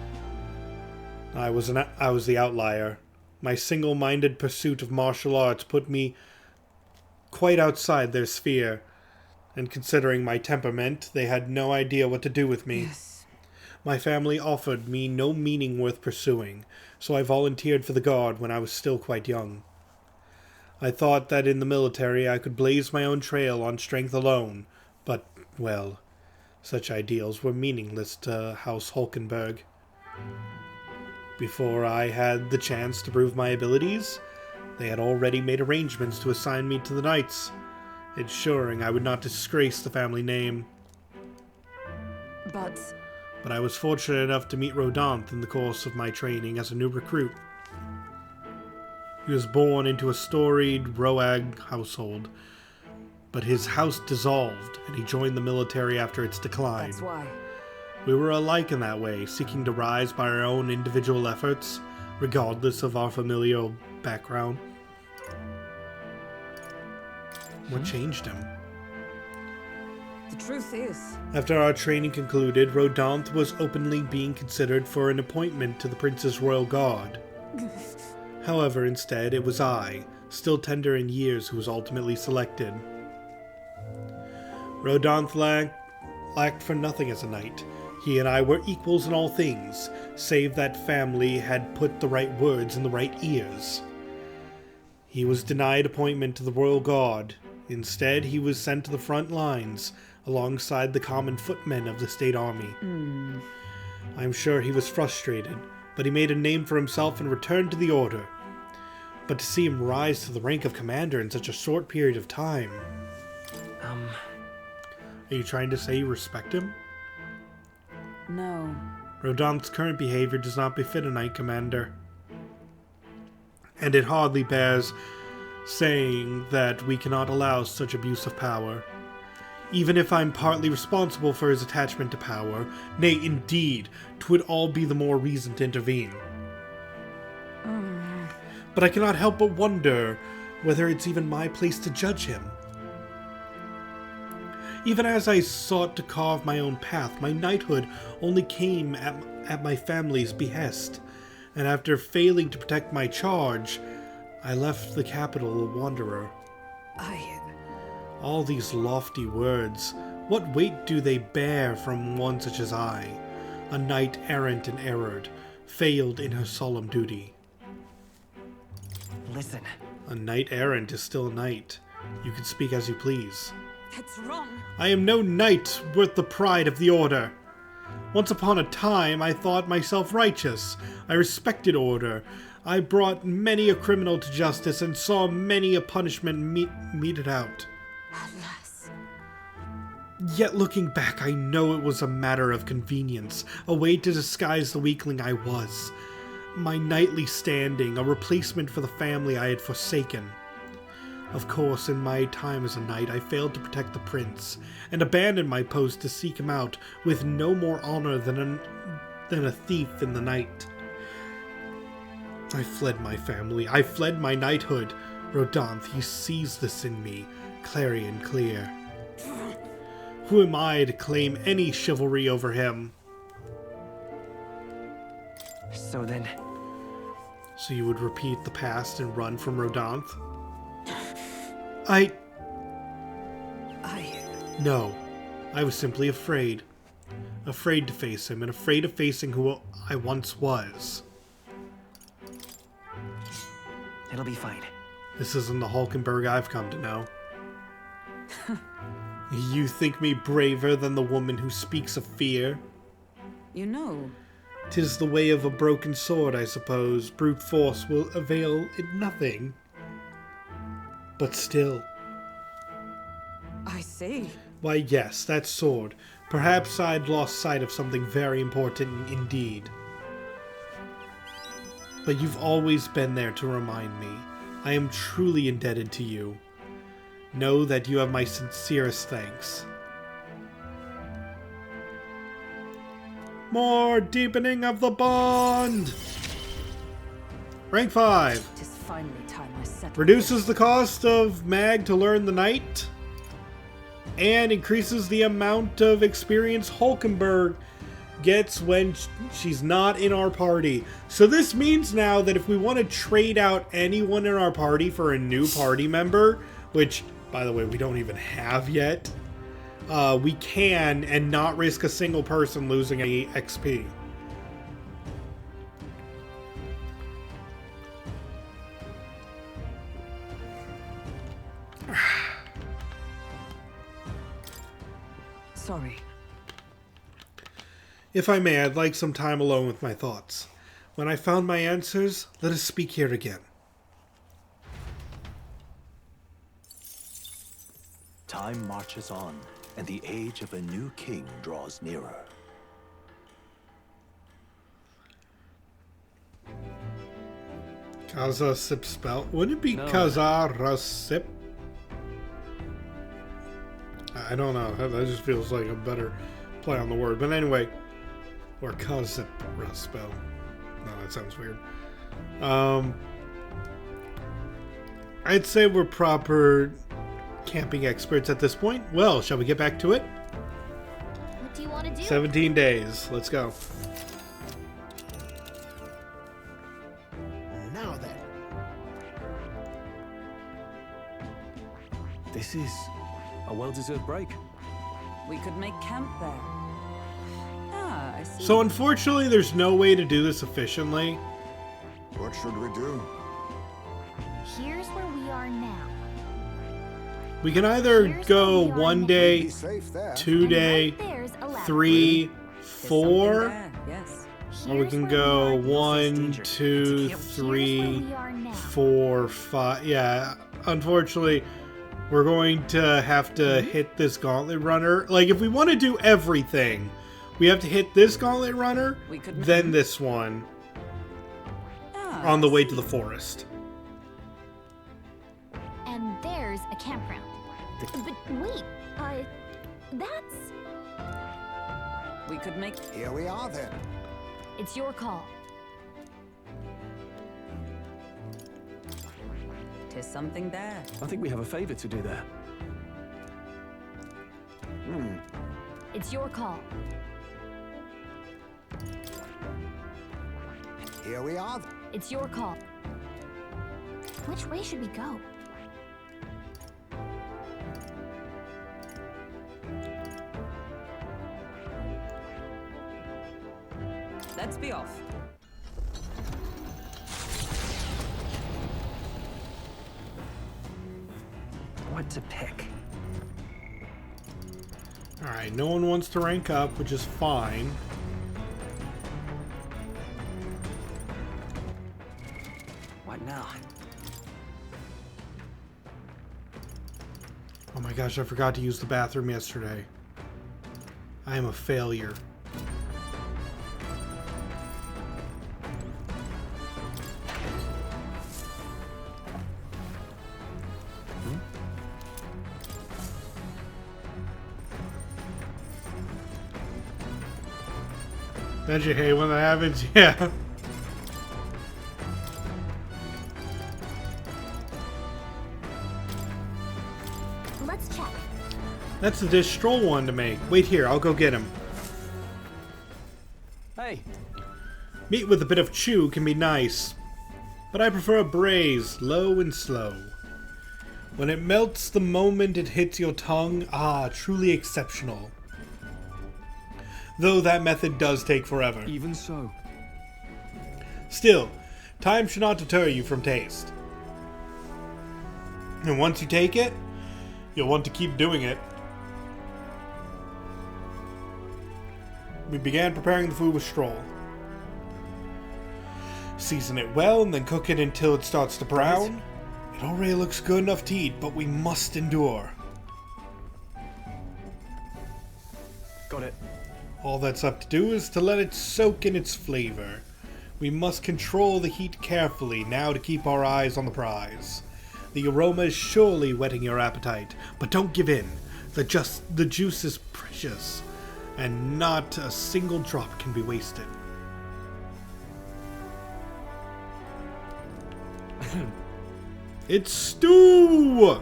I was the outlier. My single-minded pursuit of martial arts put me quite outside their sphere, and considering my temperament, they had no idea what to do with me. Yes. My family offered me no meaning worth pursuing, so I volunteered for the Guard when I was still quite young. I thought that in the military I could blaze my own trail on strength alone, but, well, such ideals were meaningless to House Hulkenberg. Before I had the chance to prove my abilities, they had already made arrangements to assign me to the Knights, ensuring I would not disgrace the family name. But I was fortunate enough to meet Rodant in the course of my training as a new recruit. He was born into a storied Roag household, but his house dissolved and he joined the military after its decline. that's why. We were alike in that way, seeking to rise by our own individual efforts, regardless of our familial background. What changed him? The truth is, After our training concluded, Rodant was openly being considered for an appointment to the Prince's Royal Guard. However, instead, it was I, still tender in years, who was ultimately selected. Rodant lacked for nothing as a knight. He and I were equals in all things, save that family had put the right words in the right ears. He was denied appointment to the Royal Guard. Instead, he was sent to the front lines, alongside the common footmen of the state army. I'm sure he was frustrated, but he made a name for himself and returned to the Order. But to see him rise to the rank of commander in such a short period of time... Are you trying to say you respect him? no. Rodant's current behavior does not befit a knight commander. And it hardly bears saying that we cannot allow such abuse of power. Even if I'm partly responsible for his attachment to power, nay, indeed, 'twould all be the more reason to intervene. But I cannot help but wonder whether it's even my place to judge him. Even as I sought to carve my own path, my knighthood only came at my family's behest, and after failing to protect my charge, I left the capital a wanderer. All these lofty words, what weight do they bear from one such as I, a knight errant and erred, failed in her solemn duty? Listen. A knight errant is still a knight. You can speak as you please. That's wrong. I am no knight worth the pride of the Order. Once upon a time, I thought myself righteous. I respected order. I brought many a criminal to justice and saw many a punishment meted out. Alas. Yet looking back, I know it was a matter of convenience, a way to disguise the weakling I was. My knightly standing, a replacement for the family I had forsaken. Of course, in my time as a knight, I failed to protect the prince, and abandoned my post to seek him out with no more honor than a thief in the night. I fled my family. I fled my knighthood. Rodant, he sees this in me, clarion clear. Who am I to claim any chivalry over him? So then... So you would repeat the past and run from Rodant? No. I was simply afraid. Afraid to face him, and afraid of facing who I once was. It'll be fine. This isn't the Hulkenberg I've come to know. You think me braver than the woman who speaks of fear? You know. 'Tis the way of a broken sword, I suppose. Brute force will avail it nothing. But still. I see. Why, yes, that sword. Perhaps I'd lost sight of something very important indeed. But you've always been there to remind me. I am truly indebted to you. Know that you have my sincerest thanks. More deepening of the bond! Rank 5. It is finally time I settled Reduces the cost of mag to learn the knight. And increases the amount of experience Hulkenberg gets when she's not in our party. So this means now that if we want to trade out anyone in our party for a new party member, which, by the way, we don't even have yet, we can and not risk a single person losing any XP. Sorry. If I may, I'd like some time alone with my thoughts. When I found my answers, let us speak here again. Time marches on, and the age of a new king draws nearer. Kaza Sip spell. Wouldn't it be No. Kazara Sip? I don't know. That just feels like a better play on the word. But anyway, or Kazip spell. No, that sounds weird. I'd say we're proper camping experts at this point. Well, shall we get back to it? What do you want to do? 17 days. Let's go. Now then. This is a well-deserved break. We could make camp there. Ah, I see. So unfortunately, there's no way to do this efficiently. What should we do? Here's where we are now. We can either go 1 day, Be safe there. 2 day, There's a ladder. 3, There's something 4, there, yes. or we Here's can where go we are. 1, 2, Here's 3, where we are now. 4, 5. Yeah, unfortunately, we're going to have to hit this gauntlet runner. Like, if we want to do everything, we have to hit this gauntlet runner, We could then this one, Ah, on the I way see. to the forest. And there's a campground. But wait, that's... We could make... Here we are then. It's your call. Tis something there. I think we have a favor to do there. It's your call. Here we are. It's your call. Which way should we go? Let's be off. What to pick? Alright, no one wants to rank up, which is fine. What now? Oh my gosh, I forgot to use the bathroom yesterday. I am a failure. Don't you hate when that happens? Yeah. Let's check. That's the dish Stroll wanted to make. Wait here, I'll go get him. Hey, Meat with a bit of chew can be nice, but I prefer a braise, low and slow. When it melts the moment it hits your tongue, truly exceptional. Though that method does take forever. even so. Still, time should not deter you from taste. And once you take it, you'll want to keep doing it. We began preparing the food with Stroll. Season it well and then cook it until it starts to brown. It already looks good enough to eat, but we must endure. Got it. All that's left to do is to let it soak in its flavor. We must control the heat carefully now to keep our eyes on the prize. The aroma is surely whetting your appetite, but don't give in. The juice is precious, and not a single drop can be wasted. It's stew!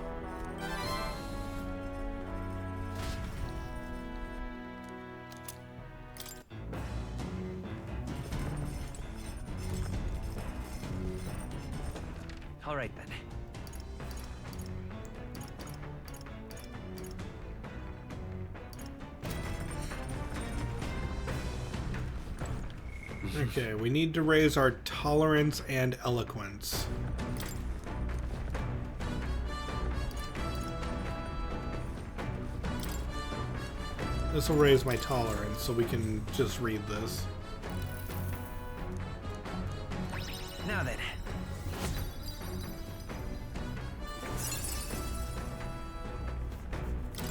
All right then. Okay, we need to raise our tolerance and eloquence. This will raise my tolerance, so we can just read this. Now then.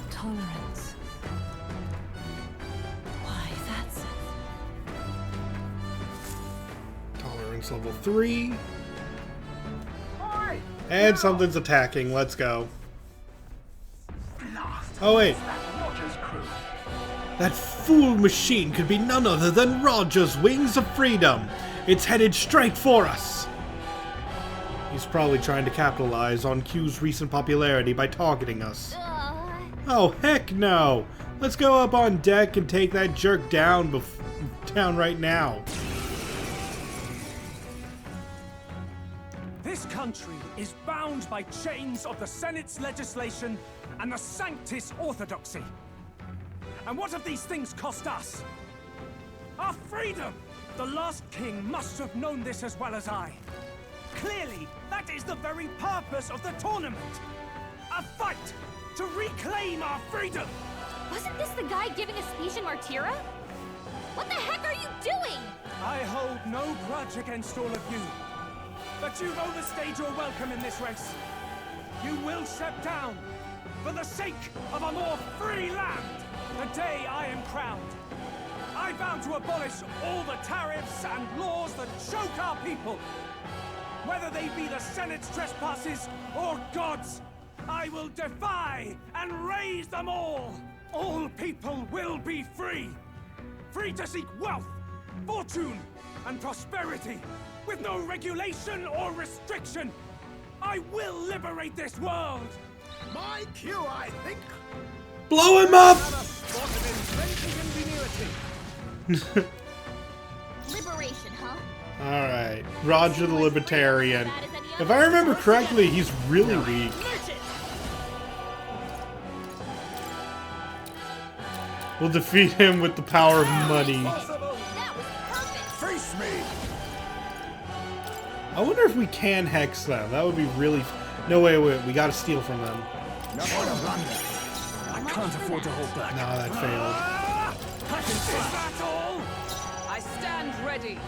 Tolerance. Why, that's Tolerance level 3. And something's attacking. Let's go. Oh, wait. That fool machine could be none other than Roger's Wings of Freedom. It's headed straight for us. He's probably trying to capitalize on Q's recent popularity by targeting us. Oh, heck no. Let's go up on deck and take that jerk down right now. This country is bound by chains of the Senate's legislation and the Sanctis Orthodoxy. And what have these things cost us? Our freedom! The last king must have known this as well as I. Clearly, that is the very purpose of the tournament. A fight to reclaim our freedom! Wasn't this the guy giving a speech in Martira? What the heck are you doing? I hold no grudge against all of you. But you've overstayed your welcome in this race. You will step down for the sake of a more free land. The day I am crowned, I vow to abolish all the tariffs and laws that choke our people. Whether they be the Senate's trespasses or God's, I will defy and raise them all. All people will be free. Free to seek wealth, fortune, and prosperity, with no regulation or restriction. I will liberate this world. My cue, I think. Blow him up! Liberation, huh? Alright, Roger the Libertarian. If I remember correctly, he's really weak. We'll defeat him with the power of money. Face me. I wonder if we can hex them. That would be really... No, wait, we gotta steal from them. I can't afford to hold back. No, that failed. Is that all? I stand ready.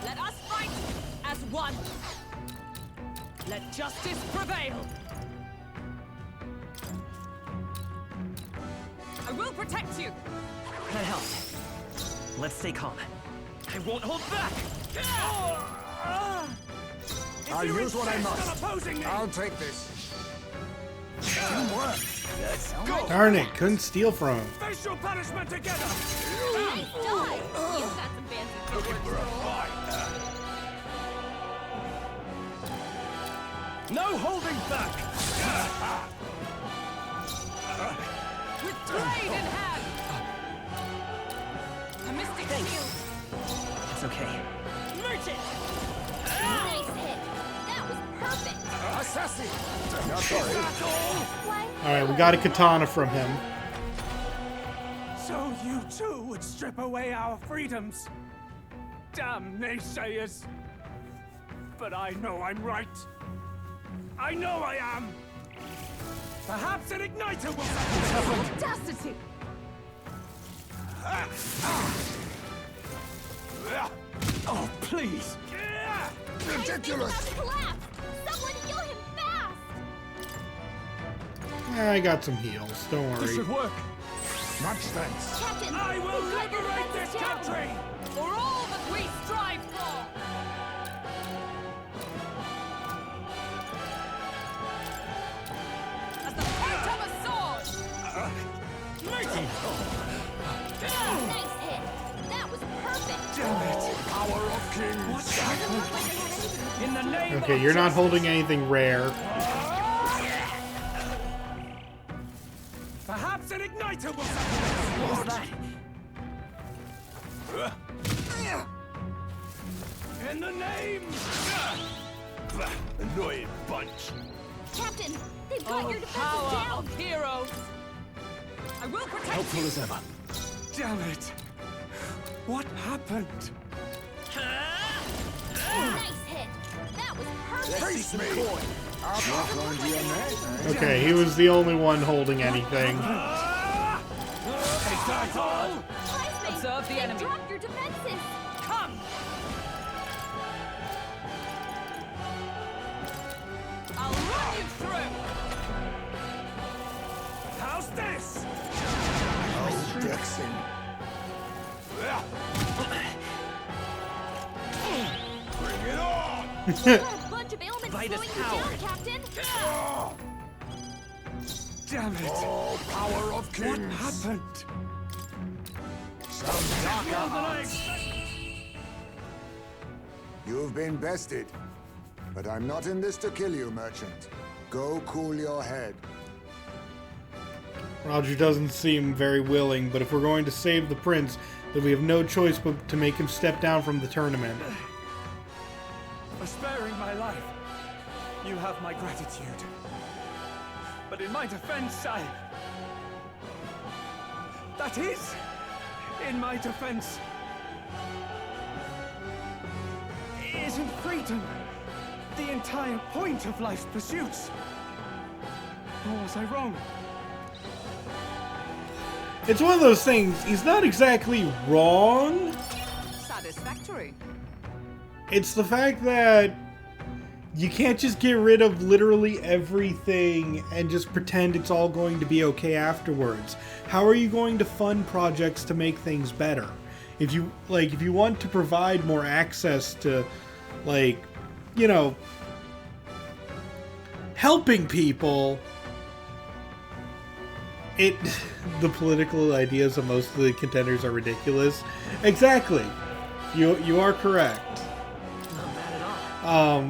Let us fight as one. Let justice prevail. I will protect you. That helps. Let's stay calm. I won't hold back. I'll use what I must. I'll take this. Teamwork. Let's go. Darn it, couldn't steal from him. Face your punishment together. Nice dodge. You've got some fancy footwork. No holding back. With blade in hand. A mystic shield. It's okay. Merchant. Nice hit. That was perfect. Assassin. Alright, we got a katana from him. So you too would strip away our freedoms? Damn naysayers. But I know I'm right. I know I am. Perhaps an igniter will happen. Audacity. Oh, please. Ridiculous. Someone heal him fast. I got some heals, don't This worry. should work. Much thanks. Captain, I will liberate this country. For all that we strive for. Nice hit. That was perfect. Damn it! Power of Kings. What's happened? In the name Okay, of you're not justice. holding anything rare. Perhaps an igniter will settle this. What's that? In the name. Annoying bunch. Captain, they've got your defenses Power down. of heroes. I will protect Helpful you. as ever. Damn it! What happened? Nice hit. That was perfect. Face me! Not going to your neck. Okay, he was the only one holding anything. Observe the They enemy. dropped your defenses. Come. I'll run you through. How's this? Oh, Dixon. Bring it on! We've got a bunch of ailments By slowing this you power. down, Captain. Damn it! Oh, power of What kings. happened? Some darker More than I arts. expected. You've been bested. But I'm not in this to kill you, merchant. Go cool your head. Roger doesn't seem very willing, but if we're going to save the prince, then we have no choice but to make him step down from the tournament. For sparing my life, you have my gratitude. But in my defense, that is, in my defense, isn't freedom the entire point of life's pursuits? Or was I wrong? It's one of those things, he's not exactly wrong. Satisfactory. It's the fact that you can't just get rid of literally everything and just pretend it's all going to be okay afterwards. How are you going to fund projects to make things better? If you want to provide more access to, like, you know, helping people, the political ideas of most of the contenders are ridiculous. Exactly. You are correct. Not bad at all.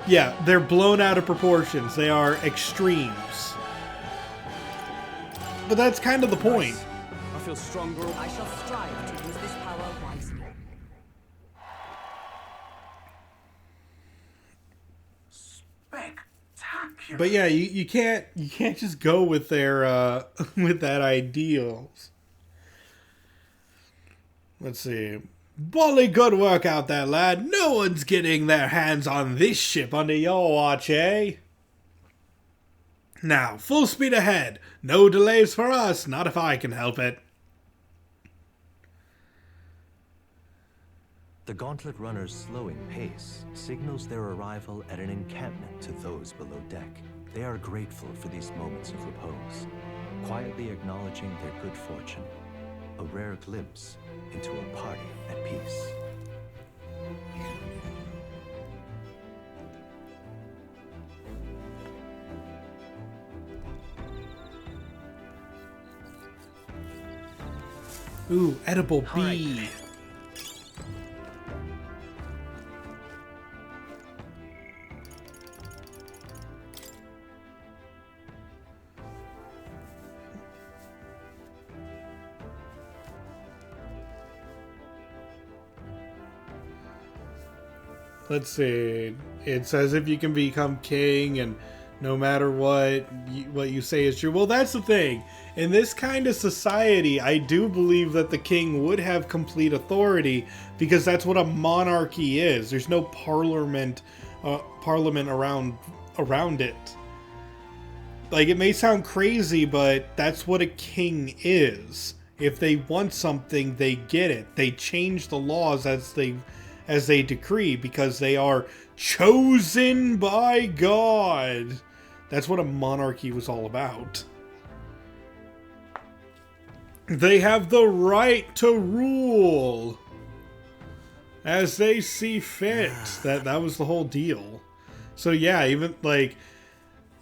Yeah, they're blown out of proportions. They are extremes. But that's kind of the point. I feel stronger. I shall strive to use this power wisely. Spectacular. But yeah, you can't just go with their with that ideals. Let's see. Bully good work out there, lad. No one's getting their hands on this ship under your watch, eh? Now, full speed ahead. No delays for us, not if I can help it. The gauntlet runner's slowing pace signals their arrival at an encampment to those below deck. They are grateful for these moments of repose, quietly acknowledging their good fortune. A rare glimpse into a party at peace. Ooh, edible bee. Let's see. It says if you can become king and no matter what you say is true. Well, that's the thing. In this kind of society, I do believe that the king would have complete authority because that's what a monarchy is. There's no parliament around it. Like, it may sound crazy, but that's what a king is. If they want something, they get it. They change the laws as they decree because they are chosen by God. That's what a monarchy was all about. They have the right to rule as they see fit. That was the whole deal. So yeah, even like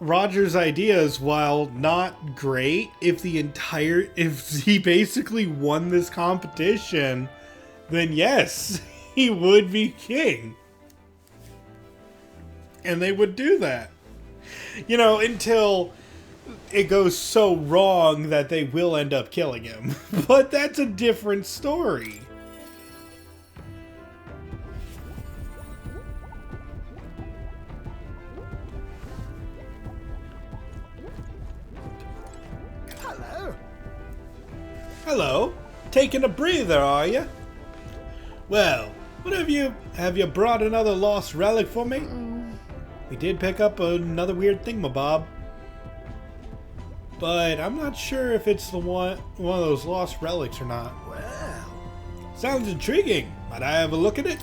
Roger's ideas, while not great, if he basically won this competition, then yes, he would be king. And they would do that. You know, until it goes so wrong that they will end up killing him. But that's a different story. Hello. Hello. Taking a breather, are you? Well, what have you brought another lost relic for me? We did pick up another weird thingamabob. But I'm not sure if it's the one of those lost relics or not. Well, sounds intriguing. Might I have a look at it?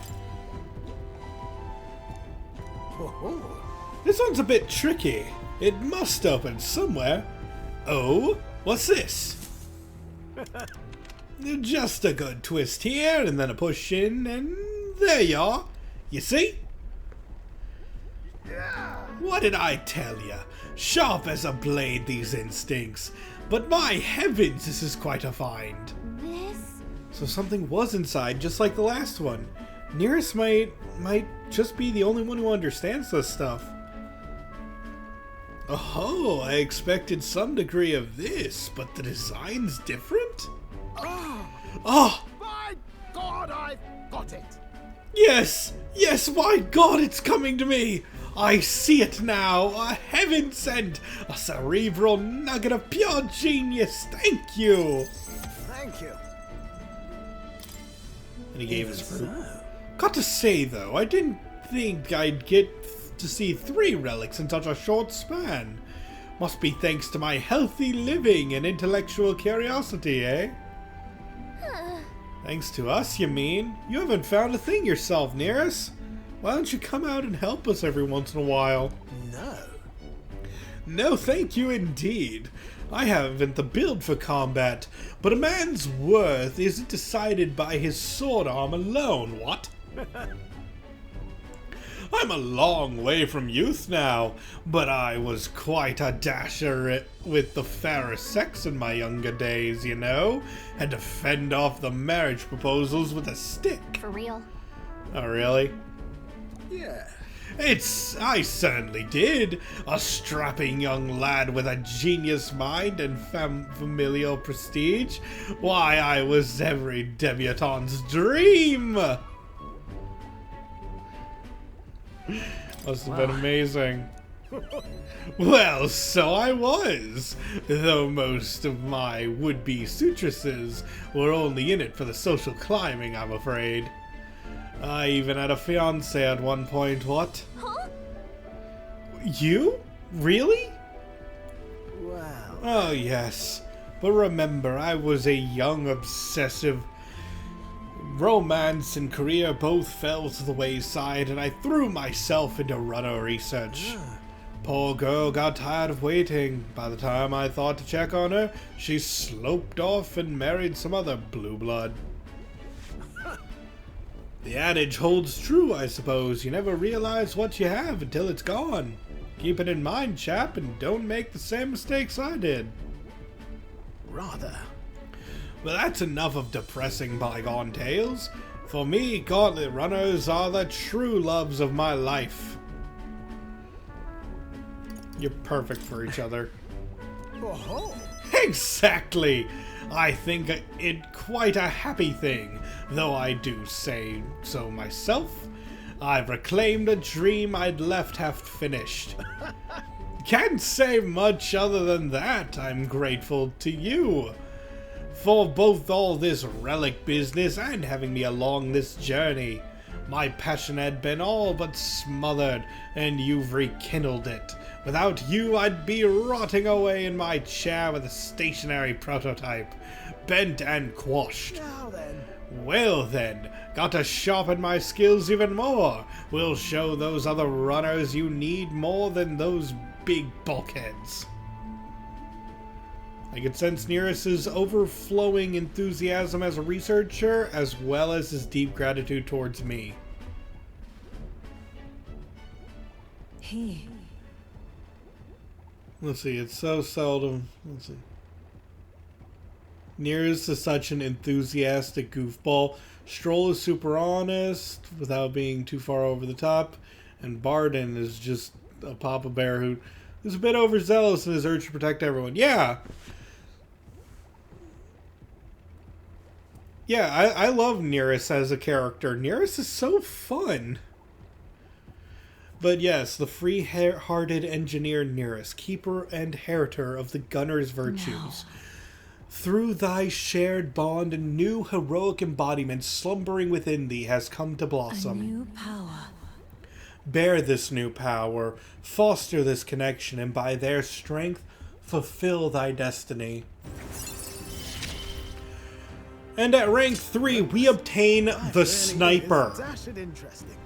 This one's a bit tricky. It must open somewhere. Oh, what's this? Just a good twist here, and then a push in, and there you are. You see? What did I tell you? Sharp as a blade, these instincts. But my heavens, this is quite a find. This? So something was inside, just like the last one. Nearest might just be the only one who understands this stuff. Oh, I expected some degree of this, but the design's different? Oh! My God, I've got it! Yes! Yes, my God, it's coming to me! I see it now! A heaven sent! A cerebral nugget of pure genius! Thank you! Thank you. And he gave his fruit. Got to say, though, I didn't think I'd get to see 3 relics in such a short span. Must be thanks to my healthy living and intellectual curiosity, eh? Thanks to us, you mean? You haven't found a thing yourself, Nearest. Why don't you come out and help us every once in a while? No. No, thank you indeed. I haven't the build for combat, but a man's worth isn't decided by his sword arm alone, what? I'm a long way from youth now, but I was quite a dasher with the fairer sex in my younger days, you know? Had to fend off the marriage proposals with a stick. For real? Oh, really? Yeah. I certainly did. A strapping young lad with a genius mind and familial prestige. Why, I was every debutante's dream. Must have been amazing. Well, so I was, though most of my would-be suitresses were only in it for the social climbing, I'm afraid. I even had a fiancé at one point, what? Huh? You? Really? Well... Oh, yes. But remember, I was a young, obsessive... Romance and career both fell to the wayside, and I threw myself into runner research. Poor girl got tired of waiting. By the time I thought to check on her, she sloped off and married some other blue blood. The adage holds true, I suppose. You never realize what you have until it's gone. Keep it in mind, chap, and don't make the same mistakes I did. Rather. Well, that's enough of depressing bygone tales. For me, gauntlet runners are the true loves of my life. You're perfect for each other. Oh-ho. Exactly! I think it quite a happy thing, though I do say so myself. I've reclaimed a dream I'd left half finished. Can't say much other than that. I'm grateful to you for both all this relic business and having me along this journey. My passion had been all but smothered, and you've rekindled it. Without you, I'd be rotting away in my chair with a stationary prototype, bent and quashed. Now then. Well then, got to sharpen my skills even more. We'll show those other runners you need more than those big bulkheads. I could sense Nearest's overflowing enthusiasm as a researcher, as well as his deep gratitude towards me. Let's see, it's so seldom. Let's see. Nearest is such an enthusiastic goofball. Stroll is super honest without being too far over the top. And Barden is just a Papa Bear who's a bit overzealous in his urge to protect everyone. Yeah. Yeah, I love Nearest as a character. Nearest is so fun. But yes, the free-hearted engineer Nearest, keeper and heritor of the gunner's virtues. No. Through thy shared bond, a new heroic embodiment slumbering within thee has come to blossom. A new power. Bear this new power, foster this connection, and by their strength, fulfill thy destiny. And at rank 3, we obtain the Sniper. Dash it interesting.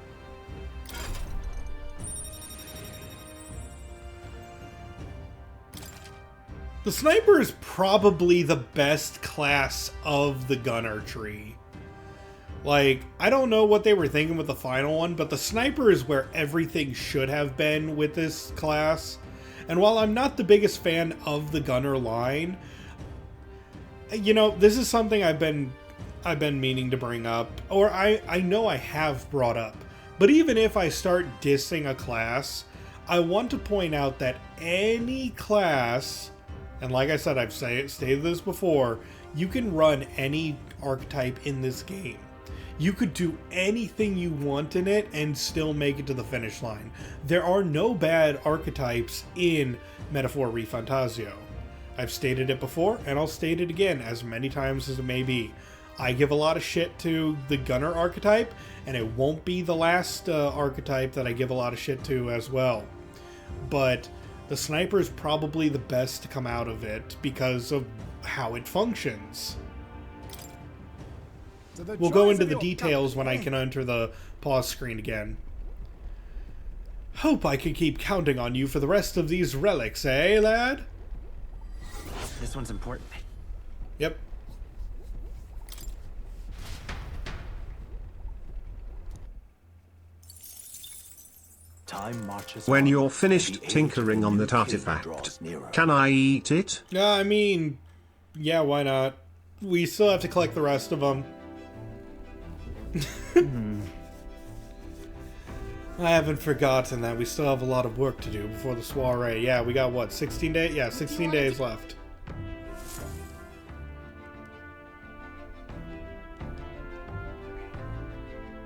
The Sniper is probably the best class of the Gunner tree. Like, I don't know what they were thinking with the final one, but the Sniper is where everything should have been with this class. And while I'm not the biggest fan of the Gunner line, you know, this is something I've been meaning to bring up, or I know I have brought up. But even if I start dissing a class, I want to point out that any class, and like I said, I've stated this before, you can run any archetype in this game. You could do anything you want in it and still make it to the finish line. There are no bad archetypes in Metaphor Refantazio. I've stated it before, and I'll state it again as many times as it may be. I give a lot of shit to the Gunner archetype, and it won't be the last archetype that I give a lot of shit to as well. But the Sniper is probably the best to come out of it because of how it functions. We'll go into the details when I can enter the pause screen again. Hope I can keep counting on you for the rest of these relics, eh, lad? This one's important. Yep. Time marches When on. you're finished tinkering on that artifact, can I eat it? I mean, yeah, why not? We still have to collect the rest of them. I haven't forgotten that we still have a lot of work to do before the soiree. Yeah, we got what, 16 days? Yeah, 16 days left.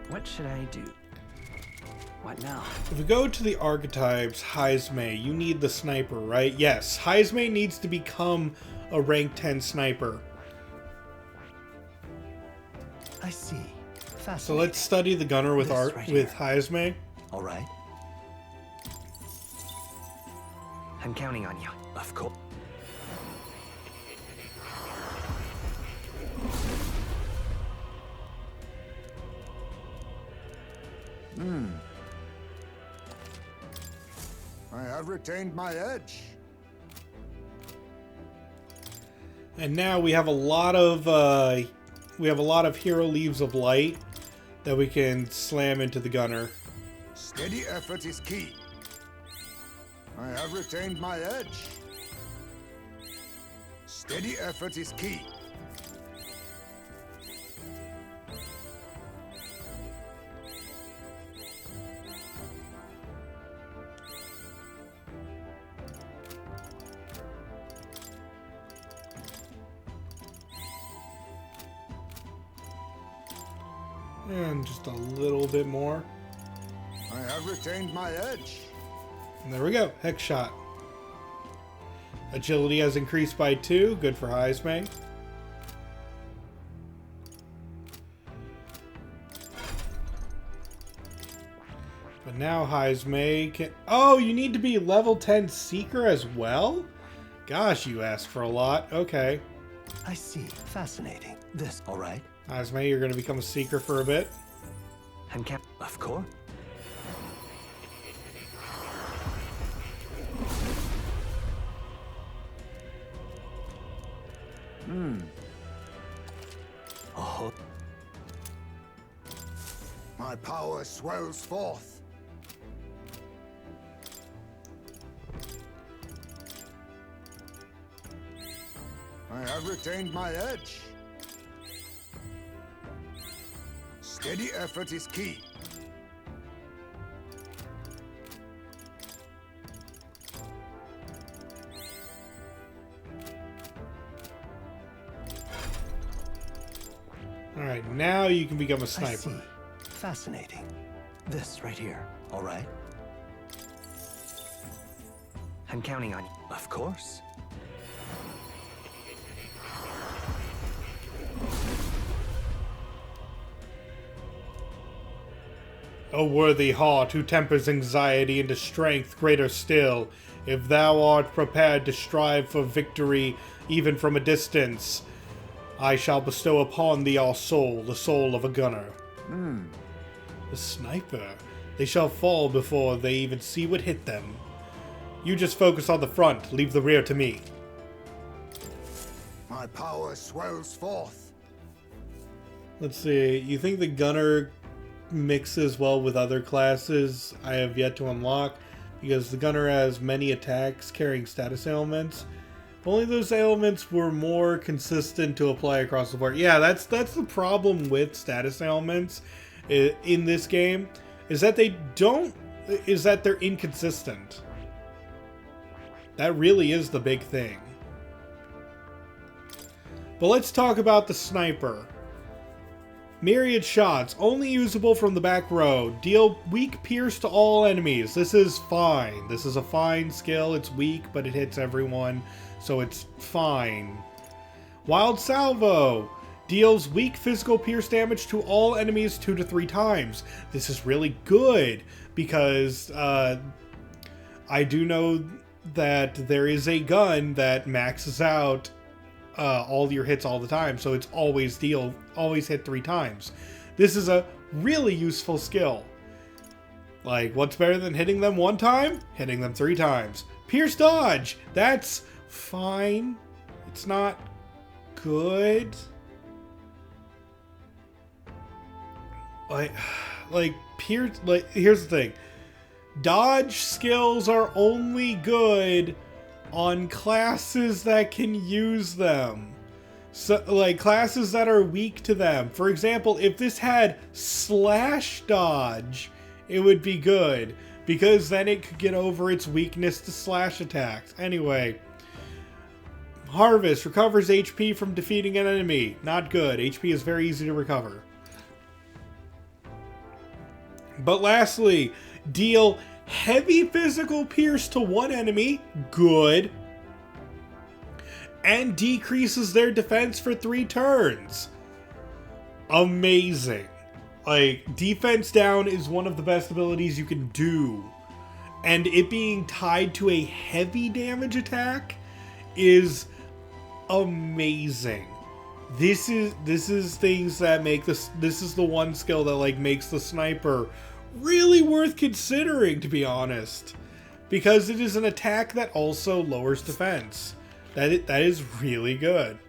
What should I do? What now? If we go to the archetypes, Heismay, you need the Sniper, right? Yes, Heismay needs to become a rank 10 Sniper. I see. So let's study the Gunner with Heismay. All right. I'm counting on you. Of course. I have retained my edge. And now we have a lot of Hero Leaves of Light that we can slam into the Gunner. Steady effort is key. I have retained my edge. Steady effort is key. And just a little bit more. I have retained my edge. And there we go. Hex Shot. Agility has increased by 2. Good for Heismay. But now Heismay can... Oh, you need to be level 10 Seeker as well? Gosh, you asked for a lot. Okay. I see. Fascinating. This, all right? Heismay, you're going to become a Seeker for a bit. I'm kept. Of course. Oh. My power swells forth. I have retained my edge. Steady effort is key. Alright, now you can become a I sniper. see. Fascinating. This right here, all right? I'm counting on you. Of course. O worthy heart, who tempers anxiety into strength greater still, if thou art prepared to strive for victory even from a distance, I shall bestow upon thee our soul, the soul of a gunner. The sniper. They shall fall before they even see what hit them. You just focus on the front, leave the rear to me. My power swells forth. Let's see, you think the gunner mixes well with other classes I have yet to unlock, because the gunner has many attacks carrying status ailments. If only those ailments were more consistent to apply across the board. Yeah, that's the problem with status ailments in this game, is that they're inconsistent. That really is the big thing. But let's talk about the sniper. Myriad shots, only usable from the back row. Deal weak pierce to all enemies. This is fine. This is a fine skill. It's weak, but it hits everyone, so it's fine. Wild salvo. Deals weak physical pierce damage to all enemies 2 to 3 times. This is really good, because I do know that there is a gun that maxes out all your hits all the time, so it's always hit 3 times. This is a really useful skill. Like, what's better than hitting them 1 time? Hitting them 3 times. Pierce dodge! That's fine. It's not good. Here's the thing. Dodge skills are only good on classes that can use them. So, like, classes that are weak to them. For example, if this had slash dodge, it would be good, because then it could get over its weakness to slash attacks. Anyway, Harvest recovers HP from defeating an enemy. Not good. HP is very easy to recover. But lastly, deal heavy physical pierce to one enemy. Good. And decreases their defense for 3 turns. Amazing. Like, defense down is one of the best abilities you can do. And it being tied to a heavy damage attack is amazing. This is things that make this is the one skill that, like, makes the sniper really worth considering, to be honest, because it is an attack that also lowers defense. That is really good.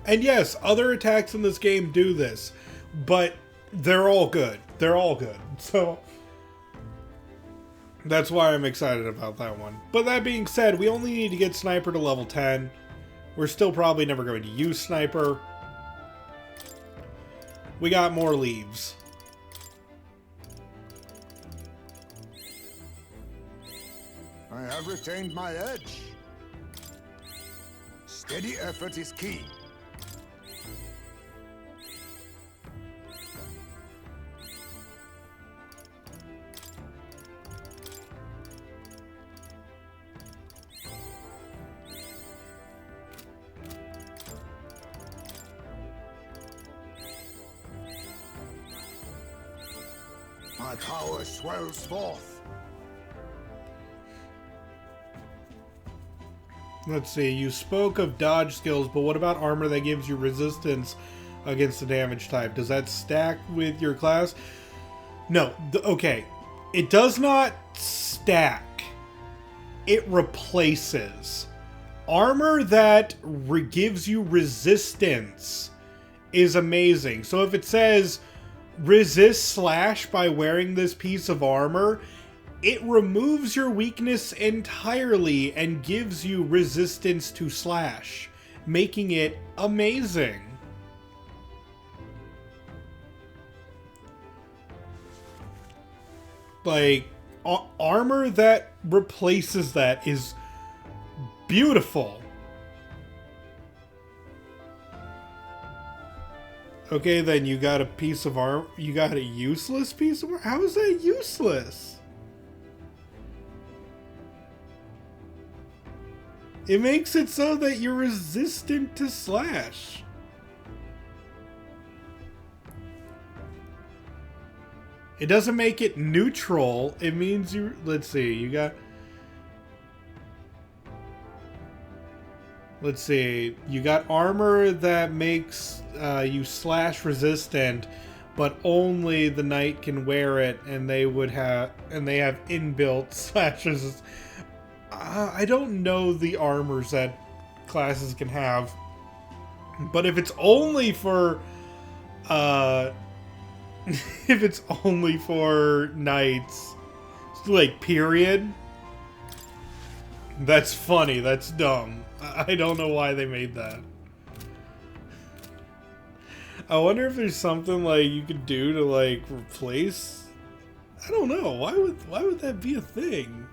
And yes, other attacks in this game do this, but they're all good. They're all good. So that's why I'm excited about that one. But that being said, we only need to get Sniper to level 10. We're still probably never going to use Sniper. We got more leaves. I have retained my edge. Steady effort is key. My power swells forth. Let's see, you spoke of dodge skills, but what about armor that gives you resistance against the damage type? Does that stack with your class? No, okay. It does not stack. It replaces. Armor that gives you resistance is amazing. So if it says resist slash by wearing this piece of armor, it removes your weakness entirely and gives you resistance to slash, making it amazing. Like, armor that replaces that is beautiful. Okay, then you got a piece of armor. You got a useless piece of armor? How is that useless? It makes it so that you're resistant to slash. It doesn't make it neutral. It means you... Let's see. You got... Let's see. You got armor that makes you slash resistant, but only the knight can wear it, and they would have... And they have inbuilt slash resistance. I don't know the armors that classes can have, but if it's only for... if it's only for knights, like, period, that's funny, that's dumb. I don't know why they made that. I wonder if there's something, like, you could do to, like, replace... I don't know, why would that be a thing?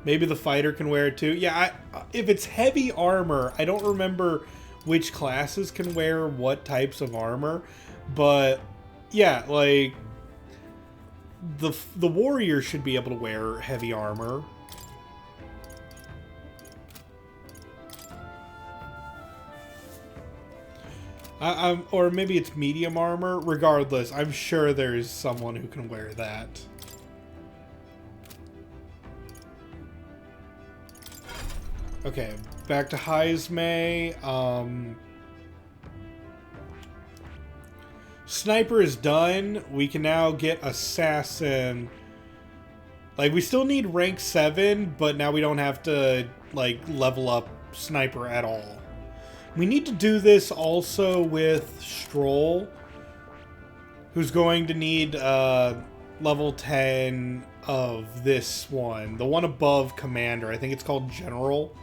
Maybe the fighter can wear it too? Yeah, if it's heavy armor, I don't remember which classes can wear what types of armor, but yeah, like the warrior should be able to wear heavy armor. Or maybe it's medium armor. Regardless, I'm sure there's someone who can wear that. Okay, back to Heismay. Sniper is done. We can now get Assassin. Like, we still need rank 7, but now we don't have to, like, level up Sniper at all. We need to do this also with Stroll, who's going to need level 10 of this one. The one above Commander. I think it's called General.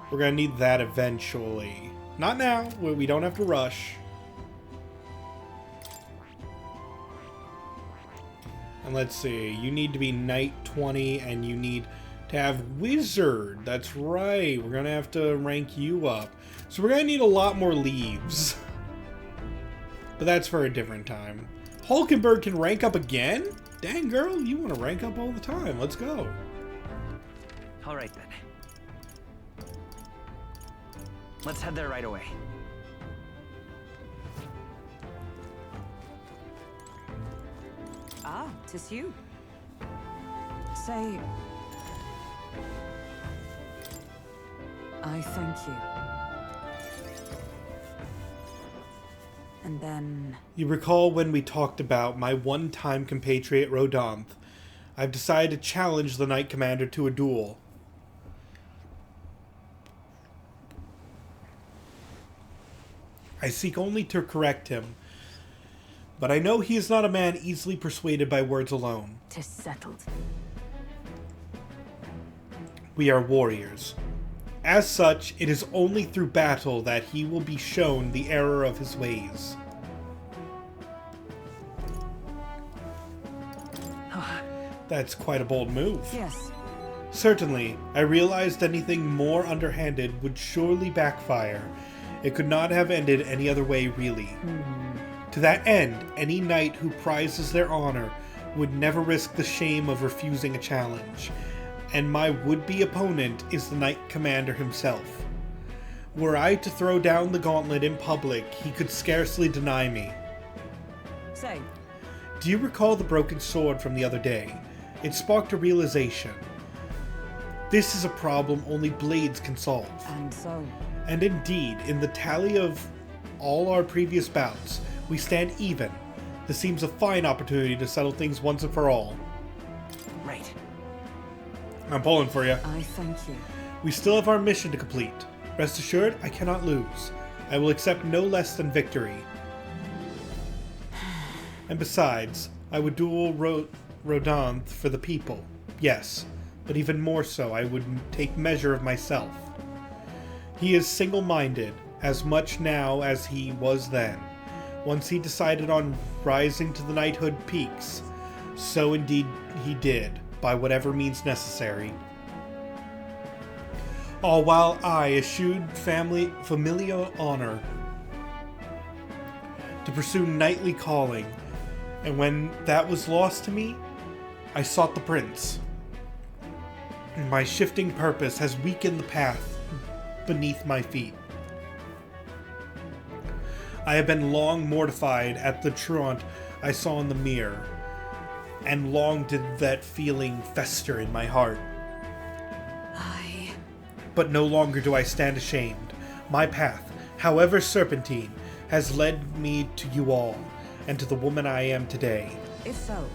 We're going to need that eventually. Not now. We don't have to rush. And let's see. You need to be Knight 20, and you need to have Wizard. That's right. We're going to have to rank you up. So we're going to need a lot more leaves. But that's for a different time. Hulkenberg can rank up again? Dang, girl. You want to rank up all the time. Let's go. All right, then. Let's head there right away. Ah, 'tis you. Say... I thank you. And then... You recall when we talked about my one-time compatriot Rodanth. I've decided to challenge the Knight Commander to a duel. I seek only to correct him, but I know he is not a man easily persuaded by words alone. 'Tis settled. We are warriors. As such, it is only through battle that he will be shown the error of his ways. That's quite a bold move. Yes. Certainly, I realized anything more underhanded would surely backfire. It could not have ended any other way, really. To that end, any knight who prizes their honor would never risk the shame of refusing a challenge, and my would-be opponent is the Knight Commander himself. Were I to throw down the gauntlet in public, he could scarcely deny me. Say. Do you recall the broken sword from the other day? It sparked a realization. This is a problem only blades can solve. And so? And indeed, in the tally of all our previous bouts, we stand even. This seems a fine opportunity to settle things once and for all. Right. I'm pulling for you. I thank you. We still have our mission to complete. Rest assured, I cannot lose. I will accept no less than victory. And besides, I would duel Rodanthe for the people. Yes, but even more so, I would take measure of myself. He is single-minded, as much now as he was then. Once he decided on rising to the knighthood peaks, so indeed he did, by whatever means necessary. All while I eschewed familial honor to pursue knightly calling, and when that was lost to me, I sought the prince. My shifting purpose has weakened the path beneath my feet. I have been long mortified at the truant I saw in the mirror, and long did that feeling fester in my heart. But no longer do I stand ashamed. My path, however serpentine, has led me to you all, and to the woman I am today. If so,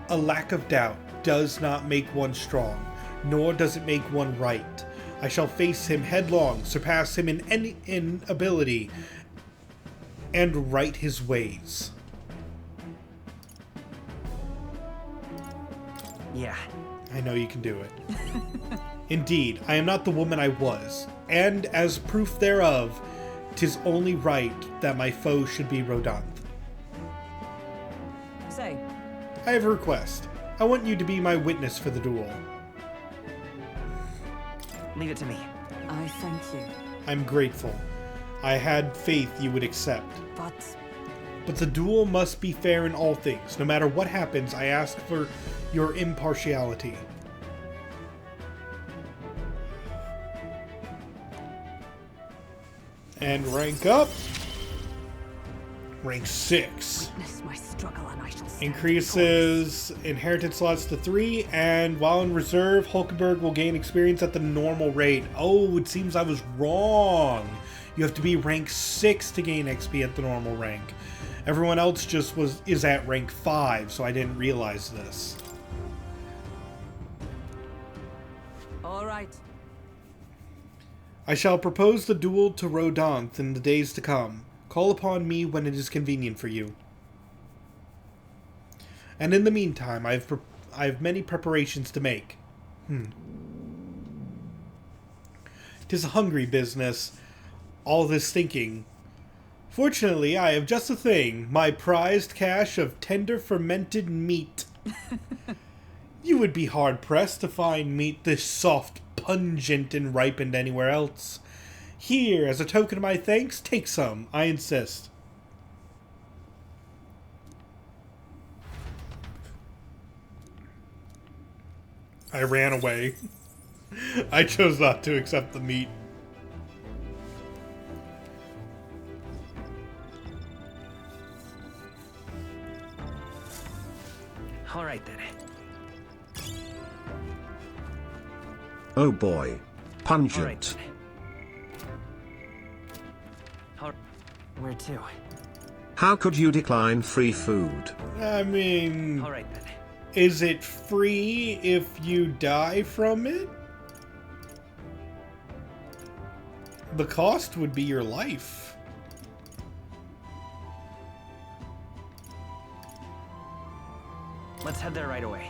a lack of doubt does not make one strong, nor does it make one right. I shall face him headlong, surpass him in ability, and right his ways. Yeah. I know you can do it. Indeed, I am not the woman I was, and as proof thereof, 'tis only right that my foe should be Rodanthe. say. I have a request. I want you to be my witness for the duel. Leave it to me. I thank you. I'm grateful. I had faith you would accept. But the duel must be fair in all things. No matter what happens, I ask for your impartiality. And rank up. Rank 6. Witness my struggle and I shall stand Increases inheritance slots to 3, and while in reserve, Hulkenberg will gain experience at the normal rate. Oh, it seems I was wrong. You have to be rank 6 to gain XP at the normal rank. Everyone else just is at rank 5, so I didn't realize this. All right. I shall propose the duel to Rodanthe in the days to come. Call upon me when it is convenient for you. And in the meantime, I have many preparations to make. 'Tis a hungry business, all this thinking. Fortunately, I have just the thing, my prized cache of tender fermented meat. You would be hard-pressed to find meat this soft, pungent, and ripened anywhere else. Here, as a token of my thanks, take some. I insist. I ran away. I chose not to accept the meat. All right then. Oh boy. Pungent. Where to? How could you decline free food? I mean... All right then. Is it free if you die from it? The cost would be your life. Let's head there right away.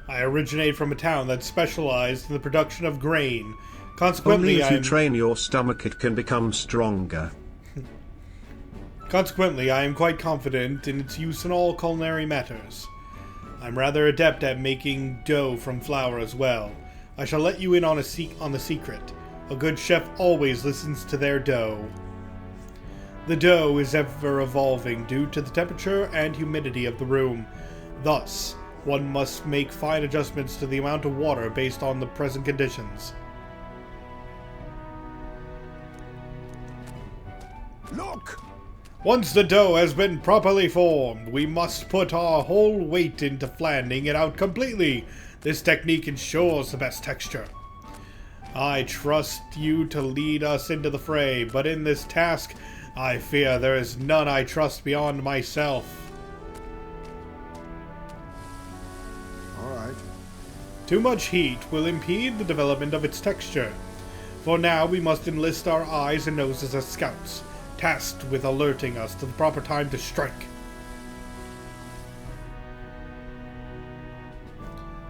I originate from a town that specialized in the production of grain. Only Consequently, if you train your stomach it can become stronger. Consequently, I am quite confident in its use in all culinary matters. I'm rather adept at making dough from flour as well. I shall let you in on the secret. A good chef always listens to their dough. The dough is ever evolving due to the temperature and humidity of the room. Thus, one must make fine adjustments to the amount of water based on the present conditions. Look! Once the dough has been properly formed, we must put our whole weight into flattening it out completely. This technique ensures the best texture. I trust you to lead us into the fray, but in this task, I fear there is none I trust beyond myself. Alright. Too much heat will impede the development of its texture. For now, we must enlist our eyes and noses as scouts, tasked with alerting us to the proper time to strike.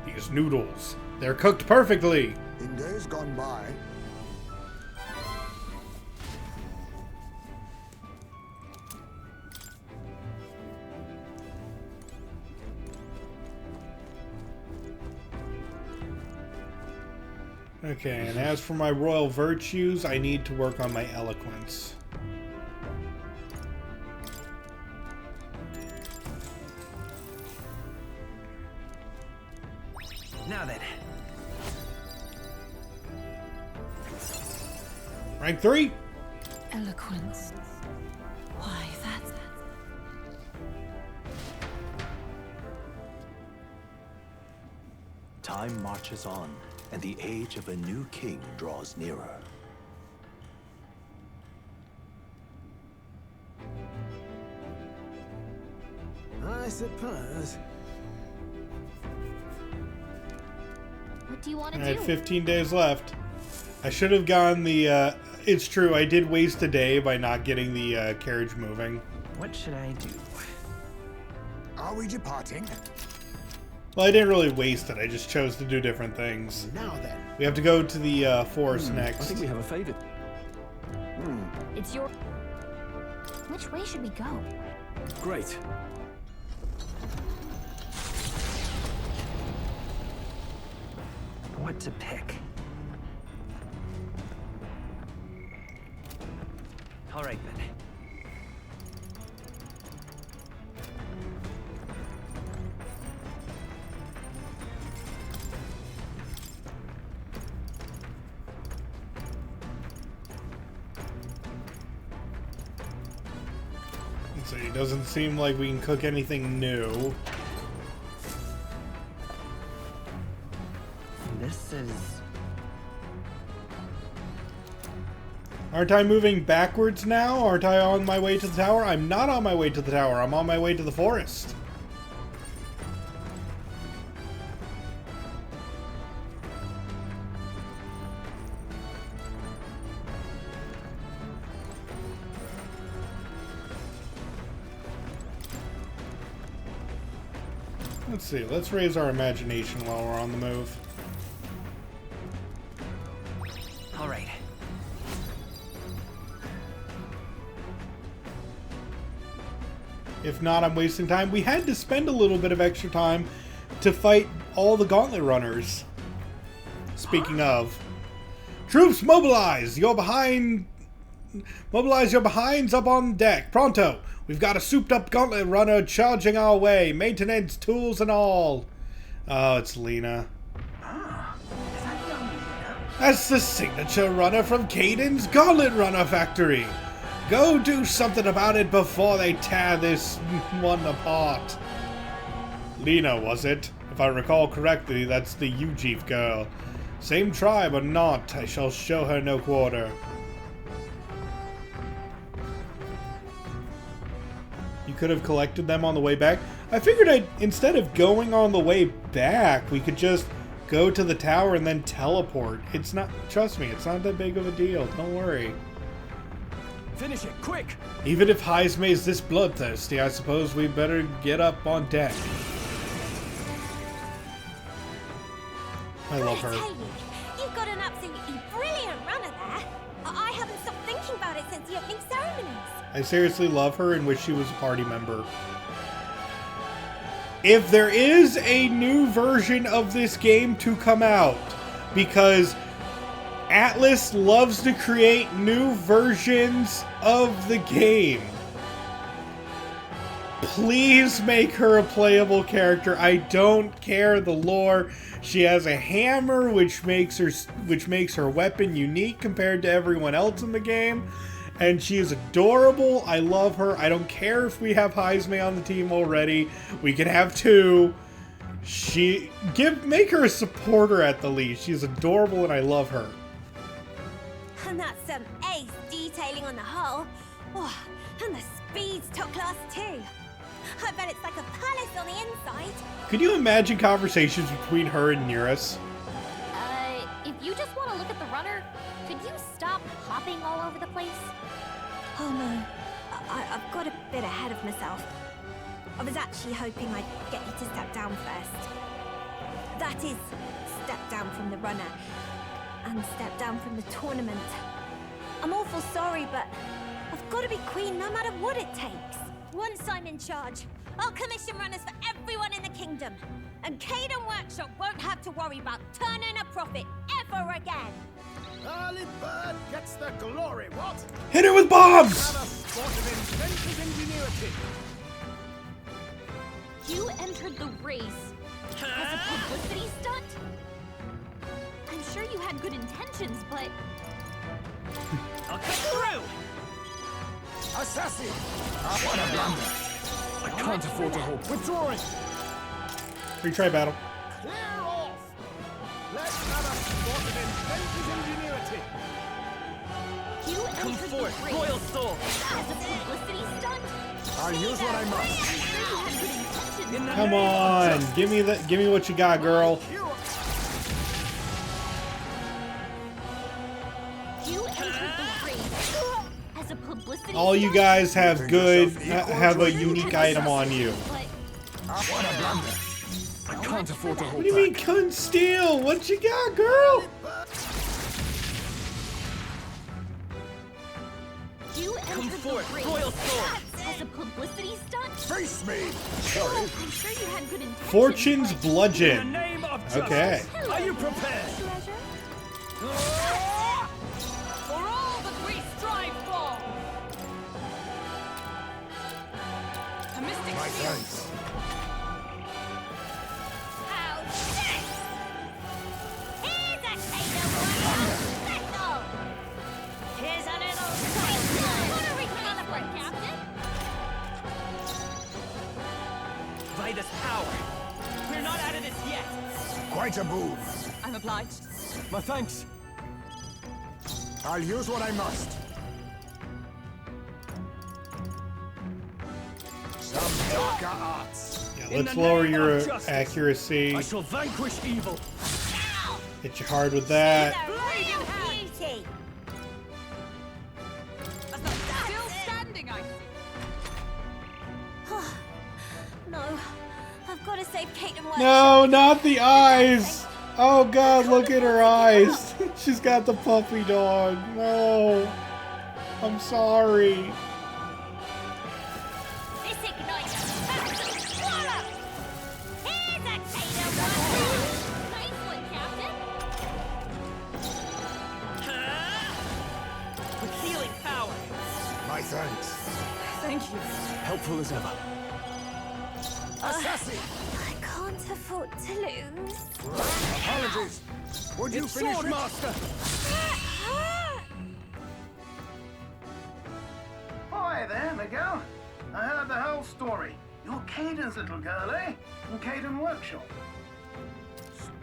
These noodles, they're cooked perfectly. In days gone by, Okay, and as for my royal virtues, I need to work on my eloquence. Now then. Rank 3? Eloquence. Why, that's... Time marches on, and the age of a new king draws nearer. I suppose. What do you want to I had do? 15 days left. I should have gone the, it's true, I did waste a day by not getting the carriage moving. What should I do? are we departing? Well, I didn't really waste it, I just chose to do different things. Now then. We have to go to the forest next. I think we have a favor. It's your... Which way should we go? Great. What to pick? All right then. So it doesn't seem like we can cook anything new. This is... Aren't I moving backwards now? Aren't I on my way to the tower? I'm not on my way to the tower. I'm on my way to the forest. Let's see. Let's raise our imagination while we're on the move. All right. If not, I'm wasting time. We had to spend a little bit of extra time to fight all the gauntlet runners. Speaking of. Troops, mobilize! You're behind... Mobilize your behinds up on deck. Pronto! We've got a souped-up gauntlet runner charging our way. Maintenance, tools, and all. Oh, it's Lena. That's the signature runner from Caden's Gauntlet Runner Factory. Go do something about it before they tear this one apart. Lena, was it? If I recall correctly, that's the Ujif girl. Same tribe or not, I shall show her no quarter. You could have collected them on the way back. I figured instead of going on the way back, we could just go to the tower and then teleport. It's not, trust me, it's not that big of a deal. Don't worry. Finish it, quick! Even if Heismay's this bloodthirsty, I suppose we better get up on deck. I love her. You've got an absolutely brilliant runner there. I haven't stopped thinking about it since the opening ceremonies. I seriously love her and wish she was a party member. If there is a new version of this game to come out, because Atlas loves to create new versions of the game, please make her a playable character. I don't care the lore. She has a hammer, which makes her weapon unique compared to everyone else in the game. And she is adorable. I love her. I don't care if we have Heismay on the team already. We can have two. Make her a supporter at the least. She's adorable and I love her. And that's some ace detailing on the hull. Oh, and the speed's top class too. I bet it's like a palace on the inside. Could you imagine conversations between her and Nearest? If you just want to look at the runner, could you stop hopping all over the place? Oh no, I've got a bit ahead of myself. I was actually hoping I'd get you to step down first. That is, step down from the runner and step down from the tournament. I'm awful sorry, but I've got to be queen no matter what it takes. Once I'm in charge, I'll commission runners for everyone in the kingdom. And Caden Workshop won't have to worry about turning a profit ever again. Early bird gets the glory, what? Hit her with bombs! Another sport of inventive ingenuity. You entered the race as a publicity stunt? I'm sure you had good intentions, but... I'll cut through! Assassin! What a blunder! I can't afford to hold. Withdrawing! Retry battle. Clear off! Let's have a sport of inventive ingenuity. You Come entered forth, the race royal soul! as a publicity stunt? I'll use what I I'm must. sure you had good intentions. Come on, give me what you got, girl. You entered the race as a publicity All you stunt? guys have good, have a unique item on you. But What a blunder! I can't afford to hold. What do you mean couldn't steal? What you got, girl? you entered forth, the race royal soul! as a publicity stunt? Face me! I'm sure you had good intentions. Fortune's but- bludgeon. In the name of justice! Okay. Are you prepared? Treasure? For all that we strive for! A mystic My shield! thanks. How's this? Here's a taste of what you're special! Here's a little taste. What are we coming for, Captain? By this power! We're not out of this yet! Quite a boon. I'm obliged. My thanks. I'll use what I must. Some darker arts. Yeah, In let's the lower name your of justice, accuracy. I shall vanquish evil! Hit you hard with that. The real beauty. Still standing, I see. No, I've got to save Kate and Workshop. No, not the eyes. Oh God, look at her eyes. She's got the puppy dog. No, I'm sorry. This ignites a swallow. Here's a Kate and Workshop. Nice one, Captain. With healing power! My thanks. Thank you. Helpful as ever. Assassin! I can't afford to lose. Apologies. Would you finish it? Master! Hi there, Miguel. I heard the whole story. You're Caden's little girl, eh? From Caden Workshop.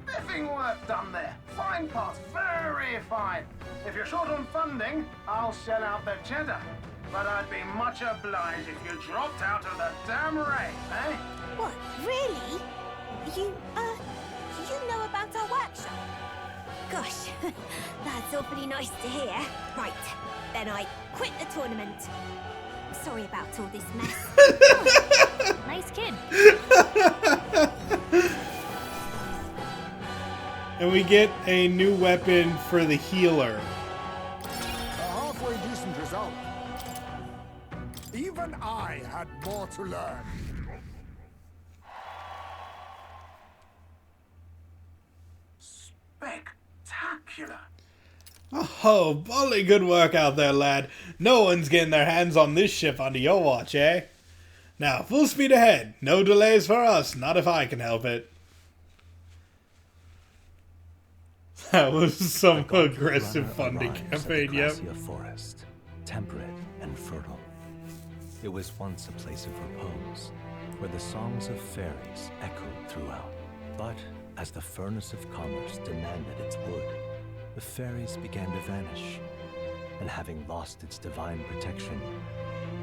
Spiffing work done there. Fine parts, very fine. If you're short on funding, I'll shell out the cheddar. But I'd be much obliged if you dropped out of the damn race, eh? What, really? You know about our workshop? Gosh, that's awfully nice to hear. Right, then I quit the tournament. I'm sorry about all this mess. Nice kid. And we get a new weapon for the healer. A halfway decent result. Even I had more to learn. Spectacular. Oh, bully good work out there, lad. No one's getting their hands on this ship under your watch, eh? Now, full speed ahead. No delays for us, not if I can help it. That was some aggressive funding campaign, yep. A forest, temperate and fertile. It was once a place of repose, where the songs of fairies echoed throughout. But as the furnace of commerce demanded its wood, the fairies began to vanish. and having lost its divine protection,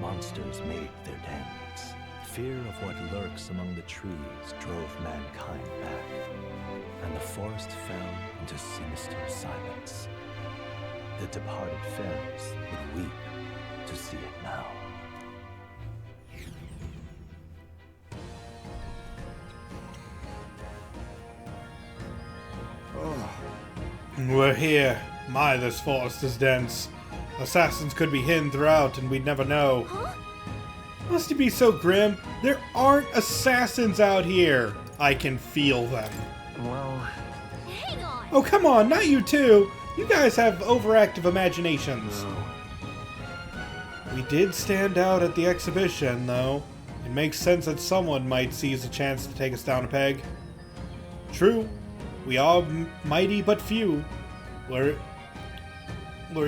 monsters made their dens. Fear of what lurks among the trees drove mankind back, and the forest fell into sinister silence. The departed fairies would weep to see it now. We're here. My, this forest is dense. Assassins could be hidden throughout and we'd never know. Huh? Must it be so grim? There aren't assassins out here. I can feel them. Well... Hang on! Oh, come on, not you too. You guys have overactive imaginations. No. We did stand out at the exhibition, though. It makes sense that someone might seize a chance to take us down a peg. True. We are mighty but few. Were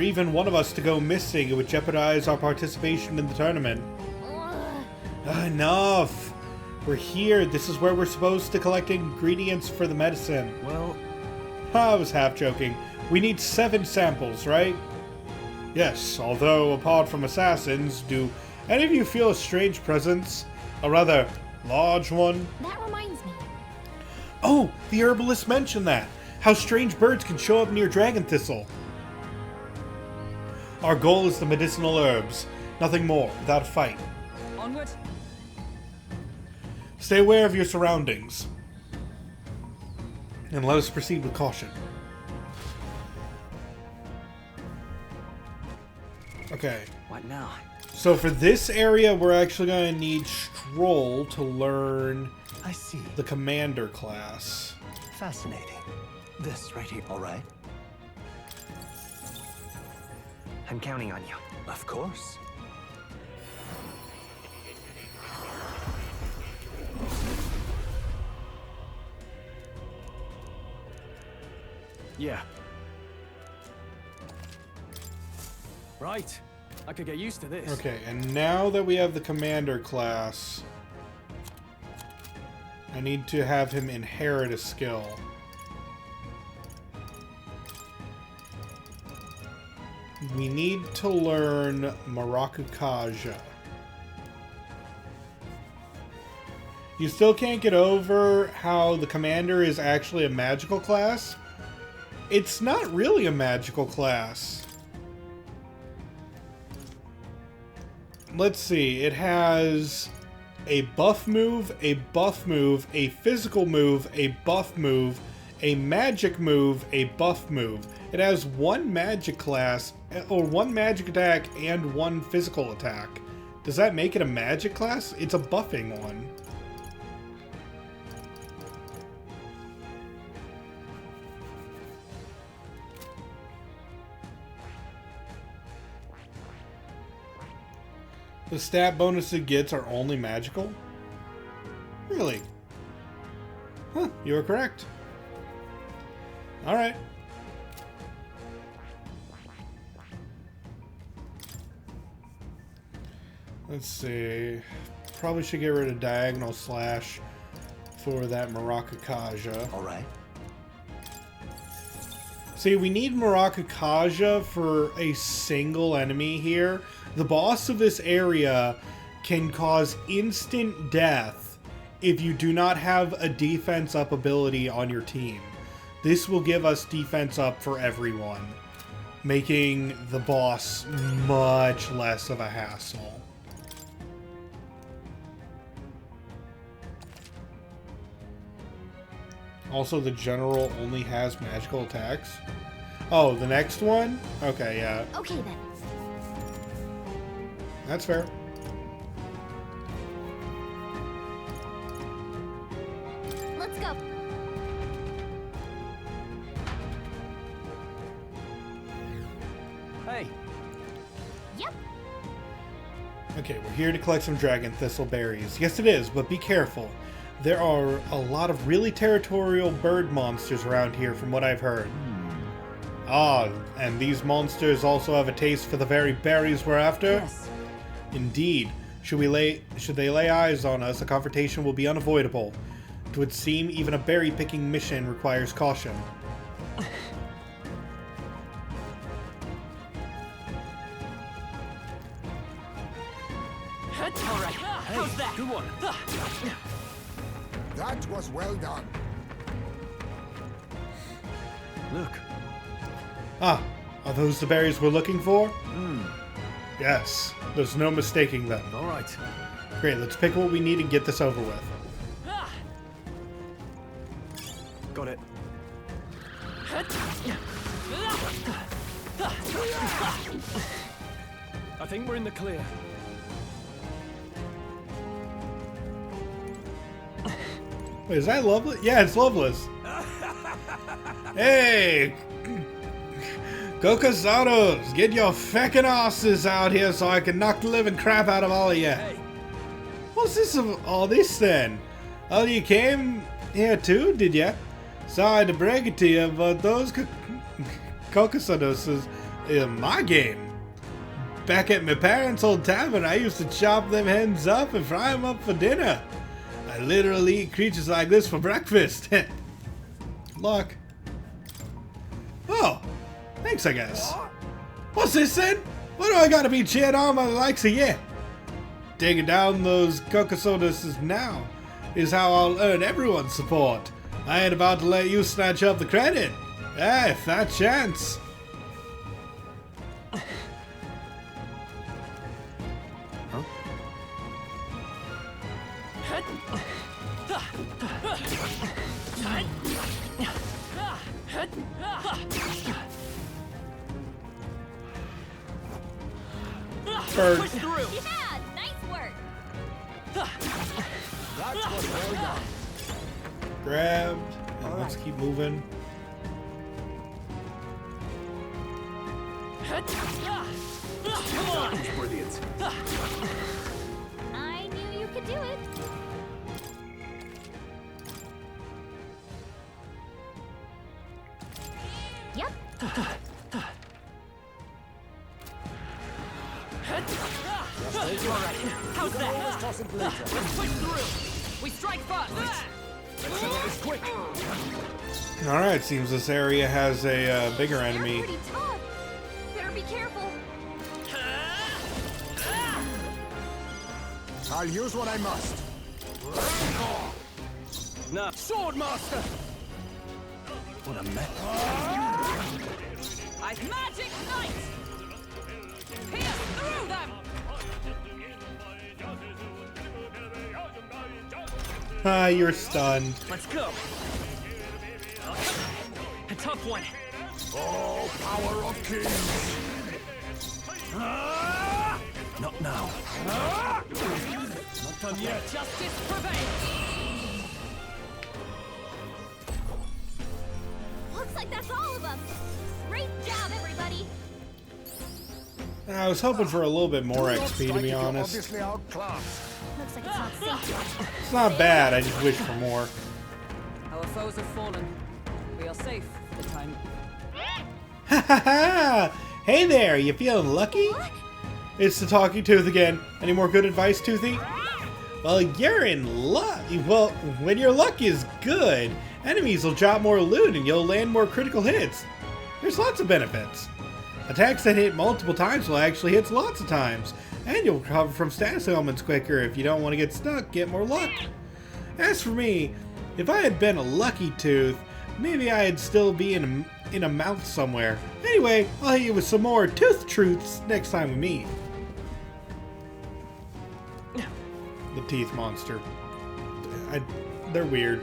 even one of us to go missing, it would jeopardize our participation in the tournament. Enough! We're here. This is where we're supposed to collect ingredients for the medicine. Well... I was half joking. We need 7 samples, right? Yes, although apart from assassins, do any of you feel a strange presence? A rather large one? That reminds me. Oh, the herbalist mentioned that. How strange birds can show up near dragon thistle. Our goal is the medicinal herbs. Nothing more, without a fight. Onward. Stay aware of your surroundings. And let us proceed with caution. Okay. What now? So for this area, we're actually going to need Stroll to learn I see. the commander class. Fascinating. This right here, all right? I'm counting on you. Of course. Yeah. Right. I could get used to this. Okay, and now that we have the commander class, I need to have him inherit a skill. We need to learn Marakukaja. You still can't get over how the commander is actually a magical class? It's not really a magical class. Let's see, it has a buff move, a buff move, a physical move, a buff move, a magic move, a buff move. It has 1 magic class, or 1 magic attack, and 1 physical attack. Does that make it a magic class? It's a buffing one. The stat bonus it gets are only magical? Really? Huh, you were correct. Alright. Let's see. Probably should get rid of Diagonal Slash for that Marakukaja. Alright. See, we need Marakukaja for a single enemy here. The boss of this area can cause instant death if you do not have a defense up ability on your team. This will give us defense up for everyone, making the boss much less of a hassle. Also, the general only has magical attacks. Oh, the next one? Okay, yeah. Okay then. That's fair. Let's go. Hey. Yep. Okay, we're here to collect some dragon thistle berries. Yes, it is, but be careful. There are a lot of really territorial bird monsters around here, from what I've heard. Ah, and these monsters also have a taste for the very berries we're after? Yes. Indeed. Should they lay eyes on us, a confrontation will be unavoidable. It would seem even a berry-picking mission requires caution. Good one. That was well done. Look. Ah, are those the berries we're looking for? Hmm. Yes, there's no mistaking them. All right. Great, let's pick what we need and get this over with. Got it. I think we're in the clear. Wait, is that Loveless? Yeah, it's Loveless. Hey! Cocosados, get your feckin' asses out here so I can knock the living crap out of all of you. Hey. What's this of all this then? Oh, you came here too, did ya? Sorry to break it to you, but those Cocosados is my game. Back at my parents' old tavern, I used to chop them hens up and fry them up for dinner. I literally eat creatures like this for breakfast. Luck. Oh, thanks, I guess. What's this then? What do I gotta be cheered on by the likes of you? Taking down those Cocosados now is how I'll earn everyone's support. I ain't about to let you snatch up the credit. Hey, fat chance. Bird. Push through. Yeah, nice work. That was well done. Grabbed. And let's keep moving. Come on. Brilliant. I knew you could do it. Yep. Alright, how's that? Let's push through. We strike first. Let's settle this quick. Alright, seems this area has a bigger enemy. Pretty tough. Better be careful. I'll use what I must. Now, Swordmaster! What a mess. Magic Knight! Pierce through them! Ah, you're stunned. Let's go. A tough one. Oh, power of kings. Not now. Not done yet. Justice prevails. Looks like that's all of them. Great job, everybody. I was hoping for a little bit more XP, to be honest. Obviously outclassed. Looks like it's not safe. It's not bad, I just wish for more. Our foes have fallen. We are safe for the time. Ha ha ha! Hey there, you feeling lucky? It's the Talking Tooth again. Any more good advice, Toothy? Well, you're in luck. Well, when your luck is good, enemies will drop more loot and you'll land more critical hits. There's lots of benefits. Attacks that hit multiple times will actually hit lots of times. And you'll recover from status ailments quicker. If you don't want to get stuck, get more luck. As for me, if I had been a lucky tooth, maybe I'd still be in a mouth somewhere. Anyway, I'll hit you with some more tooth truths next time we meet. The teeth monster. They're weird.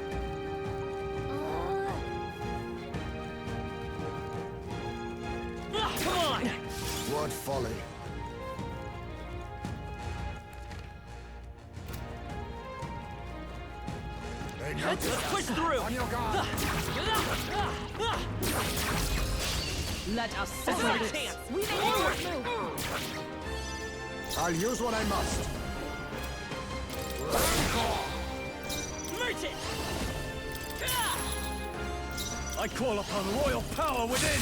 Come on! What folly. Let's push through! On your guard. Let us settle our chance! We made a move. I'll use what I must. Merchant! I call upon royal power within!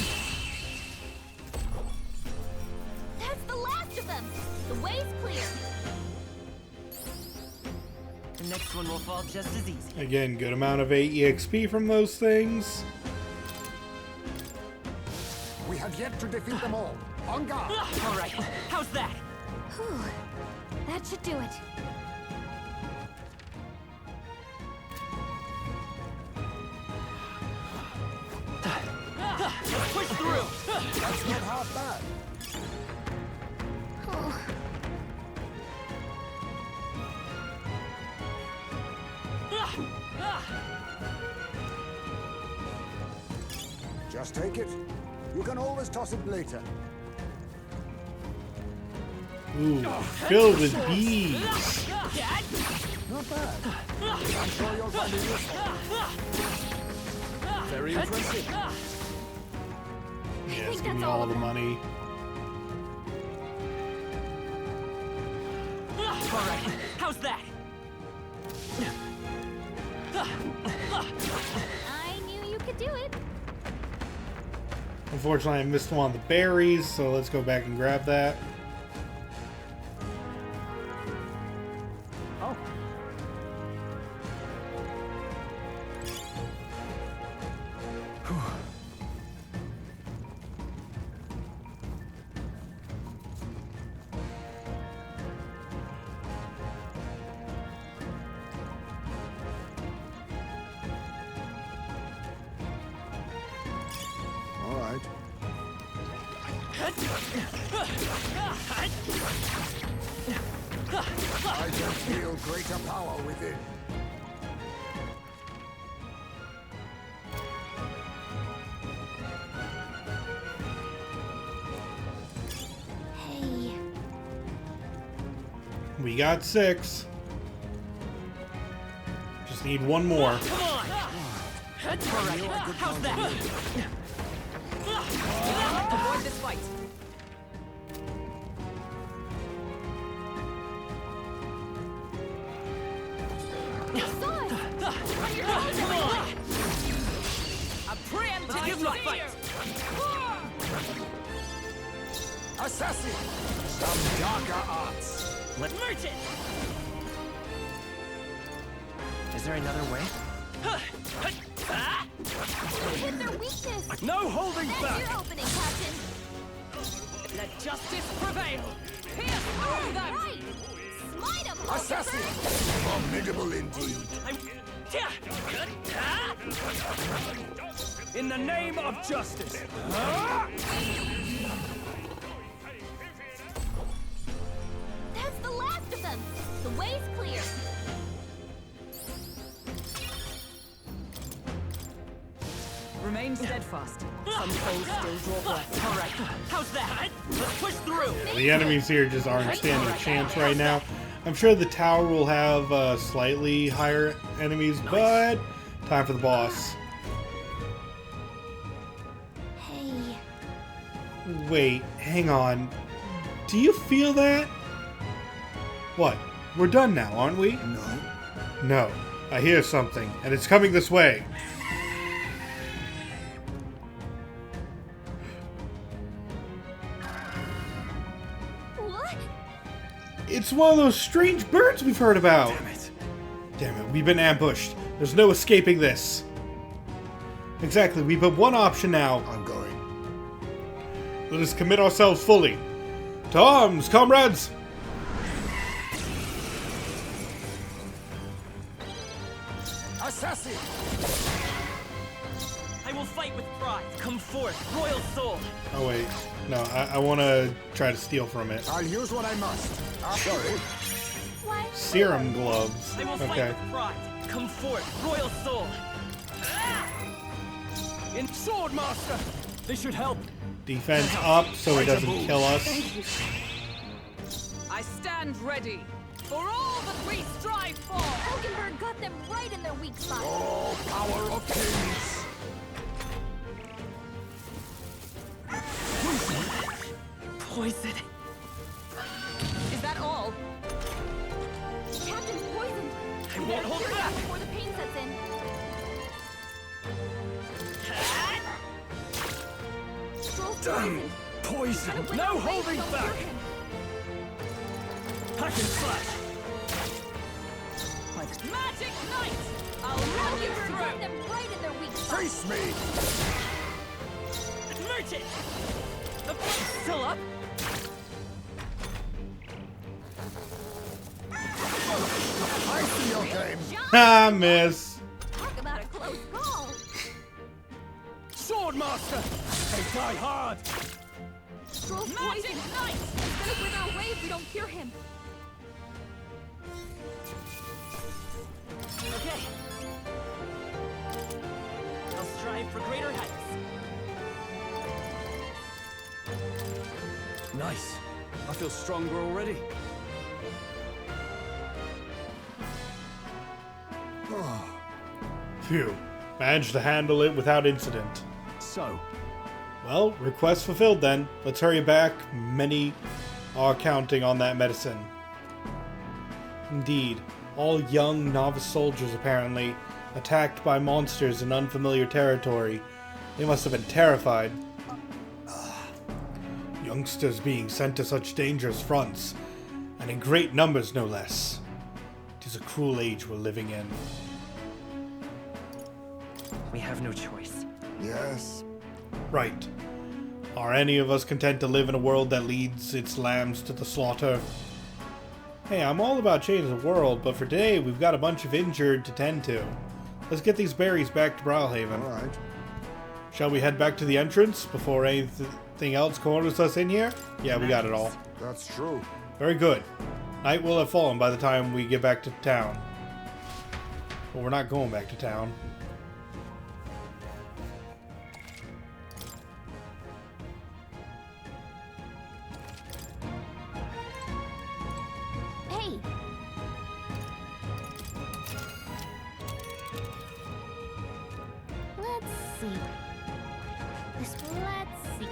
That's the last of them. The way's clear. The next one will fall just as easy. Again, good amount of EXP from those things. We have yet to defeat them all. On guard. All right, how's that? Whew. That should do it. That's not half bad. Just take it. You can always toss it later. Ooh, filled with bees. Not bad. I'm sure you'll find it useful. Very impressive. Yes, give me all the money. Alright, how's that? I knew you could do it. Unfortunately, I missed one of the berries, so let's go back and grab that. Oh. All right. I can feel greater power within. Hey. We got 6. Just need one more. Come on! Alright, how's that? Avoid this fight. Come on! A preemptive fight. Assassin! Some darker arts. Merchant! Is there another way? Hit their weakness. No holding That's back! your opening, Captain. Let justice prevail. Pierce through them. Right. Smite 'em, Assassin! Formidable indeed. In the name of justice! That's the last of them. The way's clear. Remain steadfast. Some foes still draw breath. Alright, how's that? Let's push through! The enemies here just aren't standing a chance right now. I'm sure the tower will have slightly higher enemies, but time for the boss. Hey. Wait, hang on. Do you feel that? What? We're done now, aren't we? No. No. I hear something, and it's coming this way. What? It's one of those strange birds we've heard about. Damn it. Damn it, we've been ambushed. There's no escaping this. Exactly, we've got one option now. I'm going. Let us commit ourselves fully. To arms, comrades! Assassin! I will fight with pride. Come forth, royal soul! Oh wait, no, I want to try to steal from it. I'll use what I must. Sorry. What? Serum gloves. I will fight Okay. with pride. Come forth, royal soul! In sword master! This should help. Defense up so it doesn't kill us. I stand ready for all that we strive for. Oakenberg got them right in their weak spot. Oh, power of kings! Poison. Is that all? Captain's poisoned. I We won't better hold cure back. him before the pain sets in. Stroll's Damn poisoned. poison! Gotta win No the race, holding don't back! cure him. Hack and slash! Magic Knight! I'll run you Oakenberg got through. them right in their weak spot. Face me! Merchant! The fight's still up? I see your game. Ah, miss. Talk about a close call. Sword master! They die hard! Stroll's poison! Night! It's gonna wither away if we don't cure him! Okay. I'll strive for greater heights. Nice. I feel stronger already. Phew. Managed to handle it without incident. So? Well, request fulfilled then. Let's hurry back. Many are counting on that medicine. Indeed. All young novice soldiers, apparently, attacked by monsters in unfamiliar territory. They must have been terrified. Youngsters being sent to such dangerous fronts, and in great numbers no less. It is a cruel age we're living in. We have no choice. Yes. Right. Are any of us content to live in a world that leads its lambs to the slaughter? Hey, I'm all about changing the world, but for today we've got a bunch of injured to tend to. Let's get these berries back to Brawlhaven. Alright. Shall we head back to the entrance before anything else corners us in here? Yeah, we got it all. That's true. Very good. Night will have fallen by the time we get back to town. Well, we're not going back to town. Hey! Let's see. Let's see.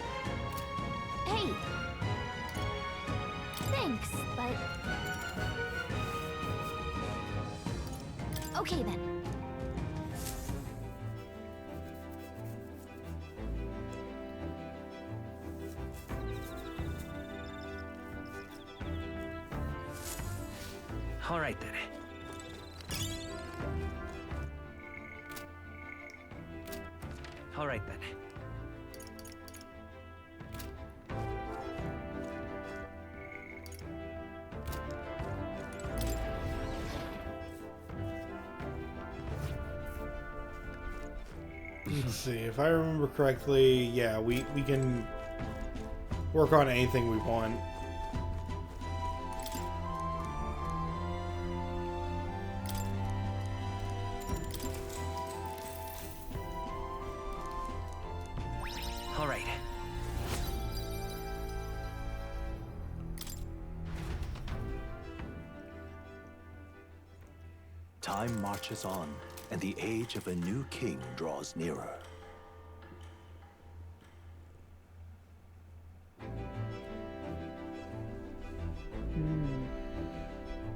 Hey! Thanks, but... Okay then. All right then. All right then. Let's see, if I remember correctly, yeah, we can work on anything we want. All right. Time marches on, and the age of a new king draws nearer.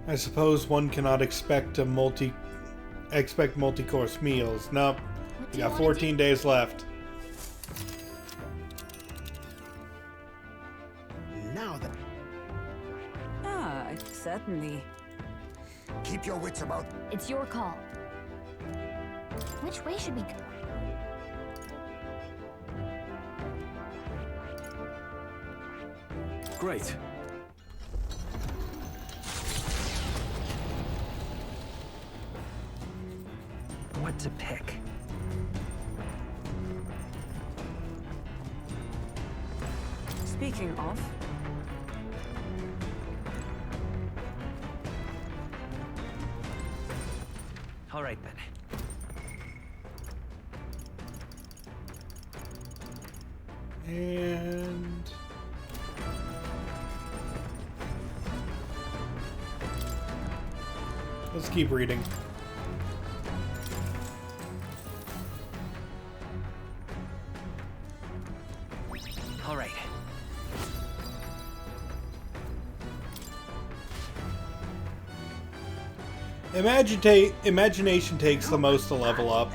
I suppose one cannot expect multi-course meals. Nope. We got 14 days left. Now then. Ah, certainly. Keep your wits about. It's your call. Which way should we go? Great. What to pick? Speaking of, All right then. And... let's keep reading. All right. Imagination takes the most to level up.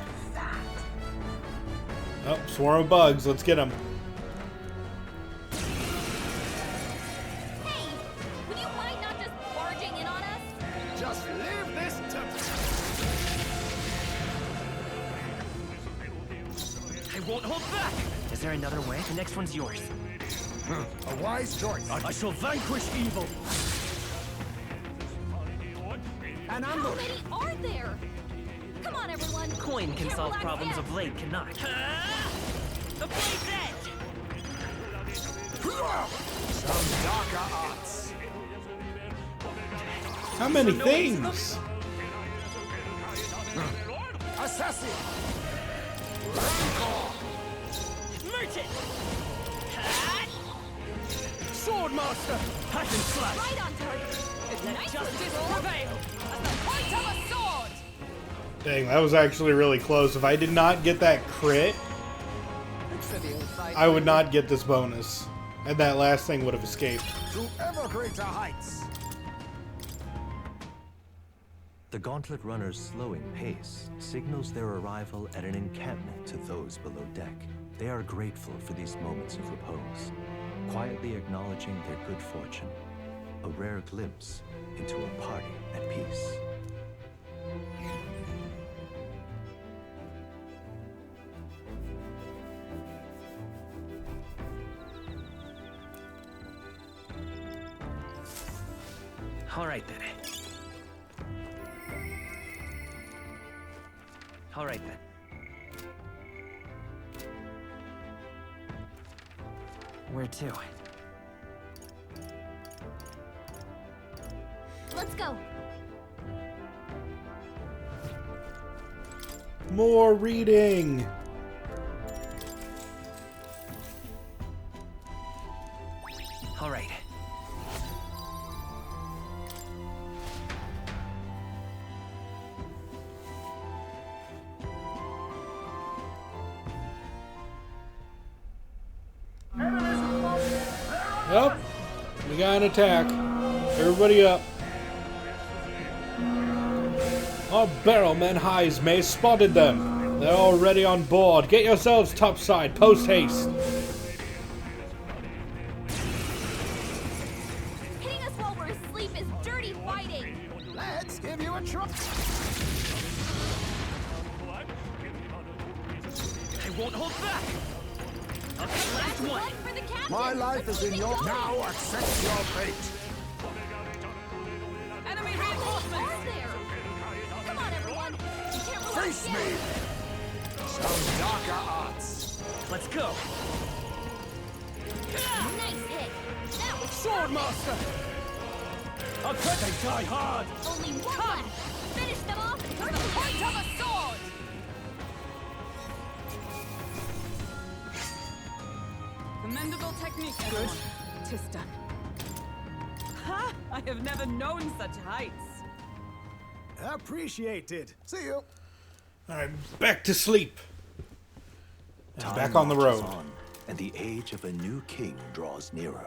Oh, swarm of bugs. Let's get them. Hey! Would you mind not just barging in on us? Just leave this to... I won't hold back! Is there another way? The next one's yours. A wise choice. I shall vanquish evil! An How ambush. many are there? Come on, everyone! Coin can Can't solve relax problems yet. of late, cannot. The blade's edge! Some darker arts. How many things? Assassin. Merchant! Swordmaster! Hack and slash! Right on target. Let Nice justice roll. prevail! At the point of a sword. Dang, that was actually really close. If I did not get that crit, I would not get this bonus. And that last thing would have escaped. To ever greater heights. The gauntlet runner's slowing pace signals their arrival at an encampment to those below deck. They are grateful for these moments of repose, quietly acknowledging their good fortune, a rare glimpse into a party at peace. All right, then. All right, then. Where to? Let's go. More reading. All right. Yep. We got an attack. Everybody up. Our barrelmen Highs May spotted them. They're already on board. Get yourselves topside. Post haste. Hitting us while we're asleep is dirty fighting. Let's give you a try. I won't hold back. I'll take last one. For the captain. My life Let's is in keep it your... going. Now accept your fate. Enemy How many reinforcements. are there? Come on, everyone. You can't relax Face yet. me. Some darker arts. Let's go. Nice hit. That was Swordmaster! I bet they die hard! only one left. Finish them off and hurt the point of a sword. Commendable technique, everyone. Tis done. Ha! I have never known such heights. Appreciated. See you. Alright, back to sleep. And Time back on the marches road. on, and the age of a new king draws nearer.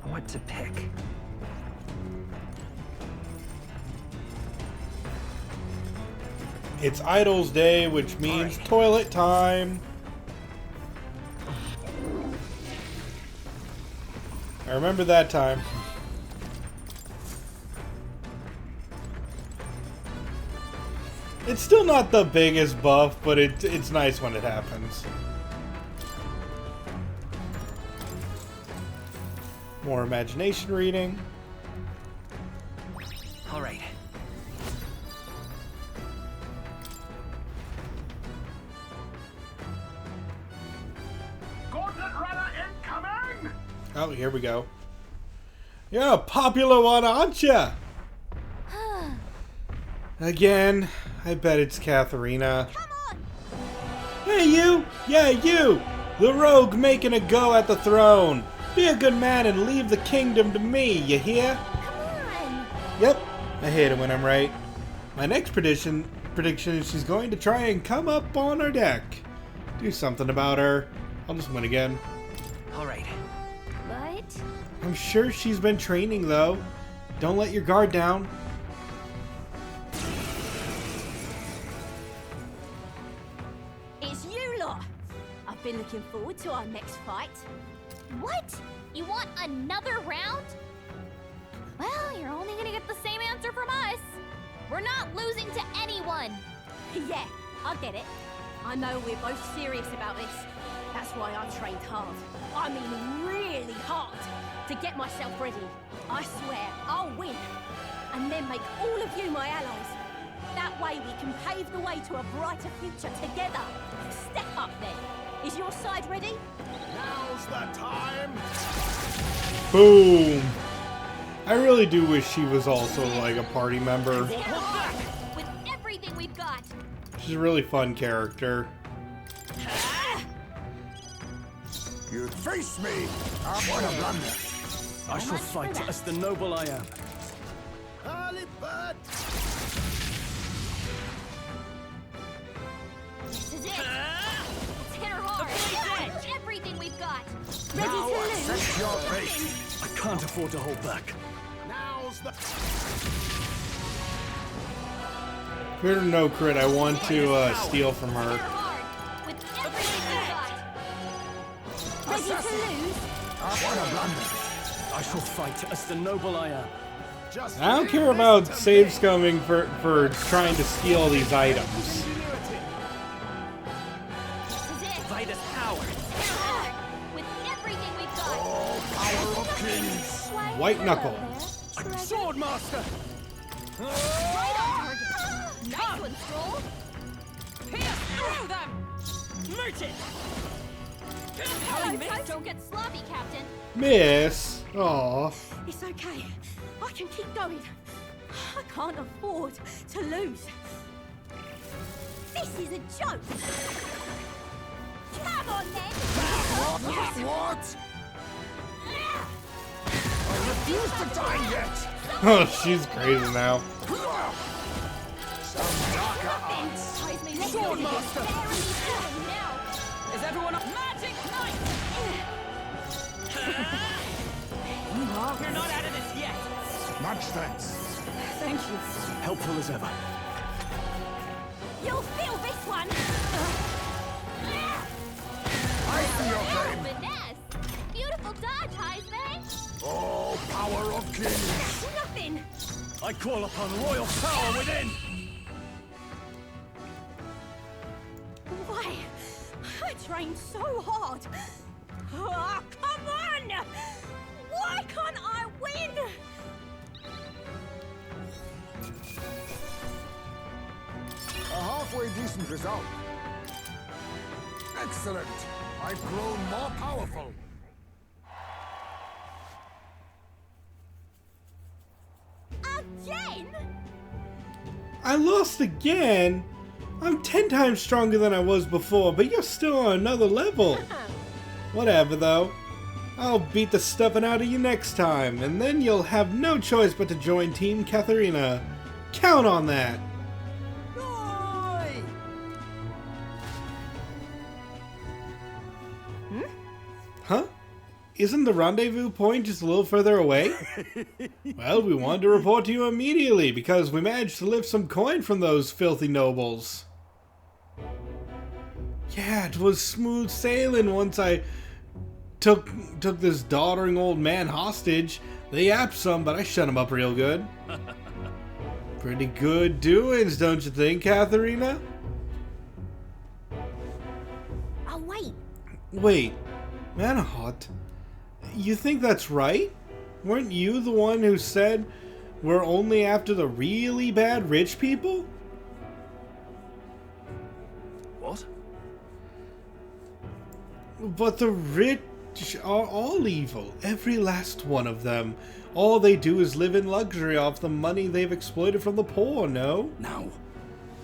What to pick? It's Idol's Day, which means toilet time. I remember that time. It's still not the biggest buff, but it's nice when it happens. More imagination reading. All right. Gauntlet runner incoming! Oh, here we go. You're a popular one, aren't ya? Again, I bet it's Katharina. Come on. Hey, you! Yeah, you! The rogue making a go at the throne. Be a good man and leave the kingdom to me, you hear? Come on. Yep, I hate it when I'm right. My next prediction is she's going to try and come up on our deck. Do something about her. I'll just win again. All right. What? I'm sure she's been training, though. Don't let your guard down. It's you lot. I've been looking forward to our next fight. What? You want another round? Well, you're only gonna get the same answer from us. We're not losing to anyone. Yeah, I get it. I know we're both serious about this. That's why I trained hard. I mean really hard to get myself ready. I swear I'll win. And then make all of you my allies. That way we can pave the way to a brighter future together. Step up then. Is your side ready? Now's the time. Boom. I really do wish she was also like a party member. With everything we've got. She's a really fun character. You face me. What a blunder. I shall fight as the noble I am. Early bird. This is it. Let's hit her hard. With everything we've got. Ready Now to lose? accept your fate. I can't afford to hold back. Now's the... Crit or no crit, I want to steal from her. With everything we've got. Ready to lose? What a blunder. I shall fight as the noble I am. Just I don't care about save scumming for trying to steal these items. This is it. Vitus power. With everything we've got. Oh, power of kings. White knuckle. Sword master. Right on target. Nice one, Stroll. Pierce through them! Merchant! Don't get sloppy, Captain. Miss. Aw. It's okay. I can keep going. I can't afford to lose. This is a joke. Come on, then. What? I refuse to die yet. Oh, she's crazy now. Some darker arts. Sword master. Is everyone up? Magic Knight! You're not out of this yet. Much thanks. Thank you. Helpful as ever. You'll feel this one. I see your flame. Finesse. Beautiful dodge, Heisman. Oh, power of kings. Nothing. I call upon royal power within. Why? I trained so hard. Oh, come on! Why can't I win? A halfway decent result. Excellent. I've grown more powerful. Again? I lost again? I'm 10 times stronger than I was before, but you're still on another level. Whatever, though. I'll beat the stuffing out of you next time, and then you'll have no choice but to join Team Katharina. Count on that. Huh? Isn't the rendezvous point just a little further away? Well, we wanted to report to you immediately because we managed to lift some coin from those filthy nobles. Yeah, it was smooth sailing once I took this doddering old man hostage. They yapped some, but I shut him up real good. Pretty good doings, don't you think, Katharina? Oh, wait. Wait, Manahot, you think that's right? Weren't you the one who said we're only after the really bad rich people? What? But the rich are all evil, every last one of them. All they do is live in luxury off the money they've exploited from the poor, no? No.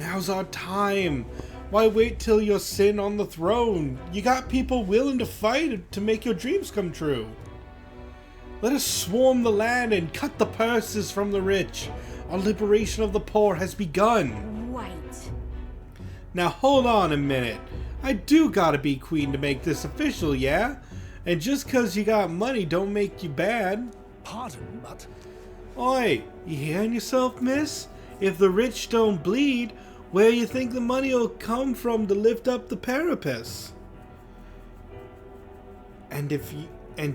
Now's our time. Why wait till you're sitting on the throne? You got people willing to fight to make your dreams come true. Let us swarm the land and cut the purses from the rich. Our liberation of the poor has begun. Wait. Now hold on a minute. I do gotta be queen to make this official, yeah? And just cause you got money don't make you bad. Pardon, but... Oi, you hearing yourself, miss? If the rich don't bleed, where you think the money will come from to lift up the parapets? And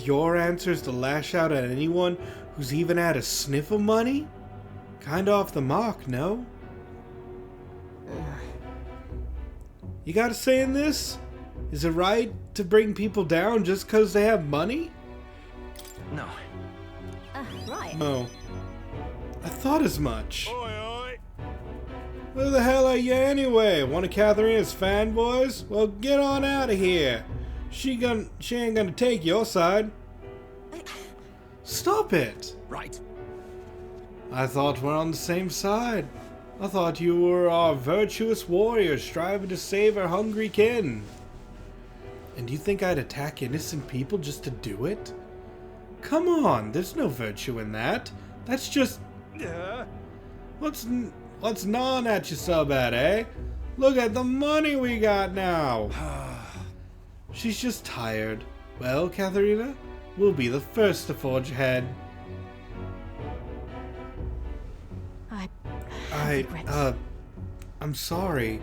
your answer is to lash out at anyone who's even had a sniff of money? Kinda off the mark, no? You got a say in this? Is it right to bring people down just because they have money? No. Right. Oh. I thought as much. Oi, oi. Who the hell are you anyway? One of Katharina's fanboys? Well, get on out of here. She ain't gonna take your side. Stop it. Right. I thought we're on the same side. I thought you were our virtuous warrior striving to save our hungry kin. And you think I'd attack innocent people just to do it? Come on, there's no virtue in that. That's just... What's gnawing at you so bad, eh? Look at the money we got now. She's just tired. Well, Katharina, we'll be the first to forge ahead. I'm sorry.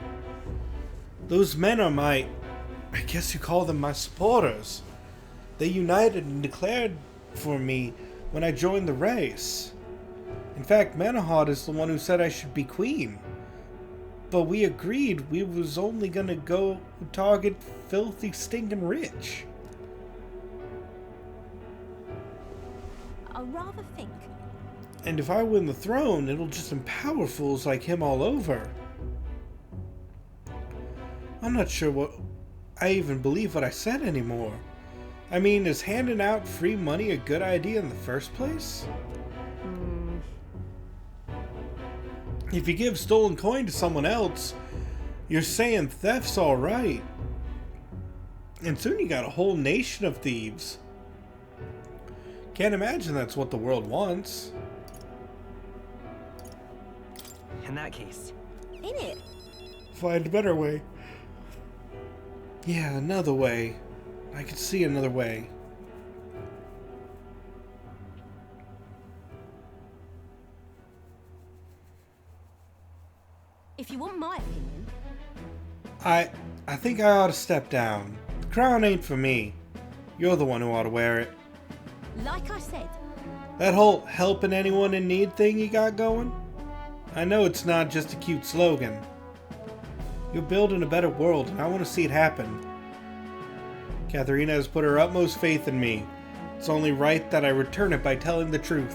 Those men are I guess you call them my supporters. They united and declared for me when I joined the race. In fact, Manahod is the one who said I should be queen. But we agreed we was only gonna go target filthy stinking rich. I'll rather think. And if I win the throne, it'll just empower fools like him all over. I'm not sure what I even believe what I said anymore. I mean, is handing out free money a good idea in the first place? If you give stolen coin to someone else, you're saying theft's alright. And soon you got a whole nation of thieves. Can't imagine that's what the world wants. In that case. In it? Find a better way. Yeah, another way. I can see another way. If you want my opinion. I think I ought to step down. The crown ain't for me. You're the one who ought to wear it. Like I said. That whole helping anyone in need thing you got going? I know it's not just a cute slogan. You're building a better world, and I want to see it happen. Katharina has put her utmost faith in me. It's only right that I return it by telling the truth.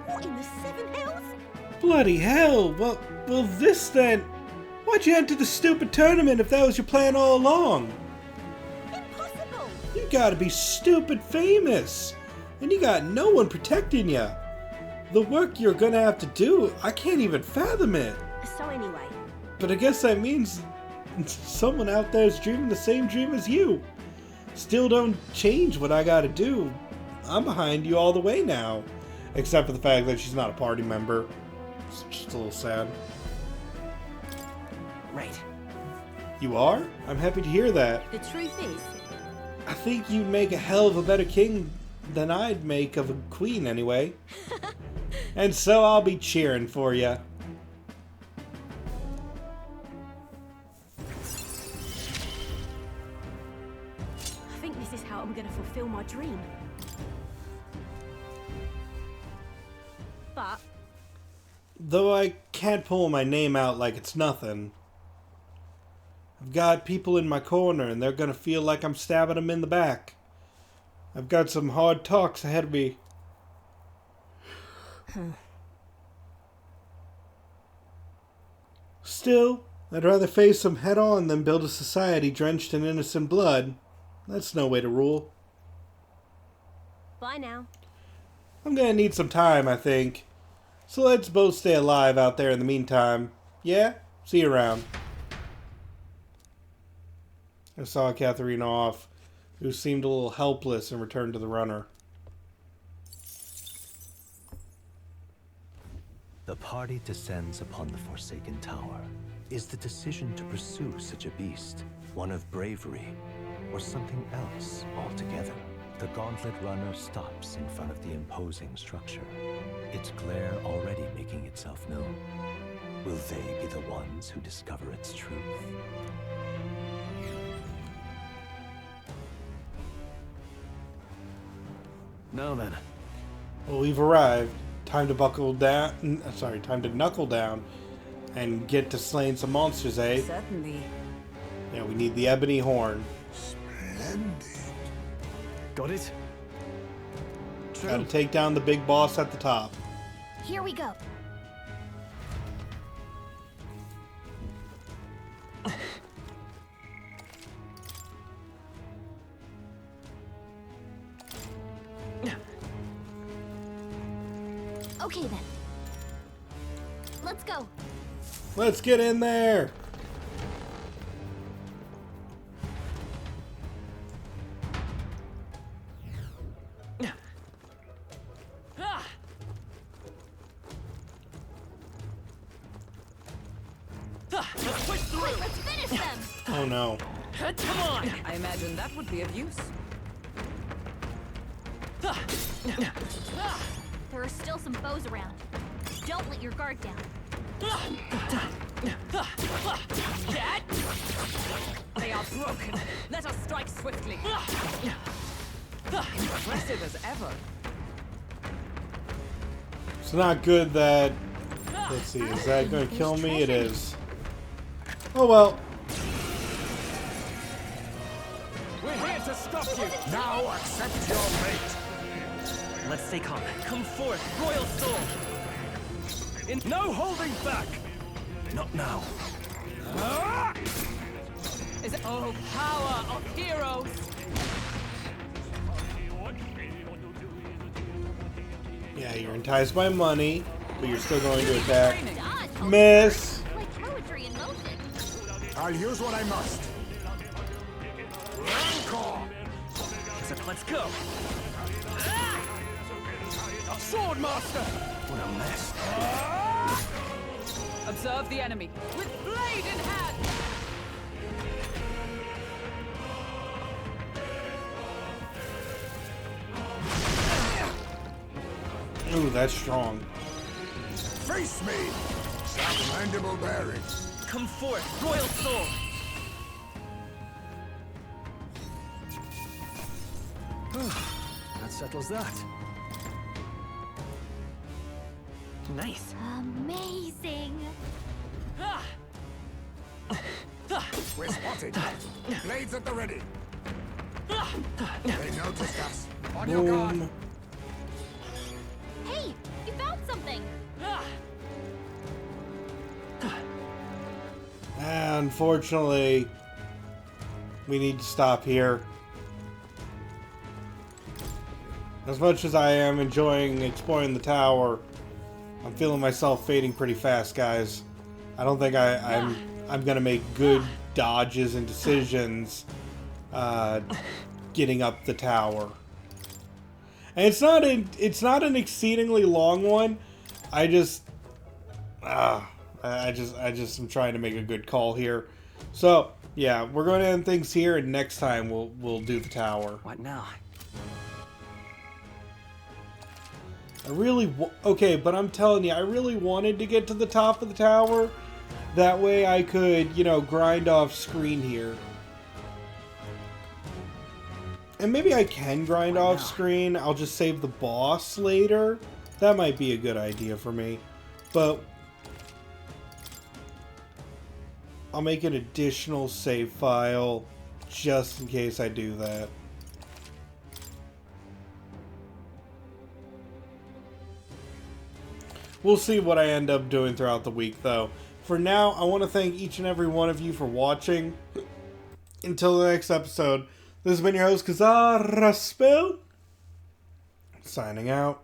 What in the seven hells? Bloody hell! Well, this then... Why'd you enter the stupid tournament if that was your plan all along? Impossible! You gotta be stupid famous! And you got no one protecting you. The work you're gonna have to do, I can't even fathom it. So anyway. But I guess that means someone out there is dreaming the same dream as you. Still don't change what I gotta do. I'm behind you all the way now. Except for the fact that she's not a party member. It's just a little sad. Right. You are? I'm happy to hear that. The truth is... I think you'd make a hell of a better king than I'd make of a queen anyway. And so I'll be cheering for you. I think this is how I'm going to fulfill my dream. But... Though I can't pull my name out like it's nothing. I've got people in my corner and they're gonna feel like I'm stabbing them in the back. I've got some hard talks ahead of me. Still, I'd rather face them head on than build a society drenched in innocent blood. That's no way to rule. Bye now. I'm gonna need some time, I think. So let's both stay alive out there in the meantime. Yeah? See you around. I saw Katharina off, who seemed a little helpless and returned to the runner. The party descends upon the Forsaken Tower. Is the decision to pursue such a beast one of bravery or something else altogether? The Gauntlet Runner stops in front of the imposing structure, its glare already making itself known. Will they be the ones who discover its truth? Now then. Well, we've arrived. Time to buckle down. Sorry, time to knuckle down and get to slaying some monsters, eh? Certainly. Yeah, we need the ebony horn. Splendid. Got it? Gotta take down the big boss at the top. Here we go. Okay then. Let's go. Let's get in there. Let's finish them. Oh no. Come on! I imagine that would be of use. There are still some foes around. Don't let your guard down. They are broken. Let us strike swiftly. Impressive as ever. It's not good that... Let's see, is that going to kill me? It is. Oh well. We're here to stop you! Now accept your fate! Let's stay calm. Come forth, Royal Soul! No holding back! Not now. Is it? Oh, power of heroes! Yeah, you're enticed by money, but you're still going to attack. Miss! Like poetry in motion. I'll use what I must. Rancor! So let's go! Sword Master! What a mess. Observe the enemy with blade in hand. Ooh, that's strong. Face me! Some mandible bearing. Come forth, Royal Soul! That settles that. Nice. Amazing. We're spotted. Blades at the ready. They noticed us. On your guard. Boom. Hey, you found something. Unfortunately, we need to stop here. As much as I am enjoying exploring the tower, I'm feeling myself fading pretty fast, guys. I don't think I'm gonna make good dodges and decisions getting up the tower. And it's not an exceedingly long one. I'm trying to make a good call here. So yeah, we're going to end things here, and next time we'll do the tower. What now? Okay, but I'm telling you, I really wanted to get to the top of the tower. That way I could, grind off screen here. And maybe I can grind off screen. I'll just save the boss later. That might be a good idea for me. But I'll make an additional save file just in case I do that. We'll see what I end up doing throughout the week, though. For now, I want to thank each and every one of you for watching. Until the next episode, this has been your host, Kazaraspil, signing out.